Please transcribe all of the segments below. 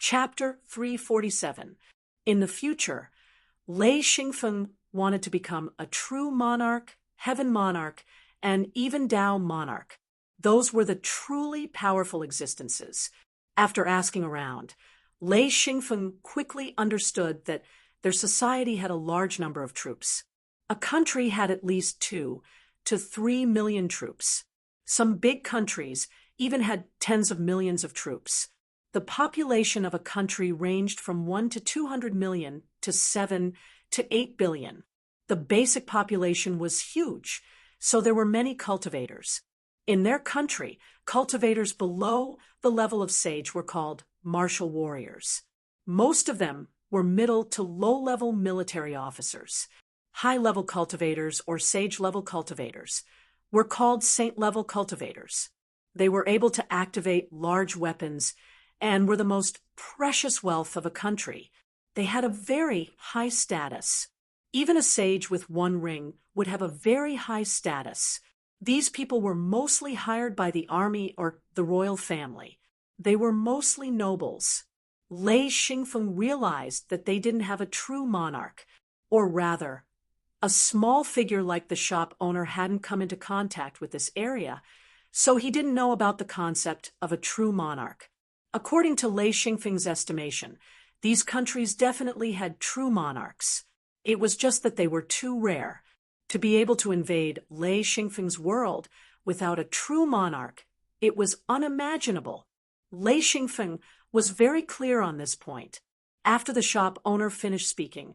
Chapter 347. In the future, Lei Xingfeng wanted to become a true monarch, heaven monarch, and even Tao monarch. Those were the truly powerful existences. After asking around, Lei Xingfeng quickly understood that their society had a large number of troops. A country had at least 2 to 3 million troops. Some big countries even had tens of millions of troops. The population of a country ranged from 1 to 200 million to 7 to 8 billion. The basic population was huge, so there were many cultivators. In their country, cultivators below the level of sage were called martial warriors. Most of them were middle to low-level military officers. High-level cultivators or sage-level cultivators were called saint-level cultivators. They were able to activate large weapons and were the most precious wealth of a country. They had a very high status. Even a sage with 1 ring would have a very high status. These people were mostly hired by the army or the royal family. They were mostly nobles. Lei Xingfeng realized that they didn't have a true monarch, or rather, a small figure like the shop owner hadn't come into contact with this area, so he didn't know about the concept of a true monarch. According to Lei Xingfeng's estimation, these countries definitely had true monarchs. It was just that they were too rare. To be able to invade Lei Xingfeng's world without a true monarch, it was unimaginable. Lei Xingfeng was very clear on this point. After the shop owner finished speaking,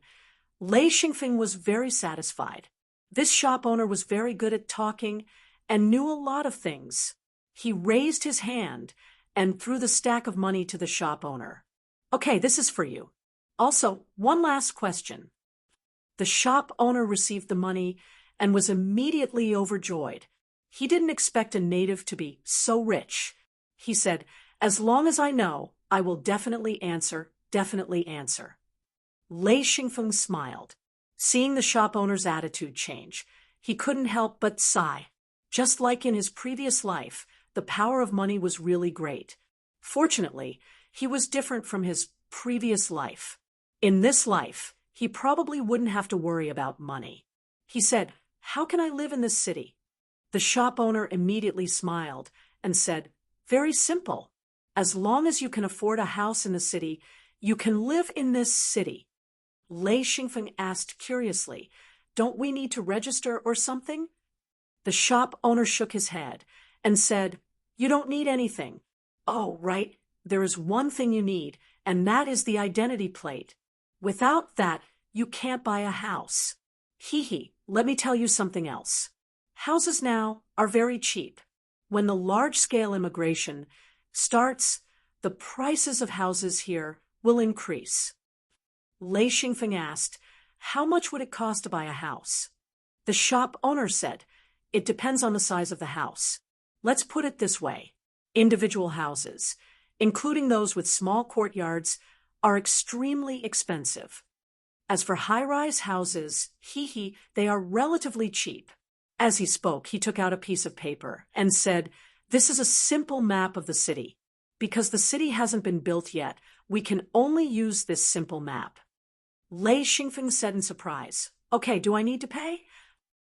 Lei Xingfeng was very satisfied. This shop owner was very good at talking and knew a lot of things. He raised his hand and threw the stack of money to the shop owner. Okay, this is for you. Also, one last question. The shop owner received the money and was immediately overjoyed. He didn't expect a native to be so rich. He said, "As long as I know, I will definitely answer, definitely answer." Lei Xingfeng smiled. Seeing the shop owner's attitude change, he couldn't help but sigh. Just like in his previous life, the power of money was really great. Fortunately, he was different from his previous life. In this life, he probably wouldn't have to worry about money. He said, "How can I live in this city?" The shop owner immediately smiled and said, "Very simple. As long as you can afford a house in the city, you can live in this city." Lei Xingfeng asked curiously, "Don't we need to register or something?" The shop owner shook his head and said, "You don't need anything. Oh, right, there is one thing you need, and that is the identity plate. Without that, you can't buy a house. Hee, let me tell you something else. Houses now are very cheap. When the large-scale immigration starts, the prices of houses here will increase." Lei Xingfeng asked, "How much would it cost to buy a house?" The shop owner said, "It depends on the size of the house. Let's put it this way. Individual houses, including those with small courtyards, are extremely expensive. As for high-rise houses, they are relatively cheap." As he spoke, he took out a piece of paper and said, "This is a simple map of the city. Because the city hasn't been built yet, we can only use this simple map." Lei Xingfeng said in surprise, "Okay, do I need to pay?"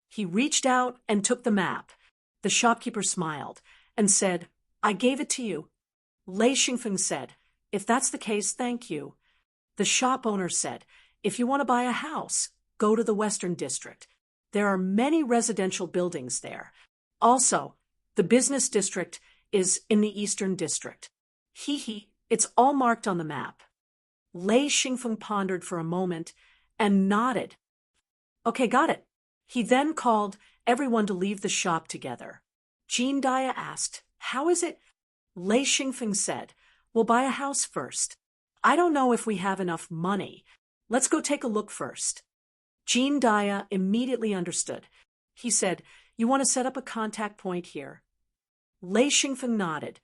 He reached out and took the map. The shopkeeper smiled and said, "I gave it to you." Lei Xingfeng said, "If that's the case, thank you." The shop owner said, "If you want to buy a house, go to the Western District. There are many residential buildings there. Also, the business district is in the Eastern District." It's all marked on the map. Lei Xingfeng pondered for a moment and nodded. "Okay, got it." He then called everyone to leave the shop together. Jean Daya asked, "How is it?" Lei Xingfeng said, "We'll buy a house first. I don't know if we have enough money. Let's go take a look first." Jean Daya immediately understood. He said, "You want to set up a contact point here?" Lei Xingfeng nodded.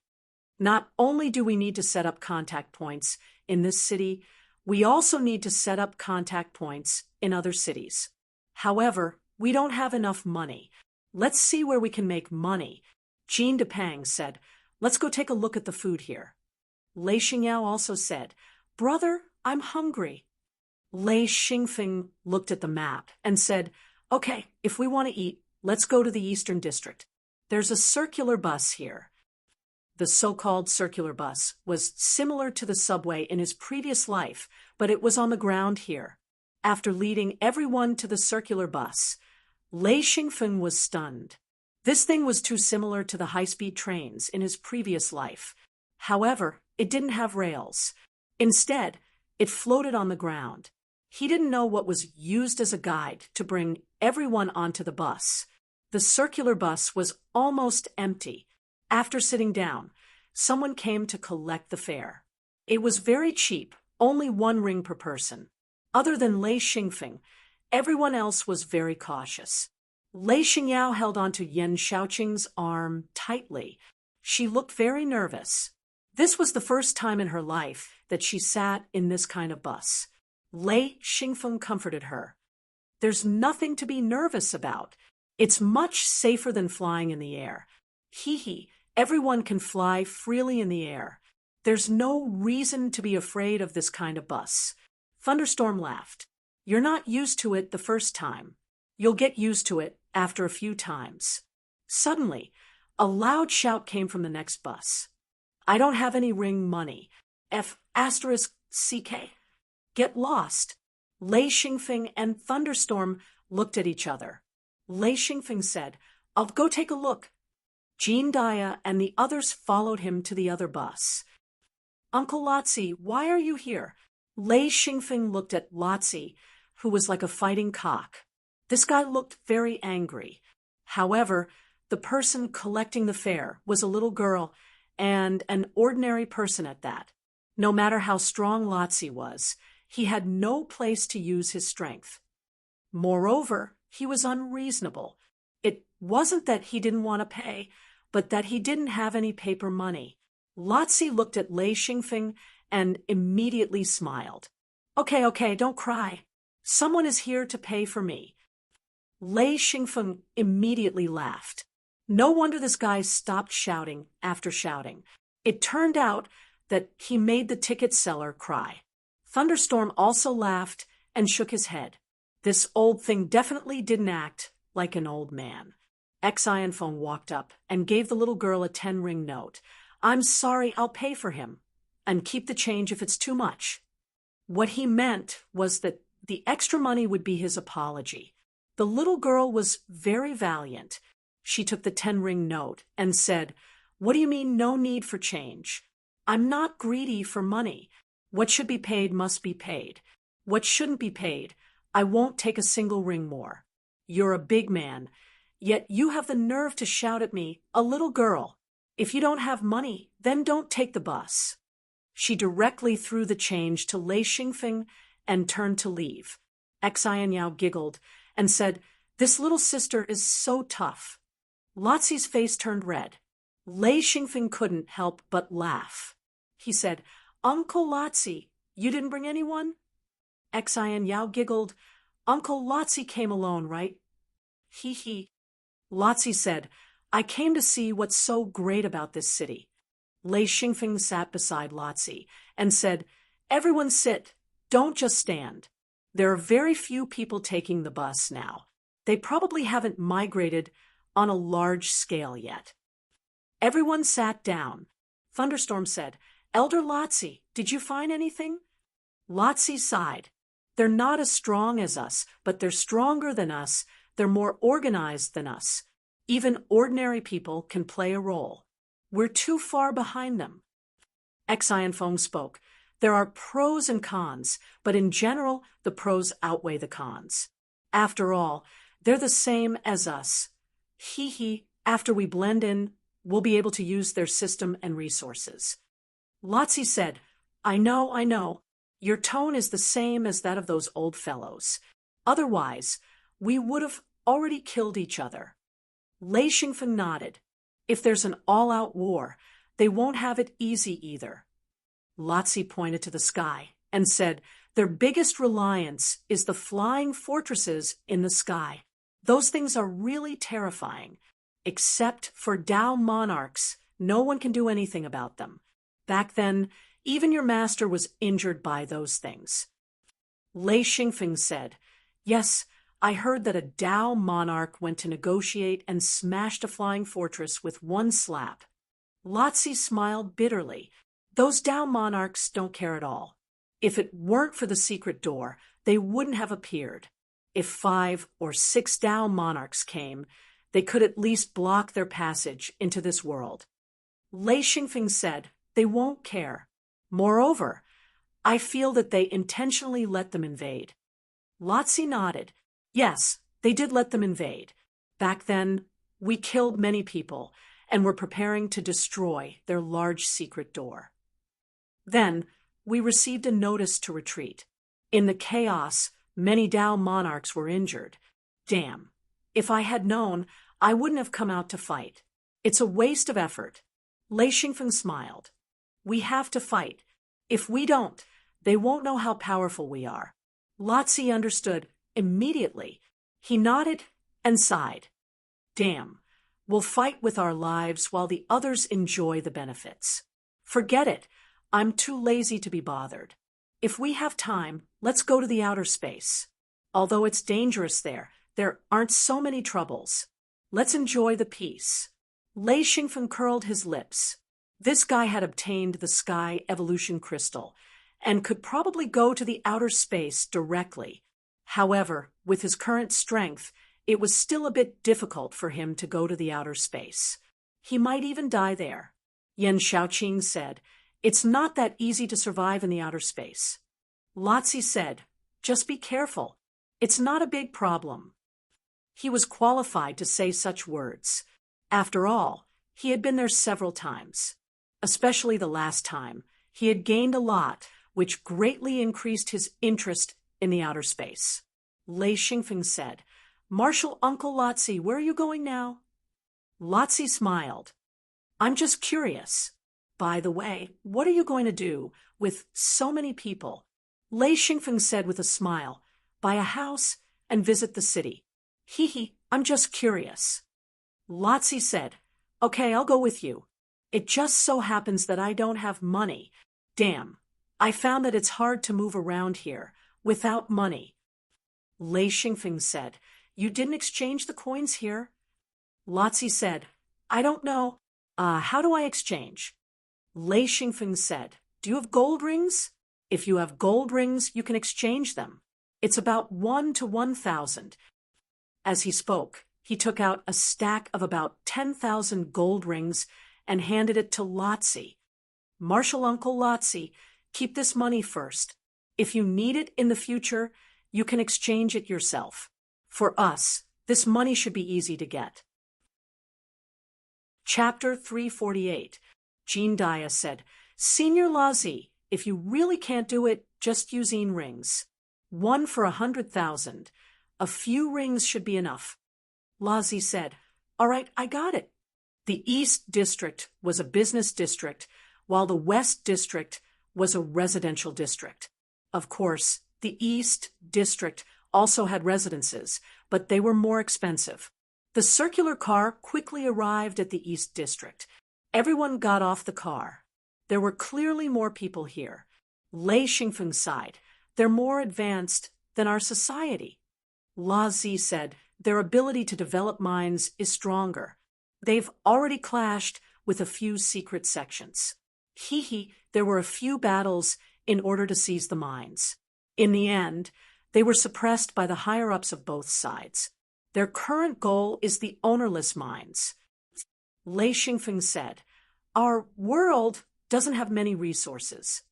"Not only do we need to set up contact points in this city, we also need to set up contact points in other cities. However, we don't have enough money. Let's see where we can make money." Jean Depang said, "Let's go take a look at the food here." Lei Xingyao also said, "Brother, I'm hungry." Lei Xingfeng looked at the map and said, "Okay, if we want to eat, let's go to the Eastern District. There's a circular bus here." The so-called circular bus was similar to the subway in his previous life, but it was on the ground here. After leading everyone to the circular bus, Lei Xingfeng was stunned. This thing was too similar to the high-speed trains in his previous life. However, it didn't have rails. Instead, it floated on the ground. He didn't know what was used as a guide to bring everyone onto the bus. The circular bus was almost empty. After sitting down, someone came to collect the fare. It was very cheap, only 1 ring per person. Other than Lei Xingfeng, everyone else was very cautious. Lei Xingyao held onto Yan Shaoqing's arm tightly. She looked very nervous. This was the first time in her life that she sat in this kind of bus. Lei Xingfeng comforted her. "There's nothing to be nervous about. It's much safer than flying in the air. Hee, everyone can fly freely in the air. There's no reason to be afraid of this kind of bus." Thunderstorm laughed. "You're not used to it the first time. You'll get used to it after a few times." Suddenly, a loud shout came from the next bus. "I don't have any ring money. F***CK. Get lost." Lei Xingfeng and Thunderstorm looked at each other. Lei Xingfeng said, "I'll go take a look." Jean Daya and the others followed him to the other bus. "Uncle Lotzi, why are you here?" Lei Xingfeng looked at Lotzi, who was like a fighting cock. This guy looked very angry. However, the person collecting the fare was a little girl, and an ordinary person at that. No matter how strong Lotzi was, he had no place to use his strength. Moreover, he was unreasonable. It wasn't that he didn't want to pay, but that he didn't have any paper money. Lotzi looked at Lei Xingfeng and immediately smiled. Okay, don't cry. Someone is here to pay for me." Lei Xingfeng immediately laughed. No wonder this guy stopped shouting after shouting. It turned out that he made the ticket seller cry. Thunderstorm also laughed and shook his head. This old thing definitely didn't act like an old man. Xianfeng walked up and gave the little girl a 10-ring note. "I'm sorry, I'll pay for him. And keep the change if it's too much." What he meant was that the extra money would be his apology. The little girl was very valiant. She took the 10-ring note and said, "What do you mean no need for change? I'm not greedy for money. What should be paid must be paid. What shouldn't be paid, I won't take a single ring more. You're a big man, yet you have the nerve to shout at me, a little girl. If you don't have money, then don't take the bus." She directly threw the change to Lei Xingfeng and turned to leave. Xianyao giggled and said, "This little sister is so tough." Lotzi's face turned red. Lei Xingfeng couldn't help but laugh. He said, "Uncle Lotzi, you didn't bring anyone?" Xianyao giggled. "Uncle Lotzi came alone, right?" Hee. Lotzi said, "I came to see what's so great about this city." Lei Xingfeng sat beside Lotzi and said, "Everyone sit, don't just stand. There are very few people taking the bus now. They probably haven't migrated on a large scale yet." Everyone sat down. Thunderstorm said, "Elder Lotzi, did you find anything?" Lotzi sighed. "They're not as strong as us, but they're stronger than us. They're more organized than us. Even ordinary people can play a role. We're too far behind them." Xianfeng spoke. "There are pros and cons, but in general, the pros outweigh the cons. After all, they're the same as us. After we blend in, we'll be able to use their system and resources." Lotzi said, I know. Your tone is the same as that of those old fellows. Otherwise, we would have already killed each other." Lei Xingfeng nodded. "If there's an all-out war, they won't have it easy either." Lotzi pointed to the sky and said, "Their biggest reliance is the flying fortresses in the sky. Those things are really terrifying. Except for Dao monarchs, no one can do anything about them. Back then, even your master was injured by those things. Lei Xingfeng said, "Yes, I heard that a Dao monarch went to negotiate and smashed a flying fortress with one slap." Lotzi smiled bitterly. Those Dao monarchs don't care at all. If it weren't for the secret door, they wouldn't have appeared. If 5 or 6 Dao monarchs came, they could at least block their passage into this world. Lei Xingfeng said, "They won't care. Moreover, I feel that they intentionally let them invade." Lotzi nodded. "Yes, they did let them invade. Back then, we killed many people and were preparing to destroy their large secret door. Then, we received a notice to retreat. In the chaos, many Dao monarchs were injured. Damn. If I had known, I wouldn't have come out to fight. It's a waste of effort." Lei Xingfeng smiled. "We have to fight. If we don't, they won't know how powerful we are." Lotzi understood immediately. He nodded and sighed. "Damn. We'll fight with our lives while the others enjoy the benefits. Forget it. I'm too lazy to be bothered. If we have time, let's go to the outer space. Although it's dangerous there aren't so many troubles. Let's enjoy the peace." Lei Xingfeng curled his lips. This guy had obtained the Sky Evolution Crystal and could probably go to the outer space directly. However, with his current strength, it was still a bit difficult for him to go to the outer space. He might even die there. Yan Shaoqing said, "It's not that easy to survive in the outer space." Lotzi said, "Just be careful. It's not a big problem." He was qualified to say such words. After all, he had been there several times. Especially the last time, he had gained a lot, which greatly increased his interest in the outer space. Lei Xingfeng said, "Marshal Uncle Lotzi, where are you going now?" Lotzi smiled. "I'm just curious. By the way, what are you going to do with so many people?" Lei Xingfeng said with a smile, "Buy a house and visit the city." "Hee, I'm just curious." Lotzi said, "Okay, I'll go with you. It just so happens that I don't have money. Damn, I found that it's hard to move around here without money." Lei Xingfeng said, "You didn't exchange the coins here?" Lotzi said, "I don't know. How do I exchange?" Lei Xingfeng said, "Do you have gold rings? If you have gold rings, you can exchange them. It's about 1 to 1,000. As he spoke, he took out a stack of about 10,000 gold rings and handed it to Lotzi. "Marshal Uncle Lotzi, keep this money first. If you need it in the future, you can exchange it yourself. For us, this money should be easy to get." Chapter 348. Jean Dia said, "Senior Lazi, if you really can't do it, just use rings. 1 for 100,000. A few rings should be enough." Lazi said, "All right, I got it." The East District was a business district, while the West District was a residential district. Of course, the East District also had residences, but they were more expensive. The circular car quickly arrived at the East District. Everyone got off the car. There were clearly more people here. Lei Xingfeng sighed. "They're more advanced than our society." Lazi said, "Their ability to develop minds is stronger. They've already clashed with a few secret sections. There were a few battles in order to seize the mines. In the end, they were suppressed by the higher-ups of both sides. Their current goal is the ownerless mines." Lei Xingfeng said, "Our world doesn't have many resources."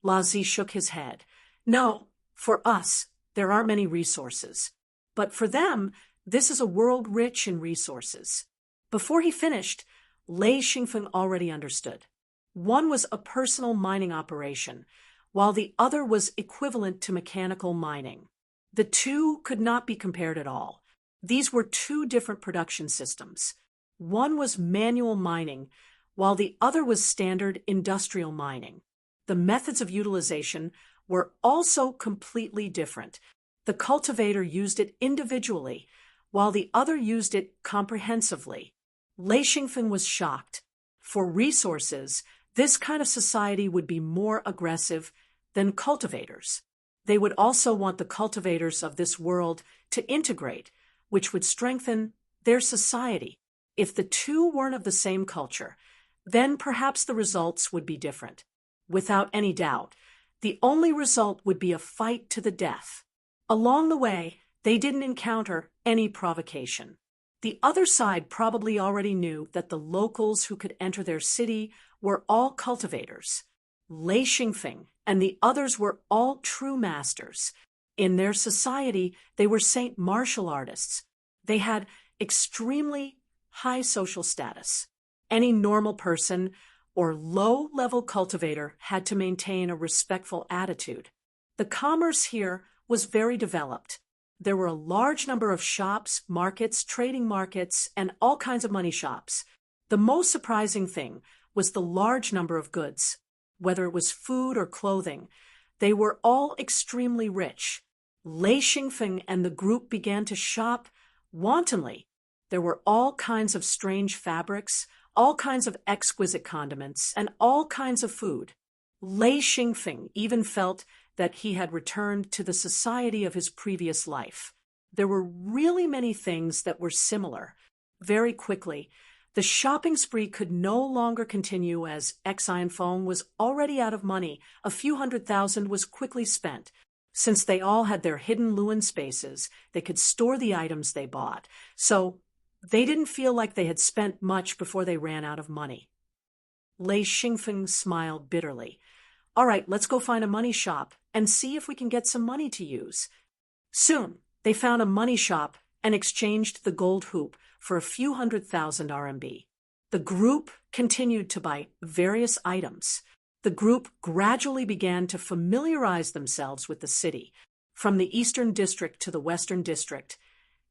Lazi shook his head. "No, for us, there aren't many resources. But for them, this is a world rich in resources." Before he finished, Lei Xingfeng already understood. One was a personal mining operation, while the other was equivalent to mechanical mining. The two could not be compared at all. These were two different production systems. One was manual mining, while the other was standard industrial mining. The methods of utilization were also completely different. The cultivator used it individually, while the other used it comprehensively. Lei Xingfeng was shocked. For resources, This kind of society would be more aggressive than cultivators. They would also want the cultivators of this world to integrate, which would strengthen their society. If the two weren't of the same culture, then perhaps the results would be different. Without any doubt, the only result would be a fight to the death. Along the way, they didn't encounter any provocation. The other side probably already knew that the locals who could enter their city were all cultivators. Lei Xingfeng and the others were all true masters. In their society, they were saint martial artists. They had extremely high social status. Any normal person or low-level cultivator had to maintain a respectful attitude. The commerce here was very developed. There were a large number of shops, markets, trading markets, and all kinds of money shops. The most surprising thing was the large number of goods. Whether it was food or clothing, they were all extremely rich. Lei Xingfeng and the group began to shop wantonly. There were all kinds of strange fabrics, all kinds of exquisite condiments, and all kinds of food. Lei Xingfeng even felt that he had returned to the society of his previous life. There were really many things that were similar. Very quickly, the shopping spree could no longer continue as Xinfeng was already out of money. A few $100,000 was quickly spent. Since they all had their hidden Luan spaces, they could store the items they bought. So they didn't feel like they had spent much before they ran out of money. Lei Xingfeng smiled bitterly. All right, let's go find a money shop and see if we can get some money to use. Soon, they found a money shop and exchanged the gold hoop for a few 100,000 RMB. The group continued to buy various items. The group gradually began to familiarize themselves with the city. From the eastern district to the western district,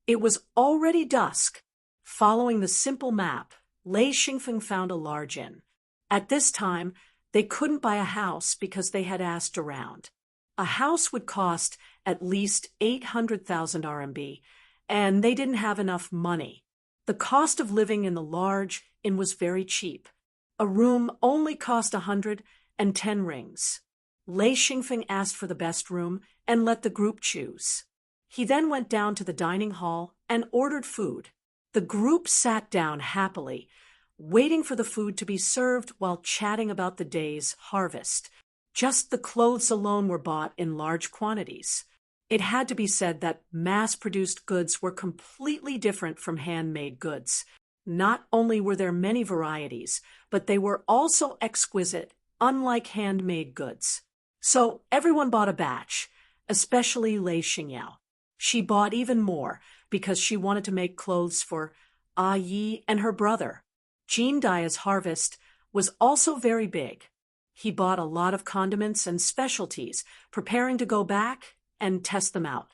it was already dusk. Following the simple map, Lei Xingfeng found a large inn. At this time, they couldn't buy a house because they had asked around. A house would cost at least 800,000 RMB, and they didn't have enough money. The cost of living in the large inn was very cheap. A room only cost 110 rings. Lei Xingfeng asked for the best room and let the group choose. He then went down to the dining hall and ordered food. The group sat down happily, waiting for the food to be served while chatting about the day's harvest. Just the clothes alone were bought in large quantities. It had to be said that mass-produced goods were completely different from handmade goods. Not only were there many varieties, but they were also exquisite, unlike handmade goods. So everyone bought a batch, especially Lei Xingyao. She bought even more because she wanted to make clothes for Yi and her brother. Jean Dai's harvest was also very big. He bought a lot of condiments and specialties, preparing to go back and test them out.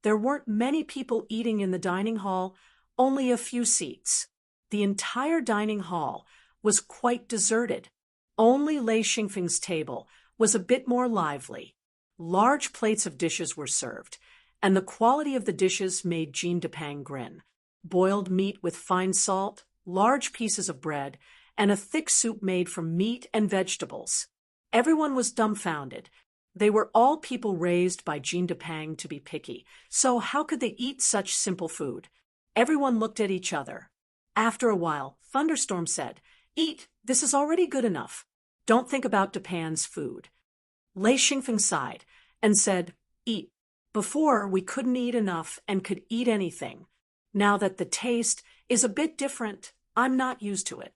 There weren't many people eating in the dining hall, only a few seats. The entire dining hall was quite deserted. Only Lei Xingfeng's table was a bit more lively. Large plates of dishes were served, and the quality of the dishes made Jean Depang grin. Boiled meat with fine salt, large pieces of bread, and a thick soup made from meat and vegetables. Everyone was dumbfounded. They were all people raised by Jean Depang to be picky, so how could they eat such simple food? Everyone looked at each other. After a while, Thunderstorm said, "Eat, this is already good enough. Don't think about Depang's food." Lei Xingfeng sighed and said, "Eat. Before, we couldn't eat enough and could eat anything. Now that the taste is a bit different, I'm not used to it."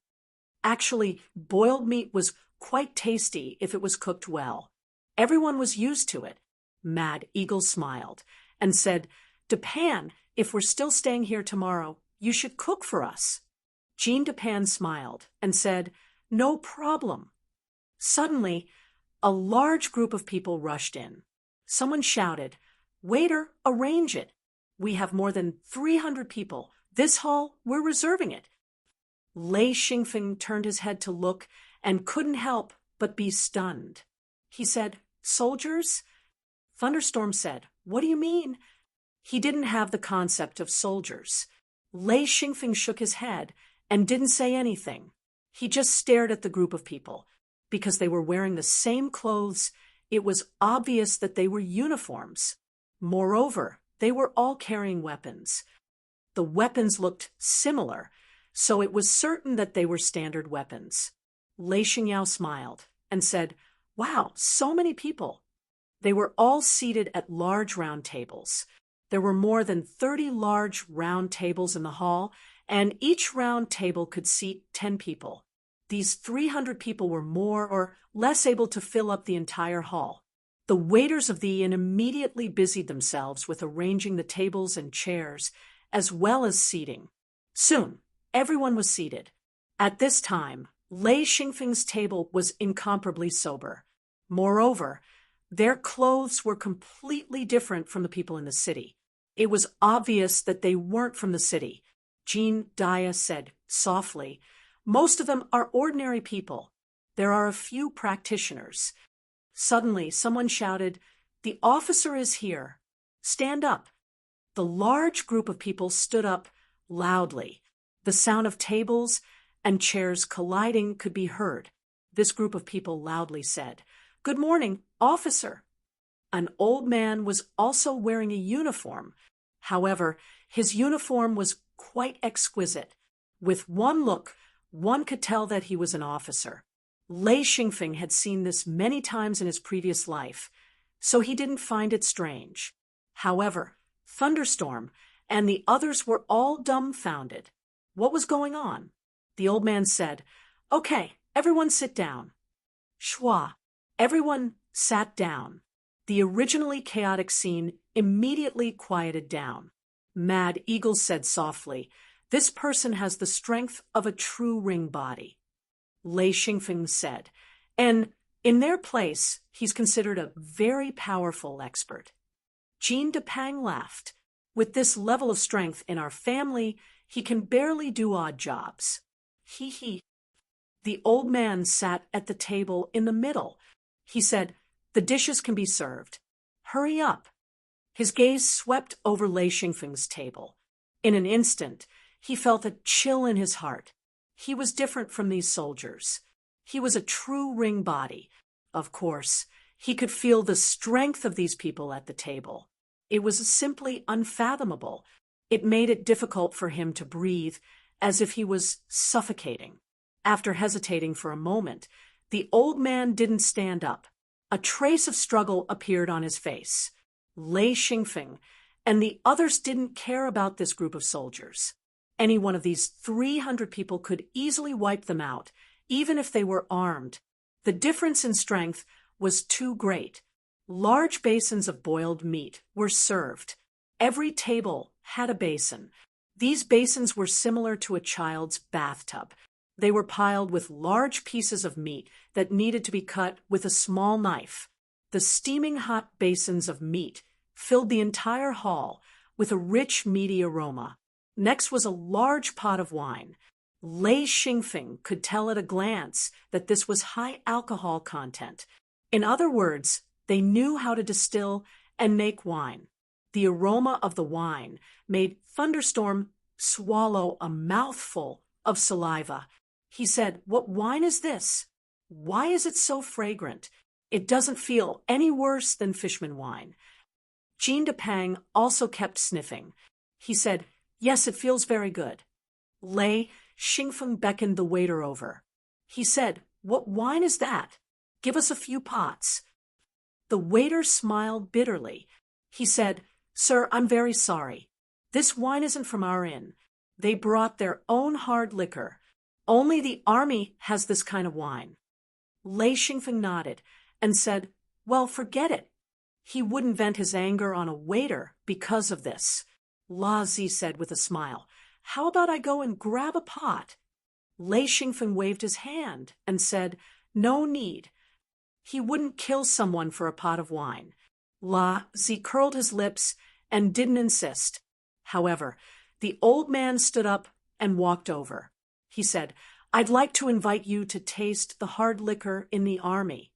Actually, boiled meat was quite tasty if it was cooked well. Everyone was used to it. Mad Eagle smiled and said, "Depang, if we're still staying here tomorrow, you should cook for us." Jean Depang smiled and said, "No problem." Suddenly, a large group of people rushed in. Someone shouted, "Waiter, arrange it. We have more than 300 people. This hall, we're reserving it." Lei Xingfeng turned his head to look and couldn't help but be stunned. He said, "Soldiers?" Thunderstorm said, "What do you mean?" He didn't have the concept of soldiers. Lei Xingfeng shook his head and didn't say anything. He just stared at the group of people. Because they were wearing the same clothes, it was obvious that they were uniforms. Moreover, they were all carrying weapons. The weapons looked similar, so it was certain that they were standard weapons. Lei Xingyao smiled and said, "Wow, so many people." They were all seated at large round tables. There were more than 30 large round tables in the hall, and each round table could seat 10 people. These 300 people were more or less able to fill up the entire hall. The waiters of the inn immediately busied themselves with arranging the tables and chairs, as well as seating. Soon, everyone was seated. At this time, Lei Xingfeng's table was incomparably sober. Moreover, their clothes were completely different from the people in the city. It was obvious that they weren't from the city. Jean Dia said softly, "Most of them are ordinary people. There are a few practitioners." Suddenly, someone shouted, "The officer is here. Stand up." The large group of people stood up loudly. The sound of tables and chairs colliding could be heard. This group of people loudly said, "Good morning, officer." An old man was also wearing a uniform. However, his uniform was quite exquisite. With one look, one could tell that he was an officer. Lei Xingfeng had seen this many times in his previous life, so he didn't find it strange. However, Thunderstorm and the others were all dumbfounded. What was going on? The old man said, "Okay, everyone sit down." Schwa. Everyone sat down. The originally chaotic scene immediately quieted down. Mad Eagle said softly, "This person has the strength of a true ring body." Lei Xingfeng said, "And in their place, he's considered a very powerful expert." Jean Depang laughed. "With this level of strength in our family, he can barely do odd jobs." He he. The old man sat at the table in the middle. He said, "The dishes can be served. Hurry up." His gaze swept over Lei Xingfeng's table. In an instant, he felt a chill in his heart. He was different from these soldiers. He was a true ring body. Of course, he could feel the strength of these people at the table. It was simply unfathomable. It made it difficult for him to breathe, as if he was suffocating. After hesitating for a moment, the old man didn't stand up. A trace of struggle appeared on his face. Lei Xingfeng and the others didn't care about this group of soldiers. Any one of these 300 people could easily wipe them out, even if they were armed. The difference in strength was too great. Large basins of boiled meat were served. Every table had a basin. These basins were similar to a child's bathtub. They were piled with large pieces of meat that needed to be cut with a small knife. The steaming hot basins of meat filled the entire hall with a rich, meaty aroma. Next was a large pot of wine. Lei Xingfeng could tell at a glance that this was high alcohol content. In other words, they knew how to distill and make wine. The aroma of the wine made Thunderstorm swallow a mouthful of saliva. He said, "What wine is this? Why is it so fragrant? It doesn't feel any worse than Fishman wine." Jean Depang also kept sniffing. He said, "Yes, it feels very good." Lei Xingfeng beckoned the waiter over. He said, "What wine is that? Give us a few pots." The waiter smiled bitterly. He said, "Sir, I'm very sorry. This wine isn't from our inn. They brought their own hard liquor. Only the army has this kind of wine." Lei Xingfeng nodded and said, "Well, forget it." He wouldn't vent his anger on a waiter because of this. La Zi said with a smile, "How about I go and grab a pot?" Lei Xingfeng waved his hand and said, "No need." He wouldn't kill someone for a pot of wine. La Zi curled his lips and didn't insist. However, the old man stood up and walked over. He said, "I'd like to invite you to taste the hard liquor in the army."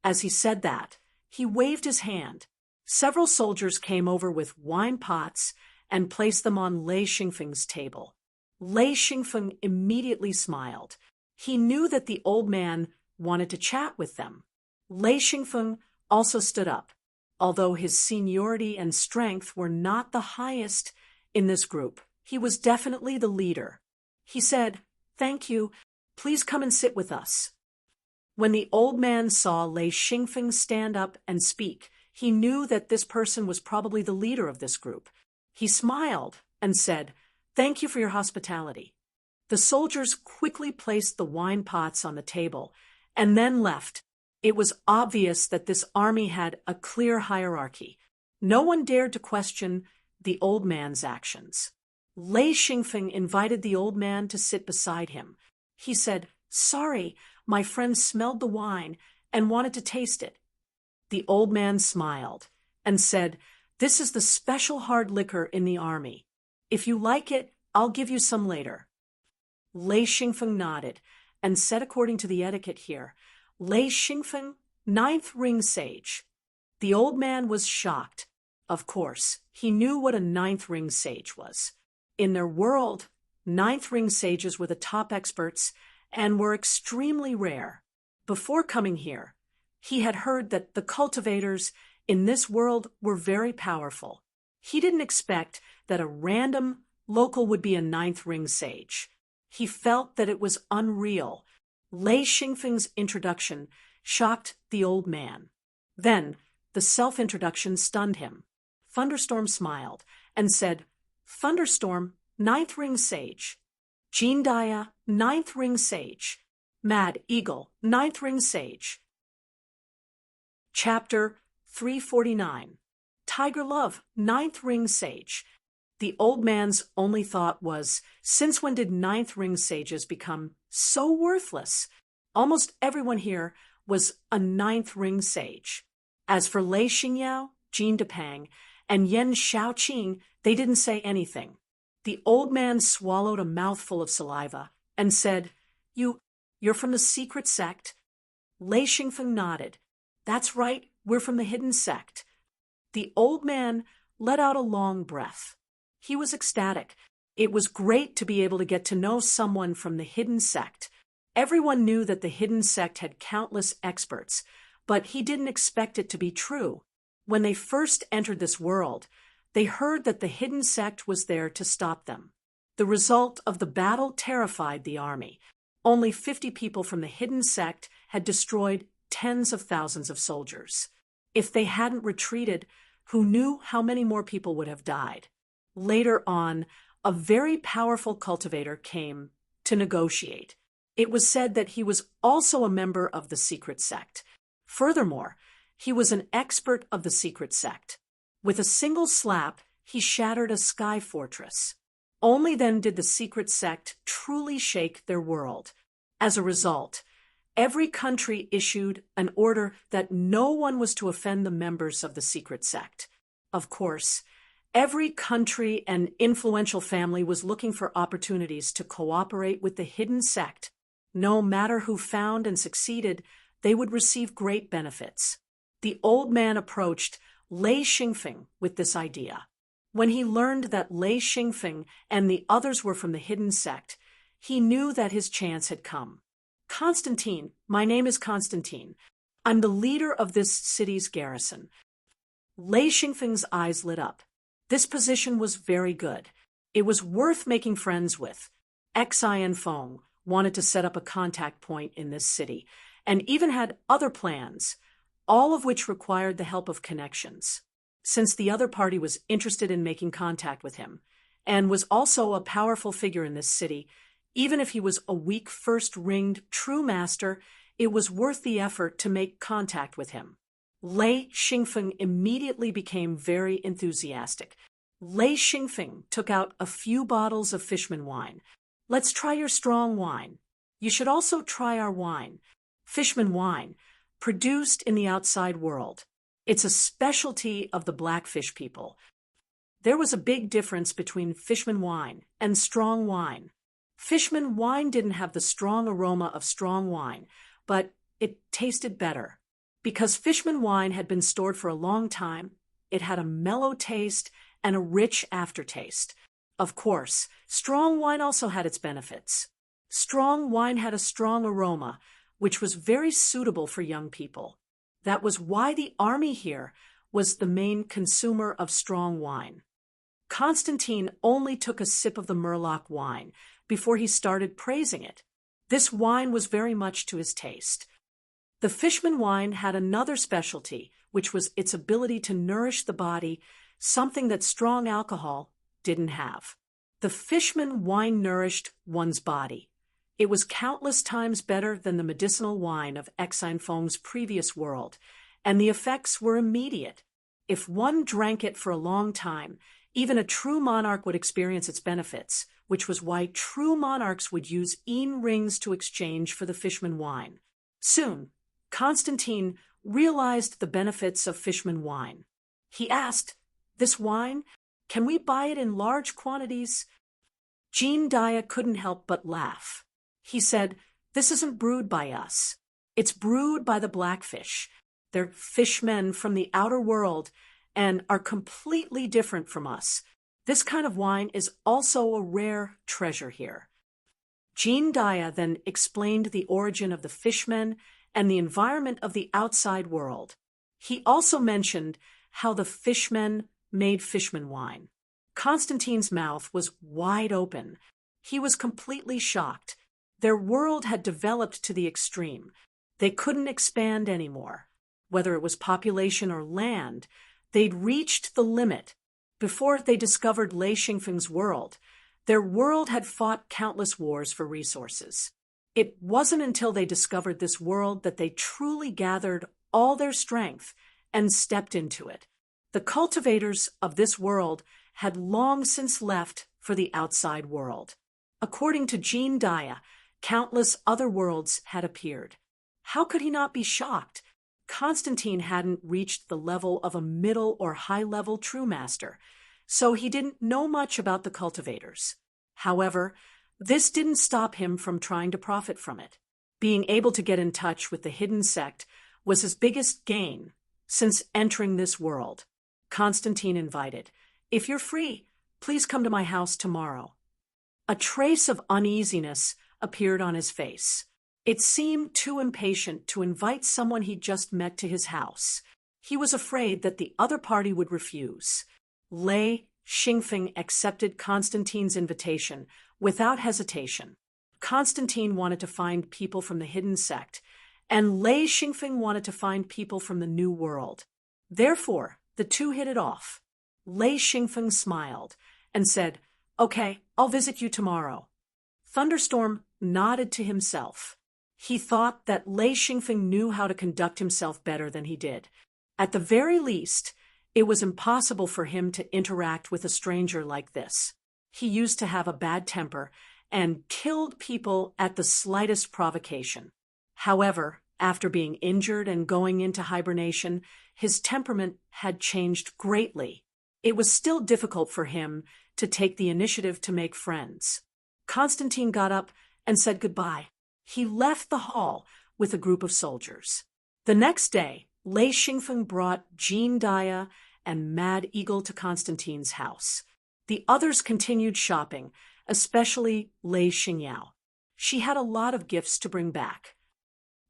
As he said that, he waved his hand. Several soldiers came over with wine pots and placed them on Lei Xingfeng's table. Lei Xingfeng immediately smiled. He knew that the old man wanted to chat with them. Lei Xingfeng also stood up, although his seniority and strength were not the highest in this group. He was definitely the leader. He said, "Thank you. Please come and sit with us." When the old man saw Lei Xingfeng stand up and speak, he knew that this person was probably the leader of this group. He smiled and said, "Thank you for your hospitality." The soldiers quickly placed the wine pots on the table and then left. It was obvious that this army had a clear hierarchy. No one dared to question the old man's actions. Lei Xingfeng invited the old man to sit beside him. He said, "Sorry, my friend smelled the wine and wanted to taste it." The old man smiled and said, "This is the special hard liquor in the army. If you like it, I'll give you some later." Lei Xingfeng nodded and said, according to the etiquette here, "Lei Xingfeng, 9th ring sage." The old man was shocked. Of course, he knew what a 9th ring sage was. In their world, 9th ring sages were the top experts and were extremely rare. Before coming here, he had heard that the cultivators in this world were very powerful. He didn't expect that a random local would be a 9th ring sage. He felt that it was unreal. Lei Xingfeng's introduction shocked the old man. Then, the self-introduction stunned him. Thunderstorm smiled and said, "Thunderstorm, 9th ring sage. Jindaya, 9th ring sage. Mad Eagle, 9th ring sage." Chapter 349. Tiger Love, 9th ring sage. The old man's only thought was, since when did 9th ring sages become so worthless? Almost everyone here was a 9th ring sage. As for Lei Xingyao, Jin Depang, and Yen Shaoqing, they didn't say anything. The old man swallowed a mouthful of saliva and said, You're from the secret sect?" Lei Xingfeng nodded. "That's right, we're from the hidden sect." The old man let out a long breath. He was ecstatic. It was great to be able to get to know someone from the hidden sect. Everyone knew that the hidden sect had countless experts, but he didn't expect it to be true. When they first entered this world, they heard that the hidden sect was there to stop them. The result of the battle terrified the army. Only 50 people from the hidden sect had destroyed tens of thousands of soldiers. If they hadn't retreated, who knew how many more people would have died? Later on, a very powerful cultivator came to negotiate. It was said that he was also a member of the secret sect. Furthermore, he was an expert of the secret sect. With a single slap, he shattered a sky fortress. Only then did the secret sect truly shake their world. As a result, every country issued an order that no one was to offend the members of the secret sect. Of course, every country and influential family was looking for opportunities to cooperate with the hidden sect. No matter who found and succeeded, they would receive great benefits. The old man approached Lei Xingfeng with this idea. When he learned that Lei Xingfeng and the others were from the hidden sect, he knew that his chance had come. "Constantine, my name is Constantine. I'm the leader of this city's garrison." Lei Xingfeng's eyes lit up. This position was very good. It was worth making friends with. Xian Feng wanted to set up a contact point in this city, and even had other plans, all of which required the help of connections. Since the other party was interested in making contact with him, and was also a powerful figure in this city, even if he was a weak first-ringed true master, it was worth the effort to make contact with him. Lei Xingfeng immediately became very enthusiastic. Lei Xingfeng took out a few bottles of Fishman wine. "Let's try your strong wine. You should also try our wine. Fishman wine, produced in the outside world. It's a specialty of the Blackfish people." There was a big difference between Fishman wine and strong wine. Fishman wine didn't have the strong aroma of strong wine, but it tasted better. Because Fishman wine had been stored for a long time, it had a mellow taste and a rich aftertaste. Of course, strong wine also had its benefits. Strong wine had a strong aroma, which was very suitable for young people. That was why the army here was the main consumer of strong wine. Constantine only took a sip of the Murloc wine before he started praising it. This wine was very much to his taste. The Fishman wine had another specialty, which was its ability to nourish the body, something that strong alcohol didn't have. The Fishman wine nourished one's body. It was countless times better than the medicinal wine of Exinfong's previous world, and the effects were immediate. If one drank it for a long time, even a true monarch would experience its benefits, which was why true monarchs would use rings to exchange for the Fishman wine. Soon, Constantine realized the benefits of Fishman wine. He asked, "This wine, can we buy it in large quantities?" Jean Dia couldn't help but laugh. He said, "This isn't brewed by us. It's brewed by the Blackfish. They're fishmen from the outer world and are completely different from us. This kind of wine is also a rare treasure here." Jean Dia then explained the origin of the fishmen and the environment of the outside world. He also mentioned how the fishmen made Fishman wine. Constantine's mouth was wide open. He was completely shocked. Their world had developed to the extreme. They couldn't expand anymore. Whether it was population or land, they'd reached the limit. Before they discovered Lei Xingfeng's world, their world had fought countless wars for resources. It wasn't until they discovered this world that they truly gathered all their strength and stepped into it. The cultivators of this world had long since left for the outside world. According to Jean Dia, countless other worlds had appeared. How could he not be shocked? Constantine hadn't reached the level of a middle or high-level true master, so he didn't know much about the cultivators. However, this didn't stop him from trying to profit from it. Being able to get in touch with the hidden sect was his biggest gain since entering this world. Constantine invited, "If you're free, please come to my house tomorrow." A trace of uneasiness appeared on his face. It seemed too impatient to invite someone he'd just met to his house. He was afraid that the other party would refuse. Lei Xingfeng accepted Constantine's invitation without hesitation. Constantine wanted to find people from the hidden sect, and Lei Xingfeng wanted to find people from the new world. Therefore, the two hit it off. Lei Xingfeng smiled and said, "Okay, I'll visit you tomorrow." Thunderstorm nodded to himself. He thought that Lei Xingfeng knew how to conduct himself better than he did. At the very least, it was impossible for him to interact with a stranger like this. He used to have a bad temper and killed people at the slightest provocation. However, after being injured and going into hibernation, his temperament had changed greatly. It was still difficult for him to take the initiative to make friends. Constantine got up and said goodbye. He left the hall with a group of soldiers. The next day, Lei Xingfeng brought Jean Dia and Mad Eagle to Constantine's house. The others continued shopping, especially Lei Xingyao. She had a lot of gifts to bring back.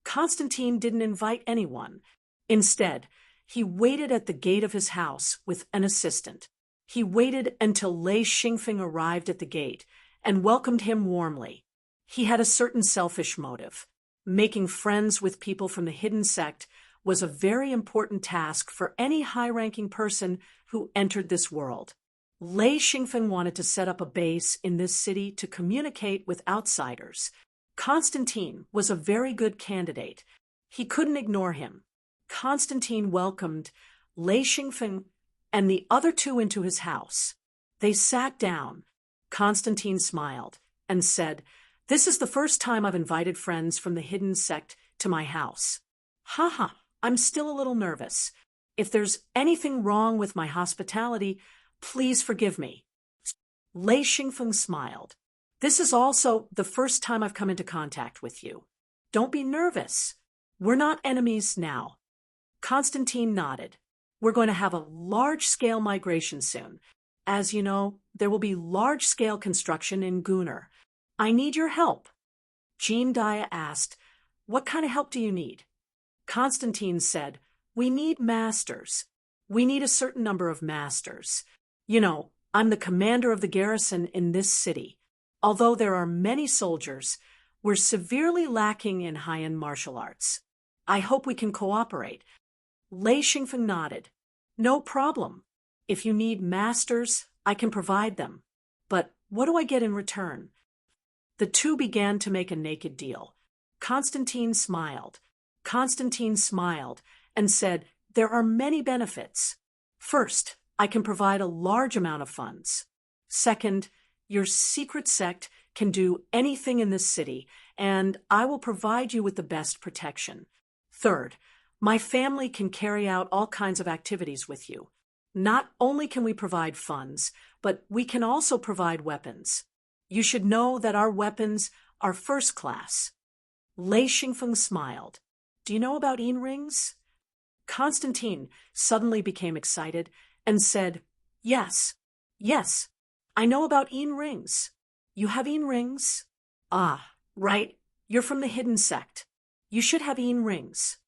Constantine didn't invite anyone. Instead, he waited at the gate of his house with an assistant. He waited until Lei Xingfeng arrived at the gate and welcomed him warmly. He had a certain selfish motive. Making friends with people from the hidden sect was a very important task for any high-ranking person who entered this world. Lei Xingfeng wanted to set up a base in this city to communicate with outsiders. Constantine was a very good candidate. He couldn't ignore him. Constantine welcomed Lei Xingfeng and the other two into his house. They sat down. Constantine smiled and said, "This is the first time I've invited friends from the hidden sect to my house. Haha, I'm still a little nervous. If there's anything wrong with my hospitality, please forgive me." Lei Xingfeng smiled. "This is also the first time I've come into contact with you. Don't be nervous. We're not enemies now." Constantine nodded. "We're going to have a large-scale migration soon. As you know, there will be large-scale construction in Gunnar. I need your help." Jean Dia asked, What kind of help do you need? Constantine said, We need masters. We need a certain number of masters. I'm the commander of the garrison in this city. Although there are many soldiers, we're severely lacking in high-end martial arts. I hope we can cooperate. Lei Xingfeng nodded. No problem. If you need masters, I can provide them. But what do I get in return? The two began to make a naked deal. Constantine smiled. Constantine smiled and said, There are many benefits. First, I can provide a large amount of funds. Second, your secret sect can do anything in this city, and I will provide you with the best protection. Third, my family can carry out all kinds of activities with you. Not only can we provide funds, but we can also provide weapons. You should know that our weapons are first class. Lei Xingfeng smiled. Do you know about yin rings? Constantine suddenly became excited and said, Yes, I know about yin rings. You have yin rings? Ah, right, you're from the hidden sect. You should have yin rings.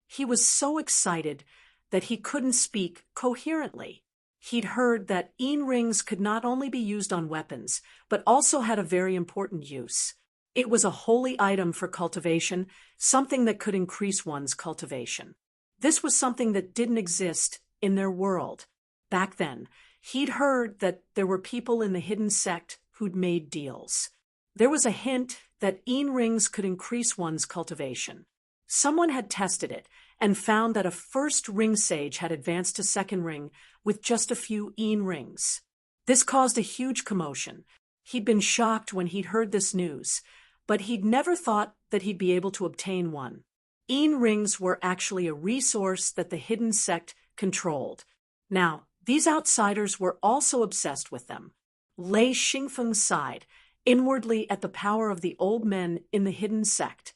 He was so excited that he couldn't speak coherently. He'd heard that yin rings could not only be used on weapons, but also had a very important use. It was a holy item for cultivation, something that could increase one's cultivation. This was something that didn't exist in their world. Back then, he'd heard that there were people in the hidden sect who'd made deals. There was a hint that yin rings could increase one's cultivation. Someone had tested it and found that a first ring sage had advanced to second ring with just a few yin rings. This caused a huge commotion. He'd been shocked when he'd heard this news, but he'd never thought that he'd be able to obtain one. Yin rings were actually a resource that the hidden sect controlled. Now, these outsiders were also obsessed with them. Lei Xingfeng sighed inwardly at the power of the old men in the hidden sect.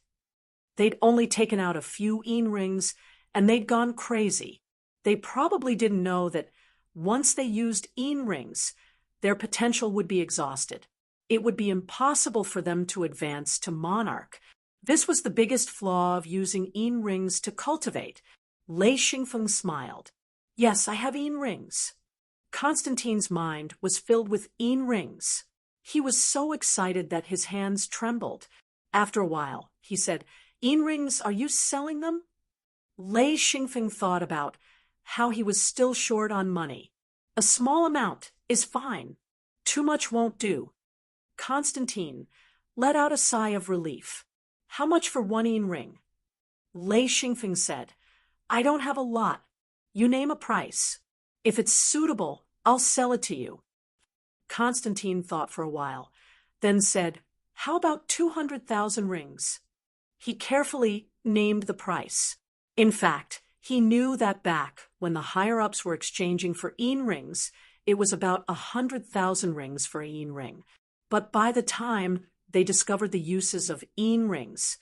They'd only taken out a few yin rings, and they'd gone crazy. They probably didn't know that once they used yin rings, their potential would be exhausted. It would be impossible for them to advance to monarch. This was the biggest flaw of using yin rings to cultivate. Lei Xingfeng smiled. Yes, I have yin rings. Constantine's mind was filled with yin rings. He was so excited that his hands trembled. After a while, he said, Yin rings, are you selling them? Lei Xingfeng thought about how he was still short on money. A small amount is fine. Too much won't do. Constantine let out a sigh of relief. How much for one yin ring? Lei Xingfeng said, I don't have a lot. You name a price. If it's suitable, I'll sell it to you. Constantine thought for a while, then said, How about 200,000 rings? He carefully named the price. In fact, he knew that back when the higher-ups were exchanging for yin rings, it was about 100,000 rings for a yin ring. But by the time they discovered the uses of yin rings,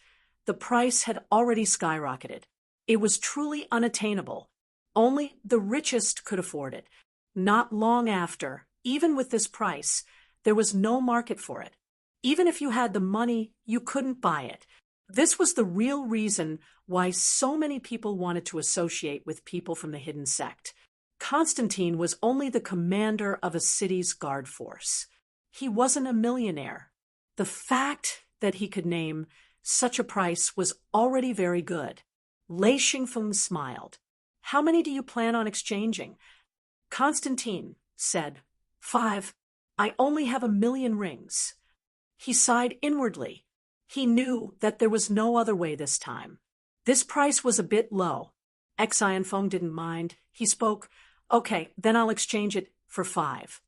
the price had already skyrocketed. It was truly unattainable. Only the richest could afford it. Not long after, even with this price, there was no market for it. Even if you had the money, you couldn't buy it. This was the real reason why so many people wanted to associate with people from the hidden sect. Constantine was only the commander of a city's guard force. He wasn't a millionaire. The fact that he could name such a price was already very good. Lei Xingfeng smiled. How many do you plan on exchanging? Constantine said, 5. I only have 1,000,000 rings. He sighed inwardly. He knew that there was no other way this time. This price was a bit low. Xianfeng didn't mind. He spoke, Okay, then I'll exchange it for 5.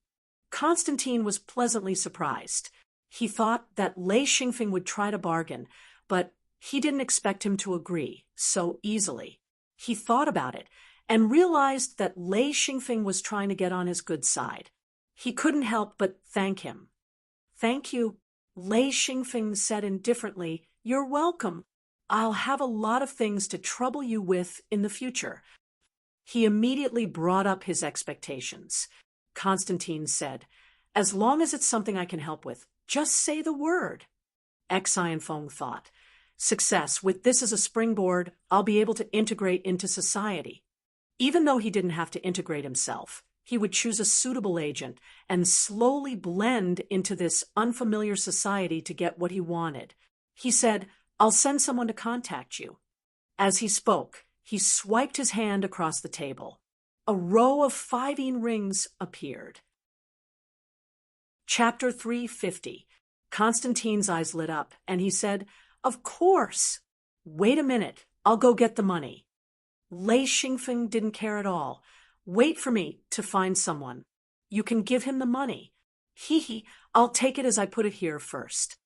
Constantine was pleasantly surprised. He thought that Lei Xingfeng would try to bargain, but he didn't expect him to agree so easily. He thought about it and realized that Lei Xingfeng was trying to get on his good side. He couldn't help but thank him. Thank you, Lei Xingfeng said indifferently. You're welcome. I'll have a lot of things to trouble you with in the future. He immediately brought up his expectations. Constantine said, As long as it's something I can help with, just say the word. Xianfeng thought, Success, with this as a springboard, I'll be able to integrate into society. Even though he didn't have to integrate himself, he would choose a suitable agent and slowly blend into this unfamiliar society to get what he wanted. He said, "I'll send someone to contact you." As he spoke, he swiped his hand across the table. A row of 5 rings appeared. Chapter 350. Constantine's eyes lit up, and he said, "Of course! Wait a minute, I'll go get the money." Lei Xingfeng didn't care at all. "Wait for me to find someone. You can give him the money. I'll take it as I put it here first."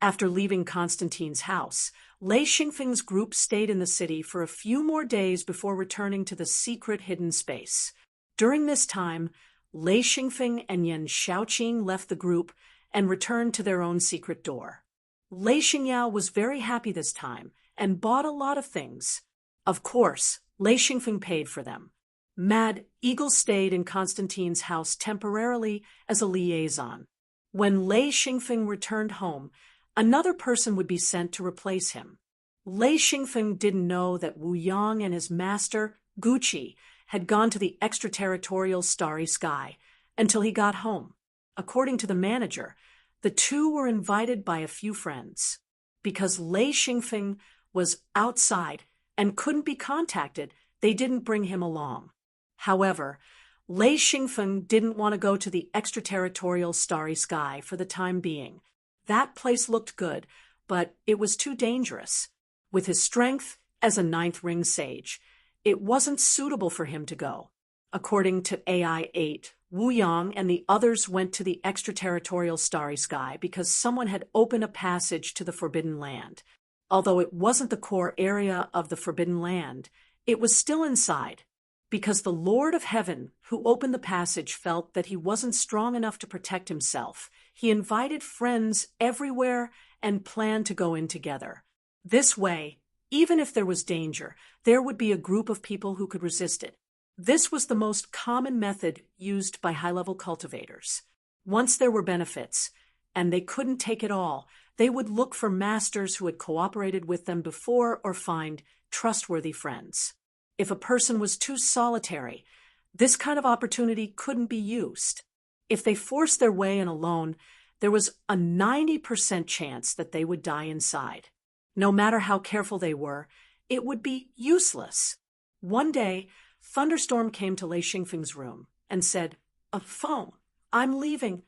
After leaving Constantine's house, Lei Xingfeng's group stayed in the city for a few more days before returning to the secret hidden space. During this time, Lei Xingfeng and Yan Shaoqing left the group and returned to their own secret door. Lei Xingyao was very happy this time and bought a lot of things. Of course, Lei Xingfeng paid for them. Mad Eagle stayed in Constantine's house temporarily as a liaison. When Lei Xingfeng returned home, another person would be sent to replace him. Lei Xingfeng didn't know that Wu Yang and his master, Gucci, had gone to the extraterritorial starry sky until he got home. According to the manager, the two were invited by a few friends. Because Lei Xingfeng was outside and couldn't be contacted, they didn't bring him along. However, Lei Xingfeng didn't want to go to the extraterritorial starry sky for the time being. That place looked good, but it was too dangerous. With his strength as a 9th ring sage, it wasn't suitable for him to go. According to AI-8, Wu Yang and the others went to the extraterritorial starry sky because someone had opened a passage to the Forbidden Land. Although it wasn't the core area of the Forbidden Land, it was still inside. Because the Lord of Heaven, who opened the passage, felt that he wasn't strong enough to protect himself, he invited friends everywhere and planned to go in together. This way, even if there was danger, there would be a group of people who could resist it. This was the most common method used by high-level cultivators. Once there were benefits, and they couldn't take it all, they would look for masters who had cooperated with them before or find trustworthy friends. If a person was too solitary, this kind of opportunity couldn't be used. If they forced their way in alone, there was a 90% chance that they would die inside. No matter how careful they were, it would be useless. One day, Thunderstorm came to Lei Xingfeng's room and said, "A phone. I'm leaving."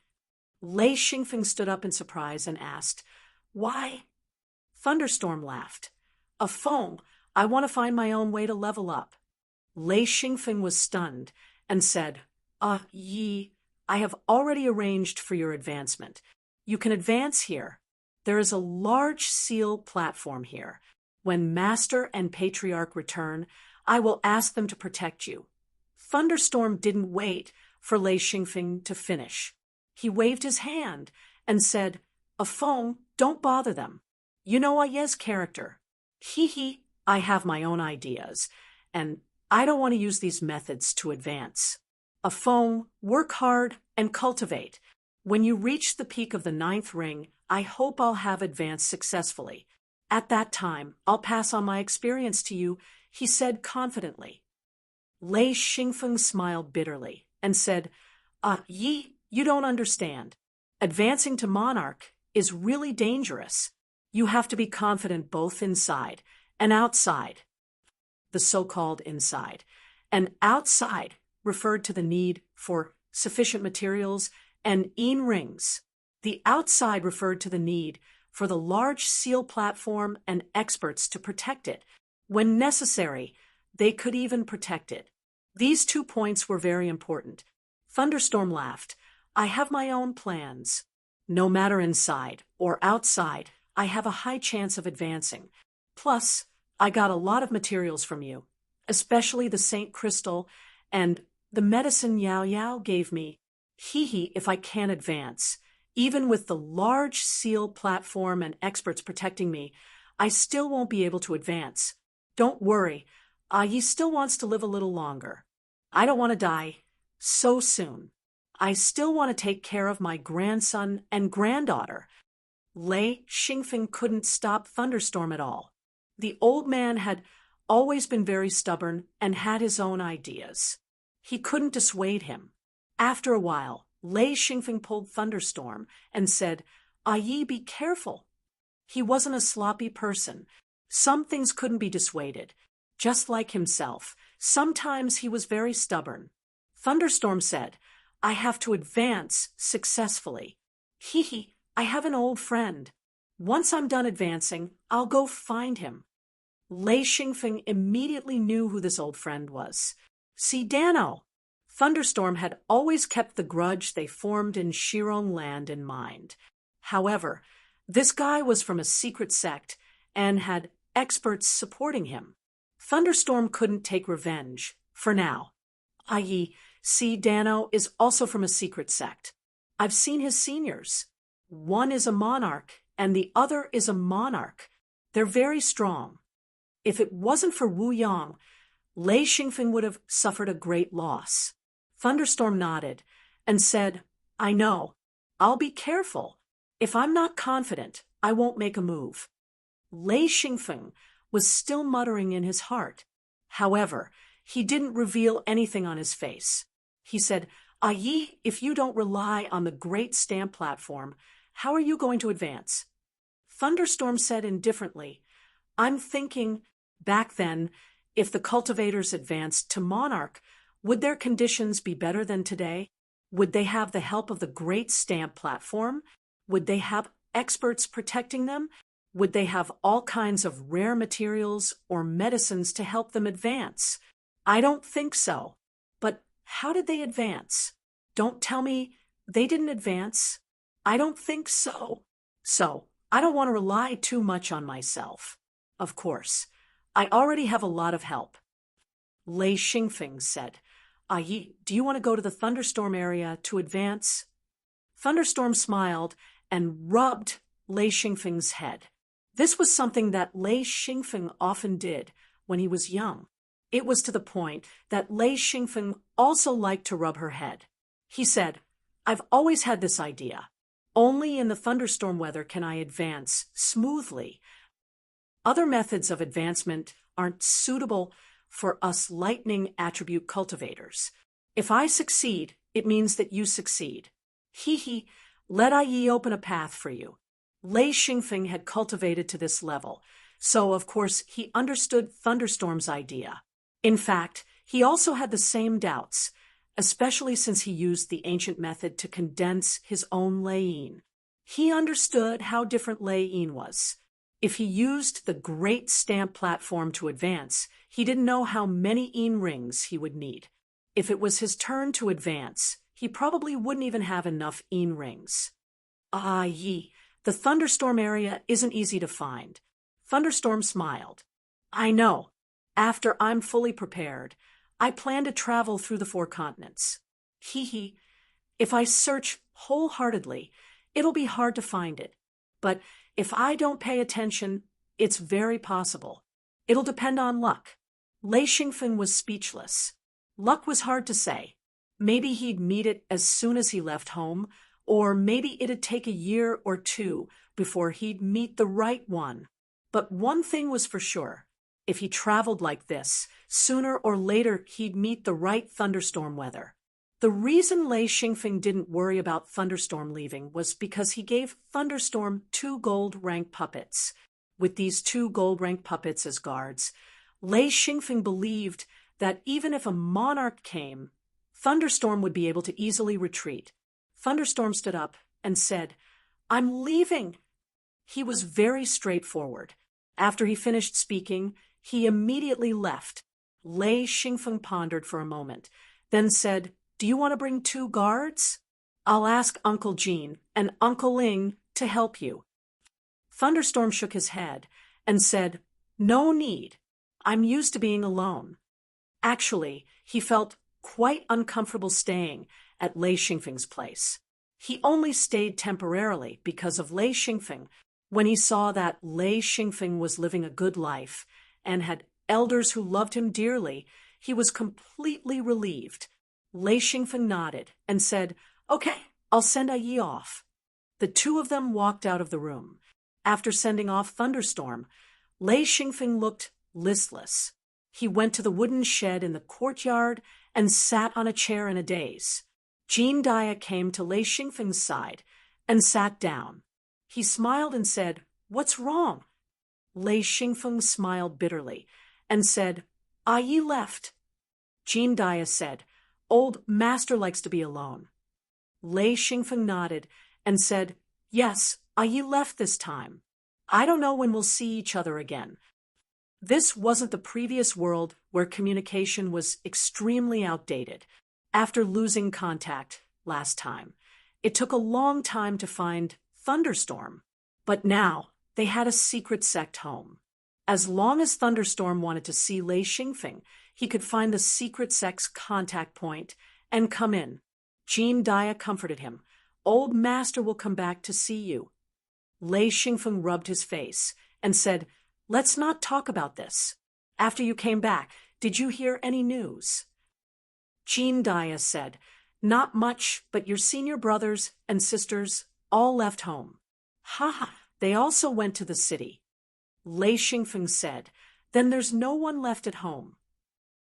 Lei Xingfeng stood up in surprise and asked, "Why?" Thunderstorm laughed. "A phone. I want to find my own way to level up." Lei Xingfeng was stunned and said, I have already arranged for your advancement. You can advance here. There is a large seal platform here. When Master and Patriarch return, I will ask them to protect you." Thunderstorm didn't wait for Lei Xingfeng to finish. He waved his hand and said, "A phone, don't bother them. You know Ayez's character. I have my own ideas, and I don't want to use these methods to advance. A phone, work hard and cultivate. When you reach the peak of the 9th ring, I hope I'll have advanced successfully. At that time, I'll pass on my experience to you," he said confidently. Lei Xingfeng smiled bitterly and said, You don't understand. Advancing to Monarch is really dangerous. You have to be confident both inside and outside." The so-called inside. And outside referred to the need for sufficient materials and rings. The outside referred to the need for the large seal platform and experts to protect it. When necessary, they could even protect it. These 2 points were very important. Thunderstorm laughed. "I have my own plans. No matter inside or outside, I have a high chance of advancing. Plus, I got a lot of materials from you, especially the Saint Crystal and the medicine Yao Yao gave me. If I can't advance, even with the large seal platform and experts protecting me, I still won't be able to advance. Don't worry, Yi still wants to live a little longer. I don't want to die so soon. I still want to take care of my grandson and granddaughter." Lei Xingfeng couldn't stop Thunderstorm at all. The old man had always been very stubborn and had his own ideas. He couldn't dissuade him. After a while, Lei Xingfeng pulled Thunderstorm and said, "Yi, be careful." He wasn't a sloppy person. Some things couldn't be dissuaded. Just like himself, sometimes he was very stubborn. Thunderstorm said, "I have to advance successfully. Hee, I have an old friend. Once I'm done advancing, I'll go find him." Lei Xingfeng immediately knew who this old friend was. See, Dano. Thunderstorm had always kept the grudge they formed in Shirong land in mind. However, this guy was from a secret sect and had experts supporting him. Thunderstorm couldn't take revenge, for now. I.e., see, Dano is also from a secret sect. I've seen his seniors. One is a monarch, and the other is a monarch. They're very strong. If it wasn't for Wu Yang, Lei Xingfeng would have suffered a great loss. Thunderstorm nodded and said, "I know. I'll be careful. If I'm not confident, I won't make a move." Lei Xingfeng was still muttering in his heart. However, he didn't reveal anything on his face. He said, "Yi, if you don't rely on the great stamp platform, how are you going to advance?" Thunderstorm said indifferently, "I'm thinking, back then, if the cultivators advanced to monarch, would their conditions be better than today? Would they have the help of the great stamp platform? Would they have experts protecting them? Would they have all kinds of rare materials or medicines to help them advance? I don't think so. But how did they advance? Don't tell me they didn't advance. I don't think so. So, I don't want to rely too much on myself. Of course, I already have a lot of help." Lei Xingfeng said, "Yi, do you want to go to the Thunderstorm area to advance?" Thunderstorm smiled and rubbed Lei Xingfeng's head. This was something that Lei Xingfeng often did when he was young. It was to the point that Lei Xingfeng also liked to rub her head. He said, "I've always had this idea. Only in the thunderstorm weather can I advance smoothly. Other methods of advancement aren't suitable for us lightning attribute cultivators. If I succeed, it means that you succeed. Hee, let Yi open a path for you." Lei Xingfeng had cultivated to this level, so of course he understood Thunderstorm's idea. In fact, he also had the same doubts, especially since he used the ancient method to condense his own Lei-yin. He understood how different Lei-yin was. If he used the great stamp platform to advance, he didn't know how many yin rings he would need. If it was his turn to advance, he probably wouldn't even have enough yin rings. Yi, the thunderstorm area isn't easy to find. Thunderstorm smiled. "I know. After I'm fully prepared, I plan to travel through the 4 continents. Hee, if I search wholeheartedly, it'll be hard to find it. But if I don't pay attention, it's very possible. It'll depend on luck." Lei Xingfeng was speechless. Luck was hard to say. Maybe he'd meet it as soon as he left home, or maybe it'd take a year or 2 before he'd meet the right one. But one thing was for sure. If he traveled like this, sooner or later he'd meet the right thunderstorm weather. The reason Lei Xingfeng didn't worry about Thunderstorm leaving was because he gave Thunderstorm 2 gold rank puppets. With these 2 gold rank puppets as guards, Lei Xingfeng believed that even if a monarch came, Thunderstorm would be able to easily retreat. Thunderstorm stood up and said, "I'm leaving." He was very straightforward. After he finished speaking, he immediately left. Lei Xingfeng pondered for a moment, then said, "Do you want to bring 2 guards? I'll ask Uncle Jean and Uncle Ling to help you." Thunderstorm shook his head and said, "No need. I'm used to being alone." Actually, he felt quite uncomfortable staying at Lei Xingfeng's place. He only stayed temporarily because of Lei Xingfeng. When he saw that Lei Xingfeng was living a good life and had elders who loved him dearly, he was completely relieved. Lei Xingfeng nodded and said, "Okay, I'll send Yi off." The two of them walked out of the room. After sending off Thunderstorm, Lei Xingfeng looked listless. He went to the wooden shed in the courtyard and sat on a chair in a daze. Jean Dia came to Lei Xingfeng's side and sat down. He smiled and said, "What's wrong?" Lei Xingfeng smiled bitterly and said, "Yi left." Jean Dia said, "Old master likes to be alone." Lei Xingfeng nodded and said, "Yes, Yi left this time. I don't know when we'll see each other again." This wasn't the previous world where communication was extremely outdated. After losing contact last time, it took a long time to find Thunderstorm. But now they had a secret sect home. As long as Thunderstorm wanted to see Lei Xingfeng, he could find the secret sect's contact point and come in. Jean Dia comforted him. "Old master will come back to see you." Lei Xingfeng rubbed his face and said, "Let's not talk about this. After you came back, did you hear any news?" Jean Dia said, "Not much, but your senior brothers and sisters all left home." "Ha! They also went to the city." Lei Xingfeng said, "Then there's no one left at home."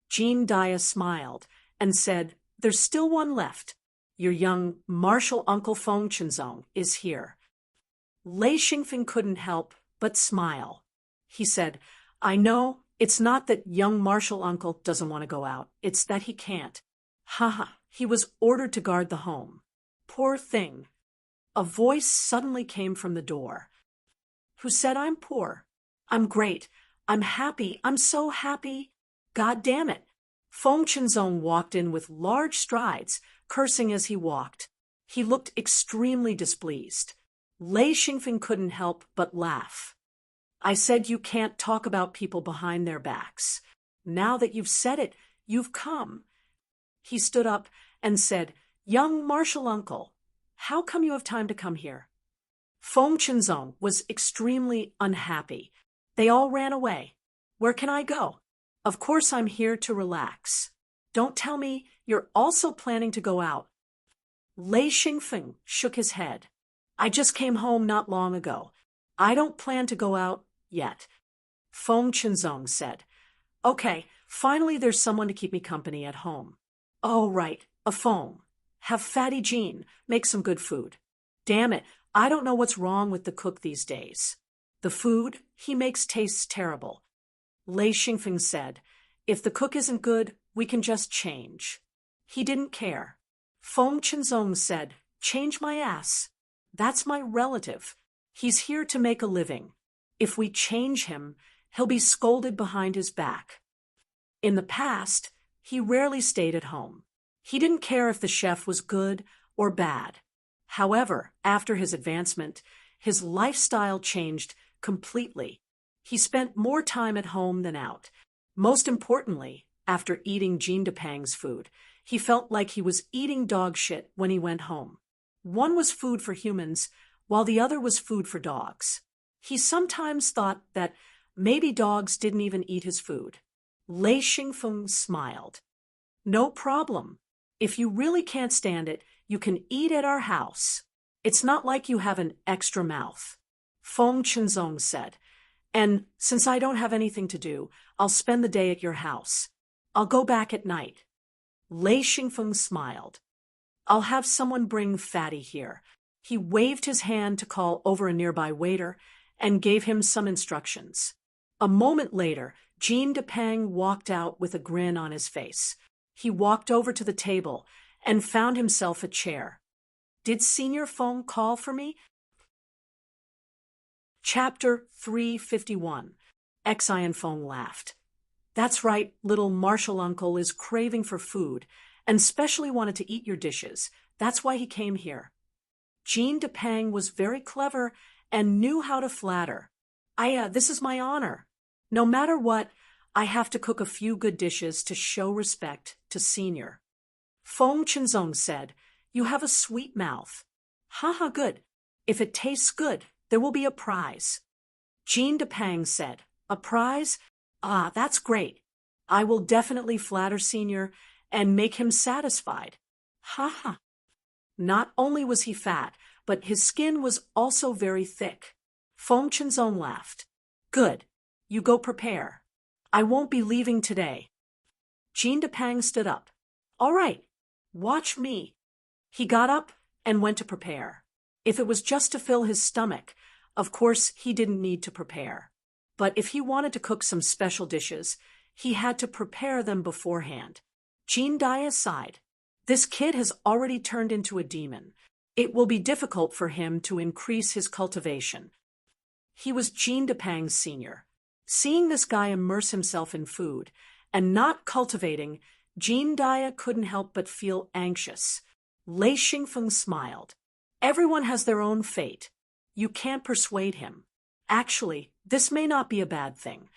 Jean Dia smiled and said, "There's still one left. Your young martial uncle Feng Qinzong is here." Lei Xingfeng couldn't help but smile. He said, "I know it's not that young martial uncle doesn't want to go out. It's that he can't. He was ordered to guard the home. Poor thing." A voice suddenly came from the door. "Who said I'm poor? I'm great. I'm happy. I'm so happy. God damn it." Feng Qinzong walked in with large strides, cursing as he walked. He looked extremely displeased. Lei Xingfeng couldn't help but laugh. "I said you can't talk about people behind their backs. Now that you've said it, you've come." He stood up and said, "Young martial uncle, how come you have time to come here?" Feng Qinzong was extremely unhappy. "They all ran away. Where can I go? Of course I'm here to relax. Don't tell me you're also planning to go out." Lei Xingfeng shook his head. "I just came home not long ago. I don't plan to go out yet." Feng Qinzong said, "Okay, finally there's someone to keep me company at home." "Oh, right, a Feng. Have Fatty Jean make some good food. Damn it, I don't know what's wrong with the cook these days. The food he makes tastes terrible." Lei Xingfeng said, "If the cook isn't good, we can just change." He didn't care. Feng Qinzong said, "Change my ass. That's my relative. He's here to make a living. If we change him, he'll be scolded behind his back." In the past, he rarely stayed at home. He didn't care if the chef was good or bad. However, after his advancement, his lifestyle changed completely. He spent more time at home than out. Most importantly, after eating Jean Depang's food, he felt like he was eating dog shit when he went home. One was food for humans, while the other was food for dogs. He sometimes thought that maybe dogs didn't even eat his food. Lei Xingfeng smiled. "No problem. If you really can't stand it, you can eat at our house. It's not like you have an extra mouth." Feng Qinzong said, "And since I don't have anything to do, I'll spend the day at your house. I'll go back at night." Lei Xingfeng smiled. "I'll have someone bring Fatty here." He waved his hand to call over a nearby waiter and gave him some instructions. A moment later, Jean Depang walked out with a grin on his face. He walked over to the table and found himself a chair. "Did Senior Feng call for me?" Chapter 351. Xian Feng laughed. "That's right, little martial uncle is craving for food and specially wanted to eat your dishes. That's why he came here." Jean Depang was very clever and knew how to flatter. This is my honor. No matter what, I have to cook a few good dishes to show respect to Senior." Feng Qinzong said, "You have a sweet mouth." Good. If it tastes good, there will be a prize." Jean Depang said, "A prize? That's great. I will definitely flatter Senior and make him satisfied." Not only was he fat, but his skin was also very thick. Feng Chenzong laughed. Good. You go prepare. I won't be leaving today. Jean Depang stood up. All right. Watch me. He got up and went to prepare. If it was just to fill his stomach, of course he didn't need to prepare. But if he wanted to cook some special dishes, he had to prepare them beforehand. Jean Dia sighed. This kid has already turned into a demon. It will be difficult for him to increase his cultivation. He was Jean Depang's senior. Seeing this guy immerse himself in food and not cultivating, Jean Dia couldn't help but feel anxious. Lei Xingfeng smiled. Everyone has their own fate. You can't persuade him. Actually, this may not be a bad thing.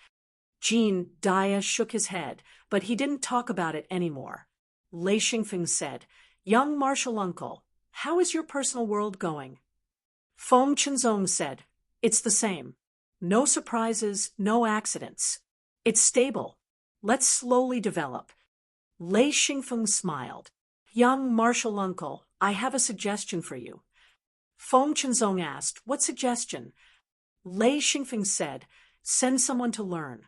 Jean Dia shook his head, but he didn't talk about it anymore. Lei Xingfeng said, Young martial uncle, how is your personal world going? Feng Chenzong said, It's the same. No surprises, no accidents. It's stable. Let's slowly develop. Lei Xingfeng smiled. Young martial uncle, I have a suggestion for you. Feng Chenzong asked, What suggestion? Lei Xingfeng said, Send someone to learn.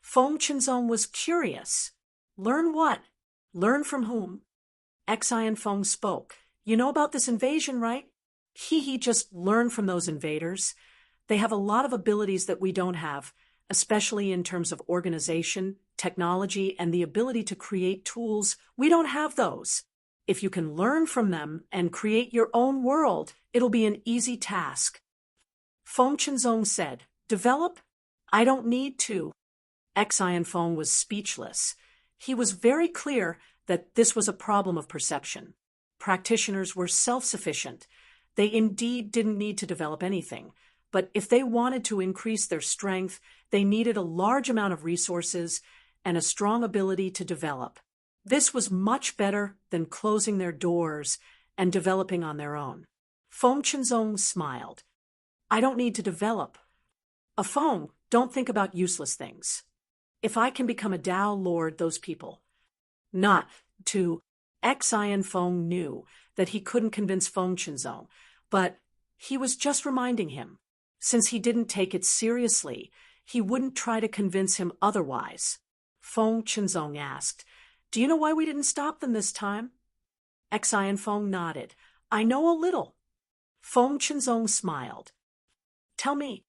Feng Chenzong was curious. Learn what? Learn from whom? Xian Feng spoke. You know about this invasion, right? Just learn from those invaders. They have a lot of abilities that we don't have, especially in terms of organization, technology, and the ability to create tools. We don't have those. If you can learn from them and create your own world, it'll be an easy task. Feng Chenzong said, Develop? I don't need to. Xian Feng was speechless. He was very clear that this was a problem of perception. Practitioners were self-sufficient. They indeed didn't need to develop anything. But if they wanted to increase their strength, they needed a large amount of resources and a strong ability to develop. This was much better than closing their doors and developing on their own. Feng Chenzong smiled. I don't need to develop. Feng, don't think about useless things. If I can become a Tao Lord, those people. Not to. Xian Feng knew that he couldn't convince Feng Chenzong, but he was just reminding him. Since he didn't take it seriously, he wouldn't try to convince him otherwise. Feng Chenzong asked, Do you know why we didn't stop them this time? Xian Feng nodded. I know a little. Feng Chenzong smiled. Tell me.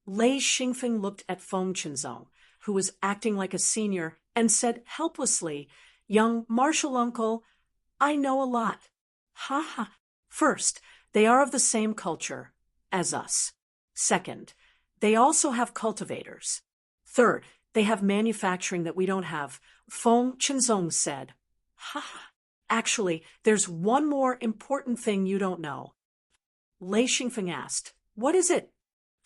Lei Xingfeng looked at Feng Chenzong, who was acting like a senior, and said helplessly, Young martial uncle, I know a lot. Ha ha. First, they are of the same culture as us. Second, they also have cultivators. Third, they have manufacturing that we don't have. Feng Chenzong said, Ha ha. Actually, there's one more important thing you don't know. Lei Xingfeng asked, What is it?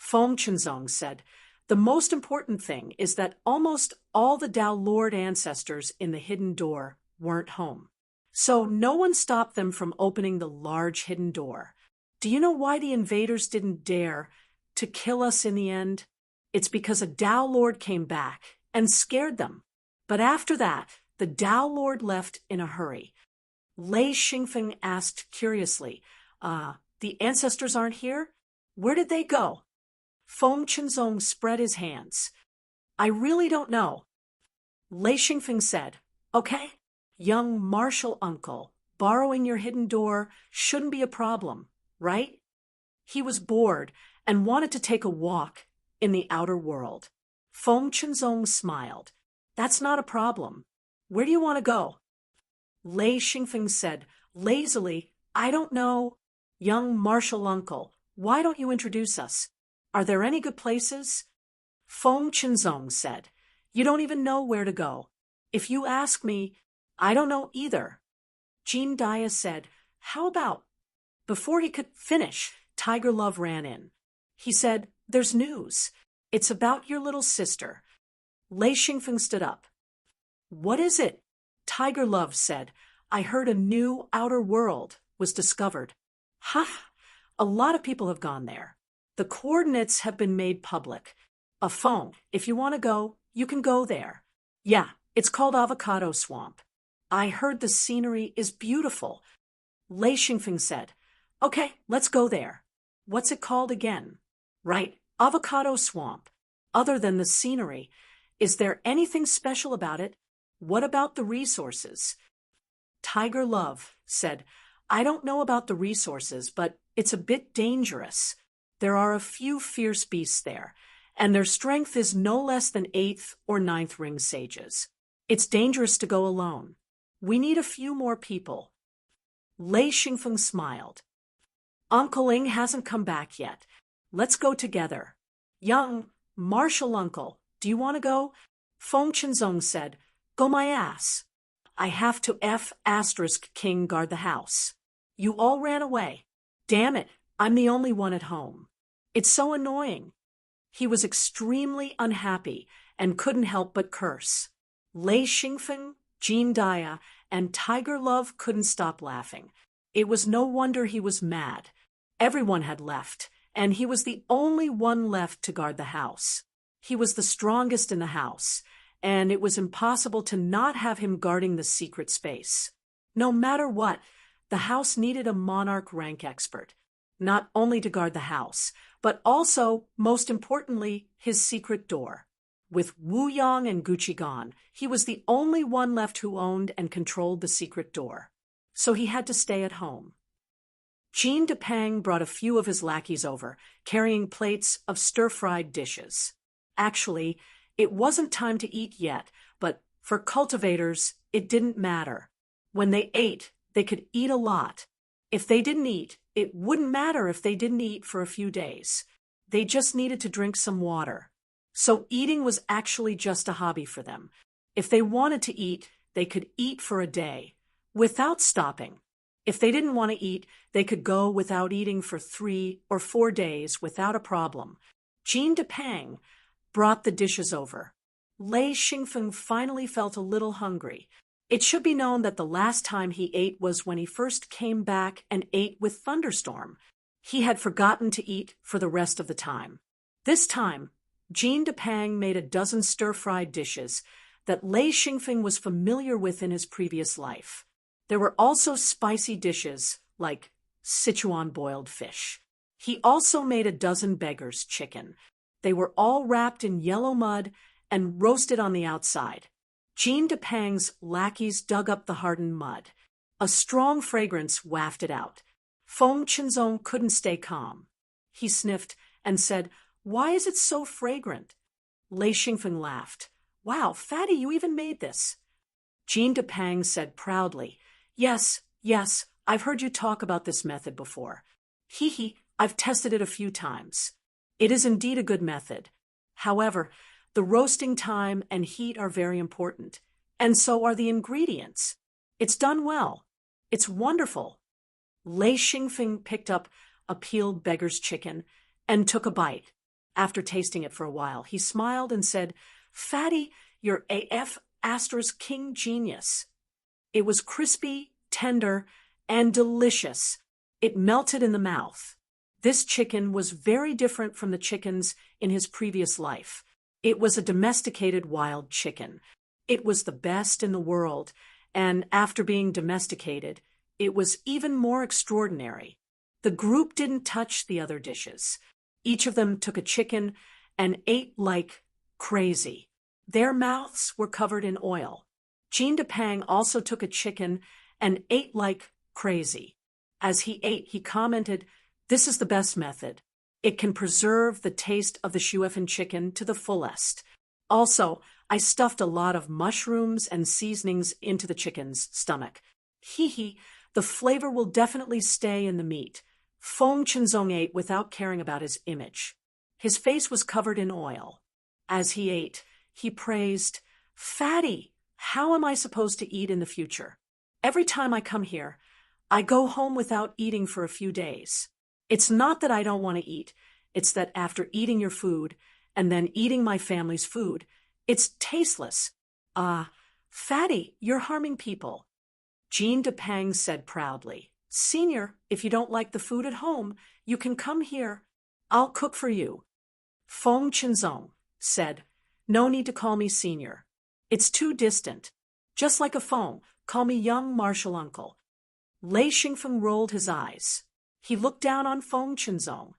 Feng Chenzong said, The most important thing is that almost all the Tao Lord ancestors in the hidden door weren't home. So no one stopped them from opening the large hidden door. Do you know why the invaders didn't dare to kill us in the end? It's because a Tao Lord came back and scared them. But after that, the Tao Lord left in a hurry. Lei Xingfeng asked curiously, The ancestors aren't here? Where did they go? Feng Chenzong spread his hands. I really don't know. Lei Xingfeng said, Okay, young martial uncle, borrowing your hidden door shouldn't be a problem, right? He was bored and wanted to take a walk in the outer world. Feng Chenzong smiled. That's not a problem. Where do you want to go? Lei Xingfeng said lazily, I don't know. Young martial uncle, why don't you introduce us? Are there any good places? Feng Chenzong said, You don't even know where to go. If you ask me, I don't know either. Jean Dia said, How about? Before he could finish, Tiger Love ran in. He said, There's news. It's about your little sister. Lei Xingfeng stood up. What is it? Tiger Love said, I heard a new outer world was discovered. Ha! A lot of people have gone there. The coordinates have been made public. Feng, if you want to go, you can go there. Yeah, it's called Avocado Swamp. I heard the scenery is beautiful. Lei Xingfeng said, Okay, let's go there. What's it called again? Right, Avocado Swamp. Other than the scenery, is there anything special about it? What about the resources? Tiger Love said, I don't know about the resources, but it's a bit dangerous. There are a few fierce beasts there, and their strength is no less than 8th or 9th ring sages. It's dangerous to go alone. We need a few more people. Lei Xingfeng smiled. Uncle Ing hasn't come back yet. Let's go together. Young, martial uncle, do you want to go? Feng Chenzong said, Go my ass. I have to King guard the house. You all ran away. Damn it, I'm the only one at home. It's so annoying. He was extremely unhappy and couldn't help but curse. Lei Xingfeng, Jean Dia, and Tiger Love couldn't stop laughing. It was no wonder he was mad. Everyone had left, and he was the only one left to guard the house. He was the strongest in the house, and it was impossible to not have him guarding the secret space. No matter what, the house needed a monarch rank expert, not only to guard the house, but also, most importantly, his secret door. With Wu Yang and Gucci gone, he was the only one left who owned and controlled the secret door. So he had to stay at home. Jean Depang brought a few of his lackeys over, carrying plates of stir-fried dishes. Actually, it wasn't time to eat yet, but for cultivators, it didn't matter. When they ate, they could eat a lot. If they didn't eat, it wouldn't matter if they didn't eat for a few days. They just needed to drink some water. So eating was actually just a hobby for them. If they wanted to eat, they could eat for a day, without stopping. If they didn't want to eat, they could go without eating for 3 or 4 days without a problem. Jean Depang brought the dishes over. Lei Xingfeng finally felt a little hungry. It should be known that the last time he ate was when he first came back and ate with Thunderstorm. He had forgotten to eat for the rest of the time. This time, Jean Depang made a dozen stir-fried dishes that Lei Xingfeng was familiar with in his previous life. There were also spicy dishes like Sichuan boiled fish. He also made a dozen beggar's chicken. They were all wrapped in yellow mud and roasted on the outside. Jean Depang's lackeys dug up the hardened mud. A strong fragrance wafted out. Feng Chenzong couldn't stay calm. He sniffed and said, Why is it so fragrant? Lei Xingfeng laughed. Wow, Fatty, you even made this. Jean Depang said proudly, Yes, I've heard you talk about this method before. Hee, I've tested it a few times. It is indeed a good method. However, the roasting time and heat are very important, and so are the ingredients. It's done well. It's wonderful. Lei Xingfeng picked up a peeled beggar's chicken and took a bite. After tasting it for a while, he smiled and said, Fatty, you're King genius. It was crispy, tender, and delicious. It melted in the mouth. This chicken was very different from the chickens in his previous life. It was a domesticated wild chicken. It was the best in the world, and after being domesticated, it was even more extraordinary. The group didn't touch the other dishes. Each of them took a chicken and ate like crazy. Their mouths were covered in oil. Jean Depang also took a chicken and ate like crazy. As he ate, he commented, This is the best method. It can preserve the taste of the Shuefen chicken to the fullest. Also, I stuffed a lot of mushrooms and seasonings into the chicken's stomach. Hee, the flavor will definitely stay in the meat. Feng Chenzong ate without caring about his image. His face was covered in oil. As he ate, he praised, Fatty, how am I supposed to eat in the future? Every time I come here, I go home without eating for a few days. It's not that I don't want to eat. It's that after eating your food and then eating my family's food, it's tasteless. Fatty, you're harming people. Jean Depang said proudly, Senior, if you don't like the food at home, you can come here. I'll cook for you. Feng Chenzong said, No need to call me Senior. It's too distant. Just like a Feng, call me young martial uncle. Lei Xingfeng rolled his eyes. He looked down on Feng Chinzong.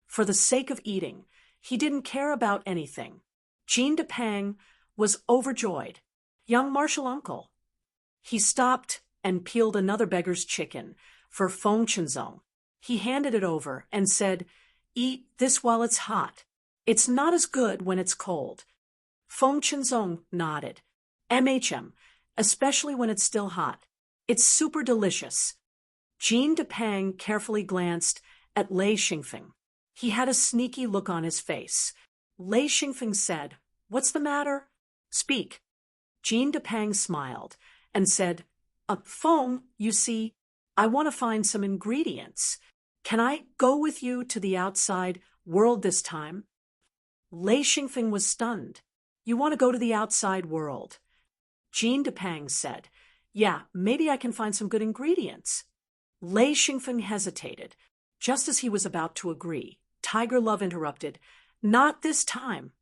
For the sake of eating, he didn't care about anything. Jean Depang was overjoyed. Young martial uncle. He stopped and peeled another beggar's chicken for Feng Chinzong. He handed it over and said, "Eat this while it's hot. It's not as good when it's cold." Feng Chinzong nodded. Especially when it's still hot. It's super delicious. Jean Depang carefully glanced at Lei Xingfeng. He had a sneaky look on his face. Lei Xingfeng said, "What's the matter? Speak." Jean Depang smiled and said, Feng, you see, I want to find some ingredients. Can I go with you to the outside world this time?" Lei Xingfeng was stunned. "You want to go to the outside world?" Jean Depang said, "Yeah, maybe I can find some good ingredients." Lei Xingfeng hesitated. Just as he was about to agree, Tiger Love interrupted, "Not this time."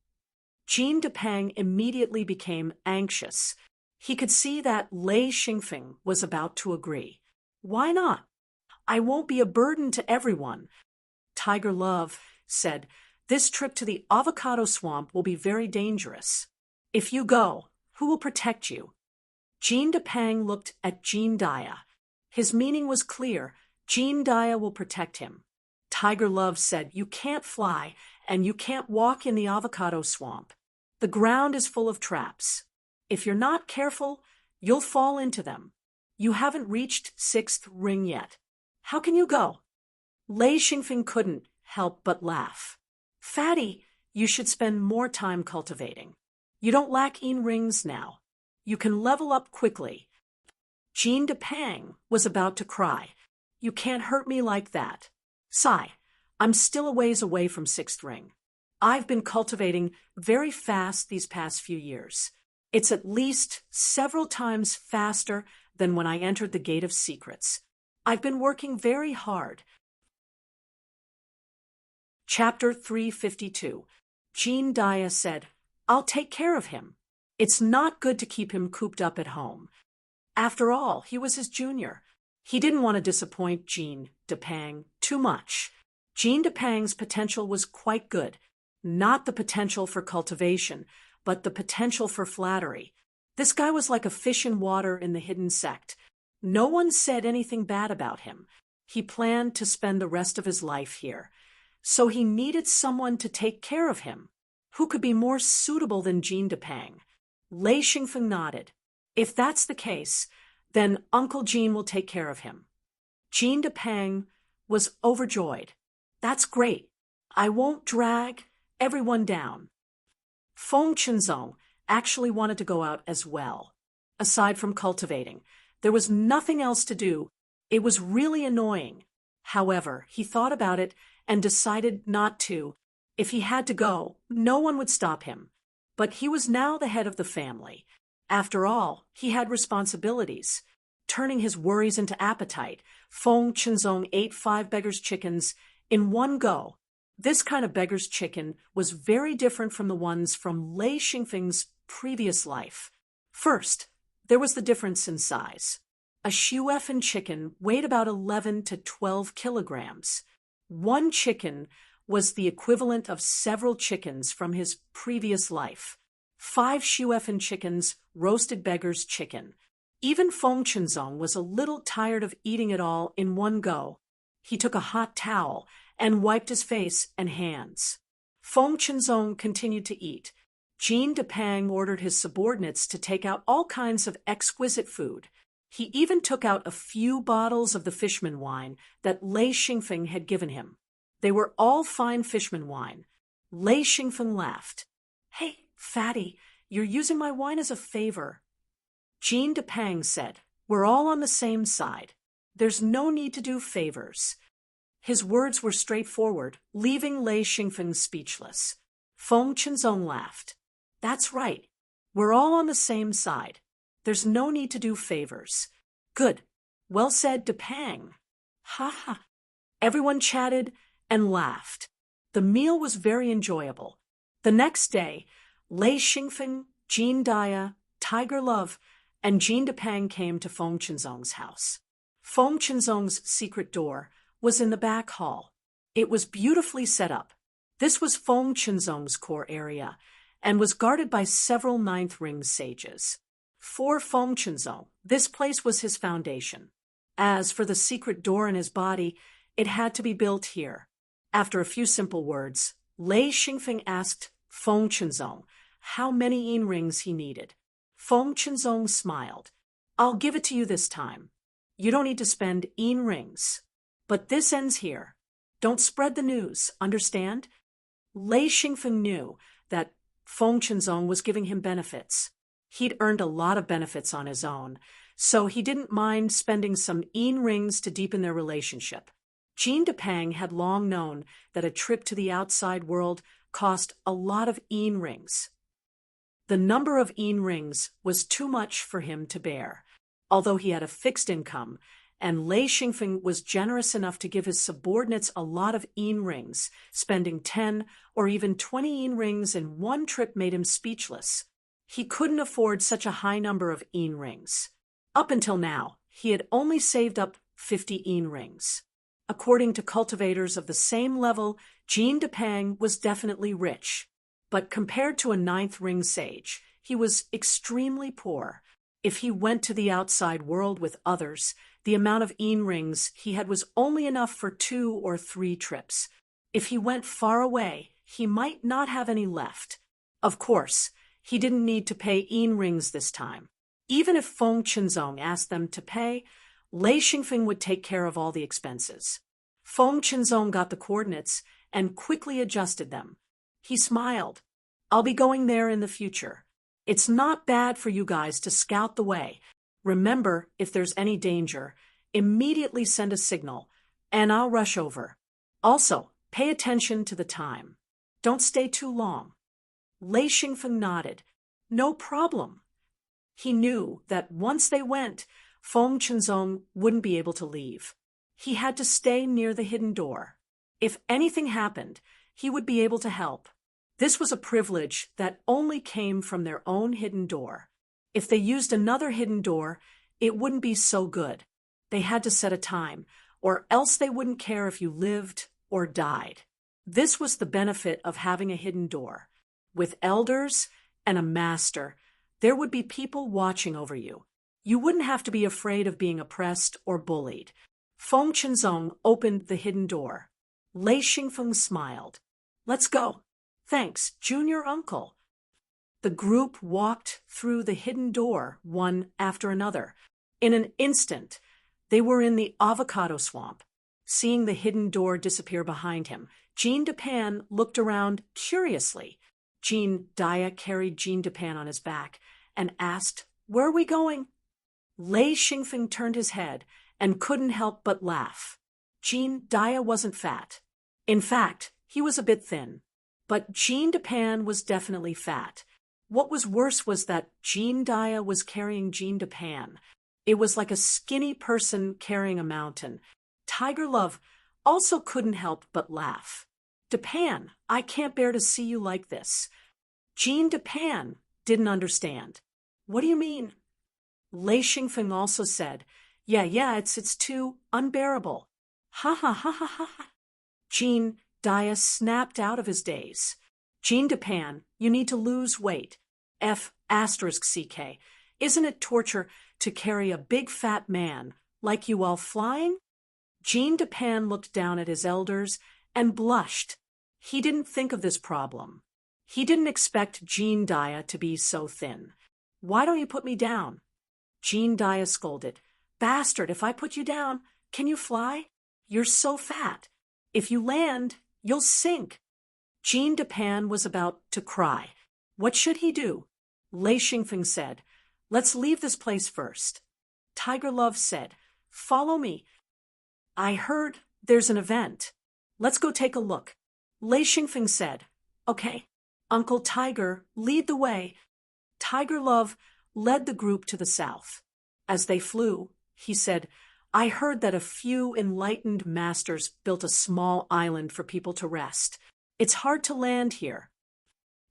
Jean Depang immediately became anxious. He could see that Lei Xingfeng was about to agree. "Why not? I won't be a burden to everyone." Tiger Love said, "This trip to the avocado swamp will be very dangerous. If you go, who will protect you?" Jean Depang looked at Jean Dia. His meaning was clear. Jean Dia will protect him. Tiger Love said, "You can't fly, and you can't walk in the avocado swamp. The ground is full of traps. If you're not careful, you'll fall into them. You haven't reached 6th ring yet. How can you go?" Lei Xingfeng couldn't help but laugh. "Fatty, you should spend more time cultivating. You don't lack rings now. You can level up quickly." Jean Depang was about to cry. "You can't hurt me like that. Sigh, I'm still a ways away from 6th ring. I've been cultivating very fast these past few years. It's at least several times faster than when I entered the Gate of Secrets. I've been working very hard." Chapter 352. Jean Dia said, "I'll take care of him. It's not good to keep him cooped up at home." After all, he was his junior. He didn't want to disappoint Jean Depang too much. Jean Depang's potential was quite good. Not the potential for cultivation, but the potential for flattery. This guy was like a fish in water in the hidden sect. No one said anything bad about him. He planned to spend the rest of his life here. So he needed someone to take care of him. Who could be more suitable than Jean Depang? Lei Xingfeng nodded. "If that's the case, then Uncle Jean will take care of him." Jean Depang was overjoyed. "That's great. I won't drag everyone down." Feng Chinzong actually wanted to go out as well. Aside from cultivating, there was nothing else to do. It was really annoying. However, he thought about it and decided not to. If he had to go, no one would stop him. But he was now the head of the family. After all, he had responsibilities. Turning his worries into appetite, Feng Chinzong ate 5 beggar's chickens in one go. This kind of beggar's chicken was very different from the ones from Lei Xingfeng's previous life. First, there was the difference in size. A Shuefen chicken weighed about 11 to 12 kilograms. One chicken was the equivalent of several chickens from his previous life. 5 Shuefen chickens roasted beggar's chicken. Even Feng Chinzong was a little tired of eating it all in one go. He took a hot towel and wiped his face and hands. Feng Chinzong continued to eat. Jean Depang ordered his subordinates to take out all kinds of exquisite food. He even took out a few bottles of the fishman wine that Lei Xingfeng had given him. They were all fine fishman wine. Lei Xingfeng laughed. "Hey, Fatty, you're using my wine as a favor." Jean Depang said, "We're all on the same side. There's no need to do favors." His words were straightforward, leaving Lei Xingfeng speechless. Feng Chinzong laughed. "That's right. We're all on the same side. There's no need to do favors." "Good. Well said, Depang." "Ha ha." Everyone chatted and laughed. The meal was very enjoyable. The next day, Lei Xingfeng, Jean Dia, Tiger Love, and Jean Depang came to Feng Chinzong's house. Feng Chinzong's secret door was in the back hall. It was beautifully set up. This was Feng Qinzong's core area and was guarded by several ninth ring sages. For Feng Qinzong, this place was his foundation. As for the secret door in his body, it had to be built here. After a few simple words, Lei Xingfeng asked Feng Qinzong how many yin rings he needed. Feng Qinzong smiled. I'll give it to you this time. You don't need to spend yin rings. But this ends here. Don't spread the news, understand? Lei Xingfeng knew that Feng Qinzong was giving him benefits. He'd earned a lot of benefits on his own, so he didn't mind spending some yin rings to deepen their relationship. Jean Depang had long known that a trip to the outside world cost a lot of yin rings. The number of yin rings was too much for him to bear. Although he had a fixed income, and Lei Xingfeng was generous enough to give his subordinates a lot of yin rings, spending 10 or even 20 yin rings in one trip made him speechless. He couldn't afford such a high number of yin rings. Up until now, he had only saved up 50 yin rings. According to cultivators of the same level, Jean Depang was definitely rich. But compared to a ninth ring sage, he was extremely poor. If he went to the outside world with others, the amount of yin rings he had was only enough for 2 or 3 trips. If he went far away, he might not have any left. Of course, he didn't need to pay yin rings this time. Even if Feng Qinzong asked them to pay, Lei Xingfeng would take care of all the expenses. Feng Qinzong got the coordinates and quickly adjusted them. He smiled. I'll be going there in the future. It's not bad for you guys to scout the way. Remember, if there's any danger, immediately send a signal, and I'll rush over. Also, pay attention to the time. Don't stay too long. Lei Xingfeng nodded. No problem. He knew that once they went, Feng Qinzong wouldn't be able to leave. He had to stay near the hidden door. If anything happened, he would be able to help. This was a privilege that only came from their own hidden door. If they used another hidden door, it wouldn't be so good. They had to set a time, or else they wouldn't care if you lived or died. This was the benefit of having a hidden door. With elders and a master, there would be people watching over you. You wouldn't have to be afraid of being oppressed or bullied. Feng Qinzong opened the hidden door. Lei Xingfeng smiled. Let's go. Thanks, junior uncle. The group walked through the hidden door, one after another. In an instant, they were in the avocado swamp. Seeing the hidden door disappear behind him, Jean Depang looked around curiously. Jean Daya carried Jean Depang on his back and asked, "Where are we going?" Lei Xingfeng turned his head and couldn't help but laugh. Jean Daya wasn't fat. In fact, he was a bit thin. But Jean Depang was definitely fat. What was worse was that Jean Daya was carrying Jean Depang. It was like a skinny person carrying a mountain. Tiger Love also couldn't help but laugh. "Depang, I can't bear to see you like this." Jean Depang didn't understand. "What do you mean?" Lei Xingfeng also said, Yeah, it's too unbearable." Ha ha ha ha ha. Jean Daya snapped out of his daze. "Jean Depang, you need to lose weight. F***CK. Isn't it torture to carry a big fat man like you while flying?" Jean Depang looked down at his elders and blushed. He didn't think of this problem. He didn't expect Jean Daya to be so thin. "Why don't you put me down?" Jean Daya scolded. "Bastard, if I put you down, can you fly? You're so fat. If you land, you'll sink." Jean Depang was about to cry. What should he do? Lei Xingfeng said, "Let's leave this place first." Tiger Love said, "Follow me. I heard there's an event. Let's go take a look." Lei Xingfeng said, "Okay. Uncle Tiger, lead the way." Tiger Love led the group to the south. As they flew, he said, "I heard that a few enlightened masters built a small island for people to rest. It's hard to land here."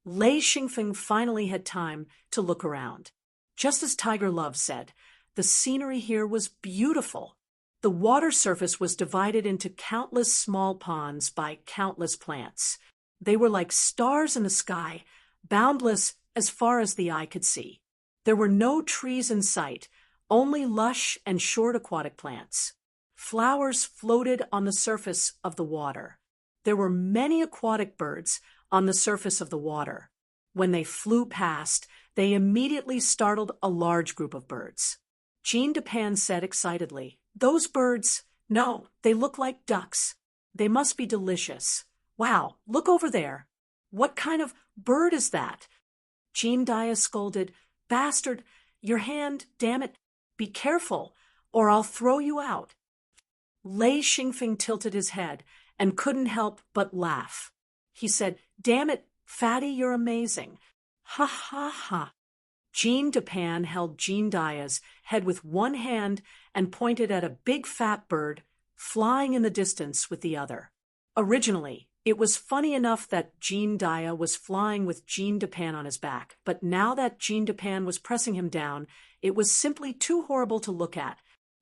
Lei Xingfeng finally had time to look around. Just as Tiger Love said, the scenery here was beautiful. The water surface was divided into countless small ponds by countless plants. They were like stars in the sky, boundless as far as the eye could see. There were no trees in sight, only lush and short aquatic plants. Flowers floated on the surface of the water. There were many aquatic birds on the surface of the water. When they flew past, they immediately startled a large group of birds. Jean Dupin said excitedly, "Those birds, no, they look like ducks. They must be delicious. Wow, look over there. What kind of bird is that?" Jean Dia scolded, "Bastard, your hand, damn it. Be careful, or I'll throw you out." Lei Xingfeng tilted his head and couldn't help but laugh. He said, "Damn it, Fatty, you're amazing. Ha ha ha." Jean Dupin held Jean Dia's head with one hand and pointed at a big fat bird flying in the distance with the other. Originally, it was funny enough that Jean Dia was flying with Jean Dupin on his back, but now that Jean Dupin was pressing him down, it was simply too horrible to look at.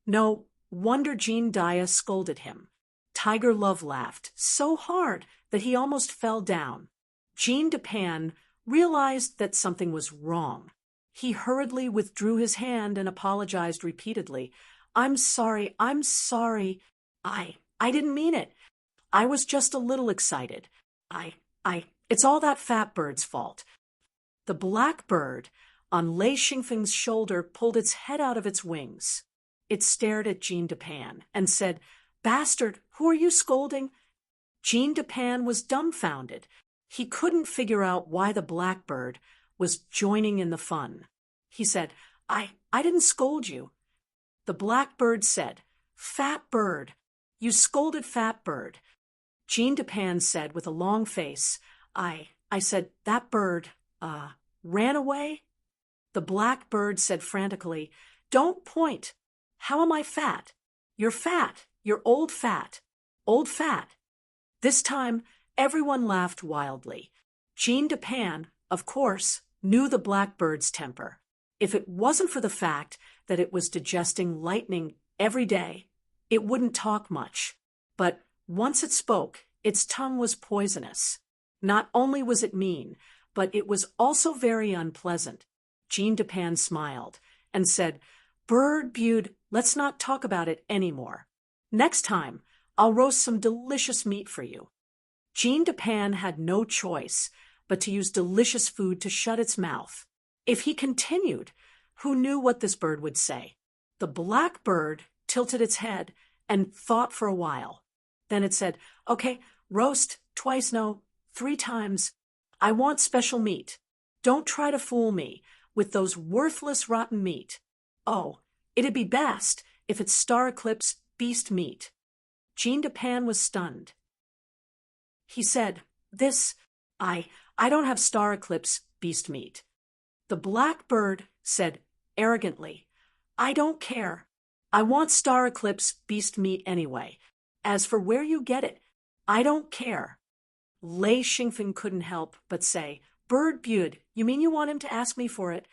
No wonder Jean Dia scolded him. Tiger Love laughed so hard that he almost fell down. Jean Dupin realized that something was wrong. He hurriedly withdrew his hand and apologized repeatedly. I'm sorry. I didn't mean it. I was just a little excited. It's all that fat bird's fault." The black bird on Lei Xingfeng's shoulder pulled its head out of its wings. It stared at Jean Dupin and said, "Bastard, who are you scolding?" Jean Dupin was dumbfounded. He couldn't figure out why the blackbird was joining in the fun. He said, I didn't scold you." The blackbird said, "Fat bird. You scolded fat bird." Jean Dupin said with a long face, I said, "That bird, ran away?" The blackbird said frantically, "Don't point. How am I fat? You're fat. You're old fat. Old fat." This time, everyone laughed wildly. Jean Dupin, of course, knew the blackbird's temper. If it wasn't for the fact that it was digesting lightning every day, it wouldn't talk much. But once it spoke, its tongue was poisonous. Not only was it mean, but it was also very unpleasant. Jean Dupin smiled and said, "Bird Bude, let's not talk about it anymore. Next time, I'll roast some delicious meat for you." Jean Dupin had no choice but to use delicious food to shut its mouth. If he continued, who knew what this bird would say? The black bird tilted its head and thought for a while. Then it said, "Okay, roast, twice no, 3 times. I want special meat. Don't try to fool me with those worthless rotten meat. Oh, it'd be best if it's Star Eclipse beast meat." Jean Dupin was stunned. He said, I don't have Star Eclipse beast meat." The blackbird said arrogantly, "I don't care. I want Star Eclipse beast meat anyway. As for where you get it, I don't care." Lei Xingfeng couldn't help but say, "Bird Bude, you mean you want him to ask me for it?"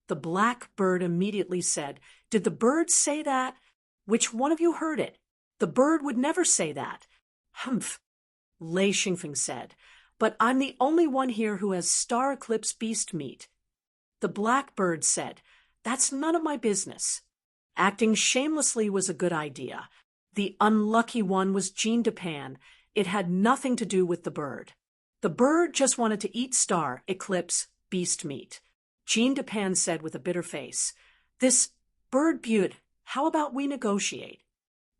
The blackbird immediately said, "Did the bird say that? Which one of you heard it? The bird would never say that." "Humph," Lei Xingfeng said, "but I'm the only one here who has Star Eclipse beast meat." The blackbird said, "That's none of my business." Acting shamelessly was a good idea. The unlucky one was Jean Dupin. It had nothing to do with the bird. The bird just wanted to eat Star Eclipse beast meat. Jean Dupin said with a bitter face, "This Bird Bude, how about we negotiate?"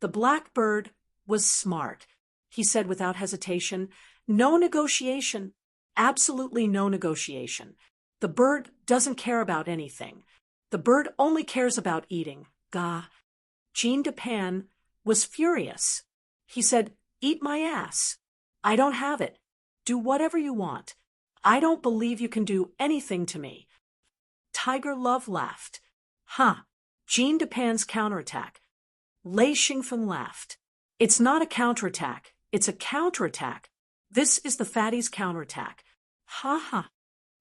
The blackbird was smart. He said without hesitation, "No negotiation. Absolutely no negotiation. The bird doesn't care about anything. The bird only cares about eating. Gah." Jean Dupin was furious. He said, "Eat my ass. I don't have it. Do whatever you want. I don't believe you can do anything to me." Tiger Love laughed. "Huh, Jean Dupin's counterattack." Lei Xingfeng laughed. "It's not a counterattack. It's a counterattack. This is the fatty's counterattack. Ha ha."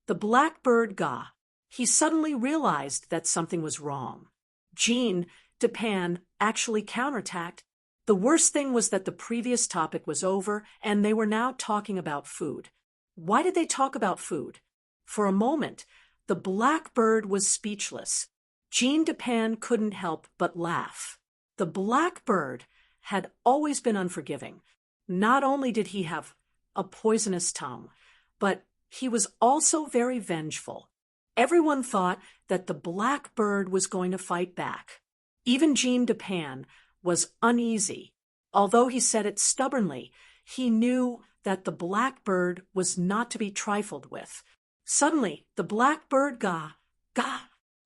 The blackbird gah. He suddenly realized that something was wrong. Jean Depan actually counterattacked. The worst thing was that the previous topic was over and they were now talking about food. Why did they talk about food? For a moment, the blackbird was speechless. Jean Depan couldn't help but laugh. The blackbird had always been unforgiving. Not only did he have a poisonous tongue, but he was also very vengeful. Everyone thought that the blackbird was going to fight back. Even Jean Depan was uneasy. Although he said it stubbornly, he knew that the blackbird was not to be trifled with. Suddenly, the blackbird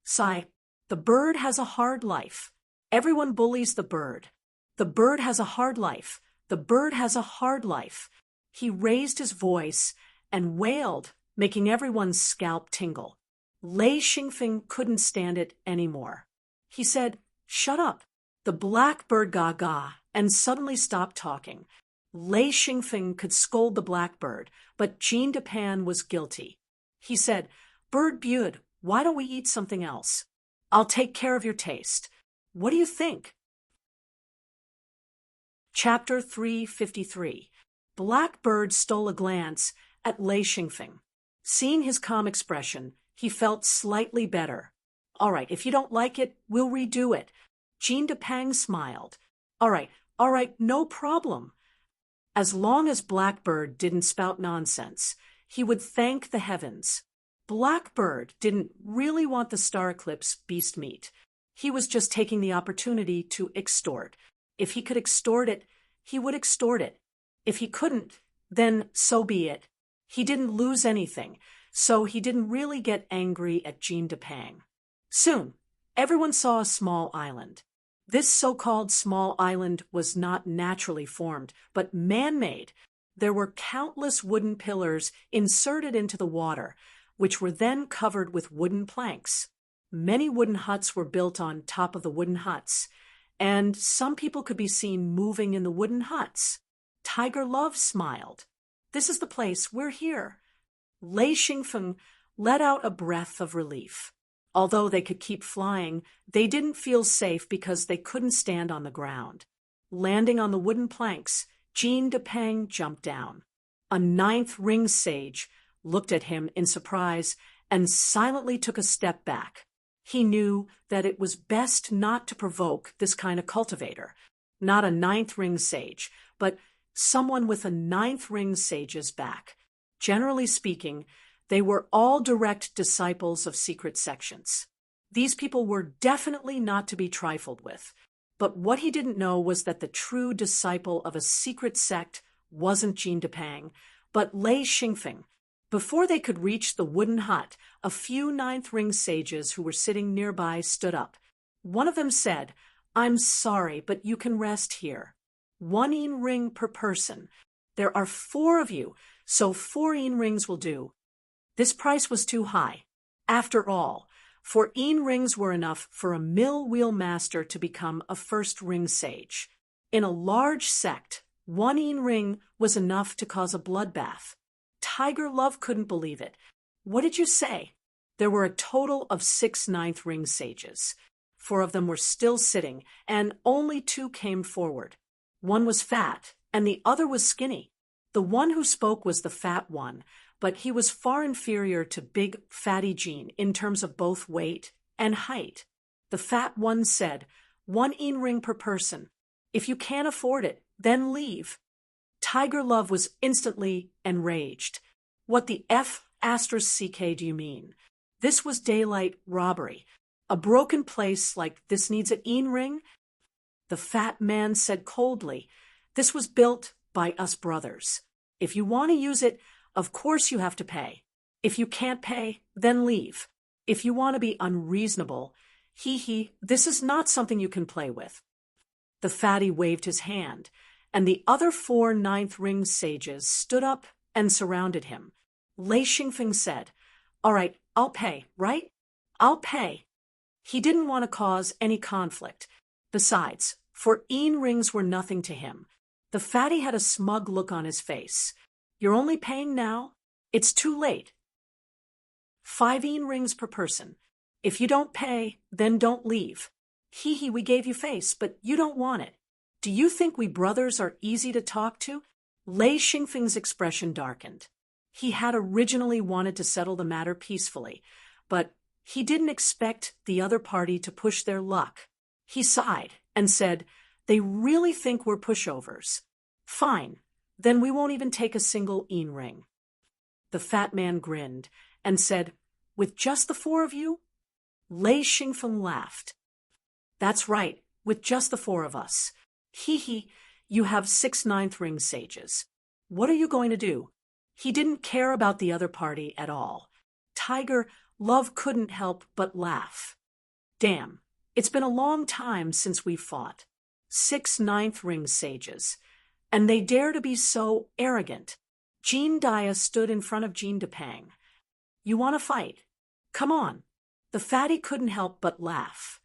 sigh. The bird has a hard life. Everyone bullies the bird. The bird has a hard life. The bird has a hard life. He raised his voice and wailed, making everyone's scalp tingle. Lei Xingfeng couldn't stand it anymore. He said, "Shut up." The blackbird and suddenly stopped talking. Lei Xingfeng could scold the blackbird, but Jean Depan was guilty. He said, "Bird Bud, why don't we eat something else? I'll take care of your taste. What do you think?" Chapter 353. Blackbird stole a glance at Lei Xingfeng. Seeing his calm expression, he felt slightly better. "All right, if you don't like it, we'll redo it." Jean Depan smiled. All right, no problem. As long as Blackbird didn't spout nonsense, he would thank the heavens. Blackbird didn't really want the star eclipse beast meat. He was just taking the opportunity to extort. If he could extort it, he would extort it. If he couldn't, then so be it. He didn't lose anything, so he didn't really get angry at Jean Depan. Soon, everyone saw a small island. This so-called small island was not naturally formed, but man-made. There were countless wooden pillars inserted into the water, which were then covered with wooden planks. Many wooden huts were built on top of the wooden huts, and some people could be seen moving in the wooden huts. Tiger Love smiled. "This is the place. We're here." Lei Xingfeng let out a breath of relief. Although they could keep flying, they didn't feel safe because they couldn't stand on the ground. Landing on the wooden planks, Jean Depan jumped down. A ninth ring sage looked at him in surprise and silently took a step back. He knew that it was best not to provoke this kind of cultivator. Not a ninth ring sage, but someone with a ninth ring sage's back. Generally speaking, they were all direct disciples of secret sections. These people were definitely not to be trifled with. But what he didn't know was that the true disciple of a secret sect wasn't Jean Depan, but Lei Xingfeng. Before they could reach the wooden hut, a few ninth ring sages who were sitting nearby stood up. One of them said, "I'm sorry, but you can rest here. 1 yin ring per person. There are 4 of you, so 4 yin rings will do." This price was too high. After all, 4 yin rings were enough for a mill wheel master to become a first ring sage. In a large sect, 1 yin ring was enough to cause a bloodbath. Tiger Love couldn't believe it. "What did you say?" There were a total of 6 ninth ring sages. 4 of them were still sitting, and only 2 came forward. One was fat, and the other was skinny. The one who spoke was the fat one, but he was far inferior to big, fatty Jean in terms of both weight and height. The fat one said, 1 yin ring per person. If you can't afford it, then leave." Tiger Love was instantly enraged. "What the F*** do you mean? This was daylight robbery. A broken place like this needs a yin ring?" The fat man said coldly, "This was built by us brothers. If you want to use it, of course you have to pay. If you can't pay, then leave. If you want to be unreasonable, this is not something you can play with." The fatty waved his hand, and the other 4 ninth ring sages stood up and surrounded him. Lei Xingfeng said, "All right, I'll pay, right? I'll pay." He didn't want to cause any conflict. Besides, 4 yin rings were nothing to him. The fatty had a smug look on his face. "You're only paying now? It's too late. 5 yin rings per person. If you don't pay, then don't leave." Hee hee, we gave you face, but you don't want it. Do you think we brothers are easy to talk to? Lei Xingfeng's expression darkened. He had originally wanted to settle the matter peacefully, but he didn't expect the other party to push their luck. He sighed and said, "They really think we're pushovers. Fine, then we won't even take a single ring." The fat man grinned and said, "With just the four of you?" Lei Xingfeng laughed. "That's right, with just the four of us. Hee hee, you have 6 ninth ring sages. What are you going to do?" He didn't care about the other party at all. Tiger Love couldn't help but laugh. "Damn, it's been a long time since we fought. 6 ninth ring sages. And they dare to be so arrogant." Jean Dia stood in front of Jean Depang. "You want to fight? Come on." The fatty couldn't help but laugh.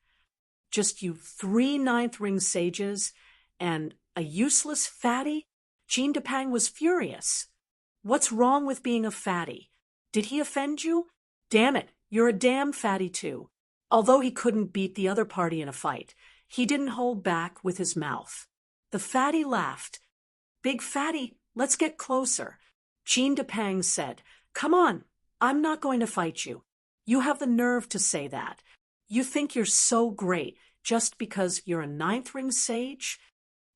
"Just you 3 ninth ring sages and a useless fatty?" Jean Depang was furious. "What's wrong with being a fatty? Did he offend you? Damn it, you're a damn fatty too." Although he couldn't beat the other party in a fight, he didn't hold back with his mouth. The fatty laughed. "Big fatty, let's get closer." Jean Depang said, "Come on, I'm not going to fight you. You have the nerve to say that. You think you're so great just because you're a ninth ring sage?"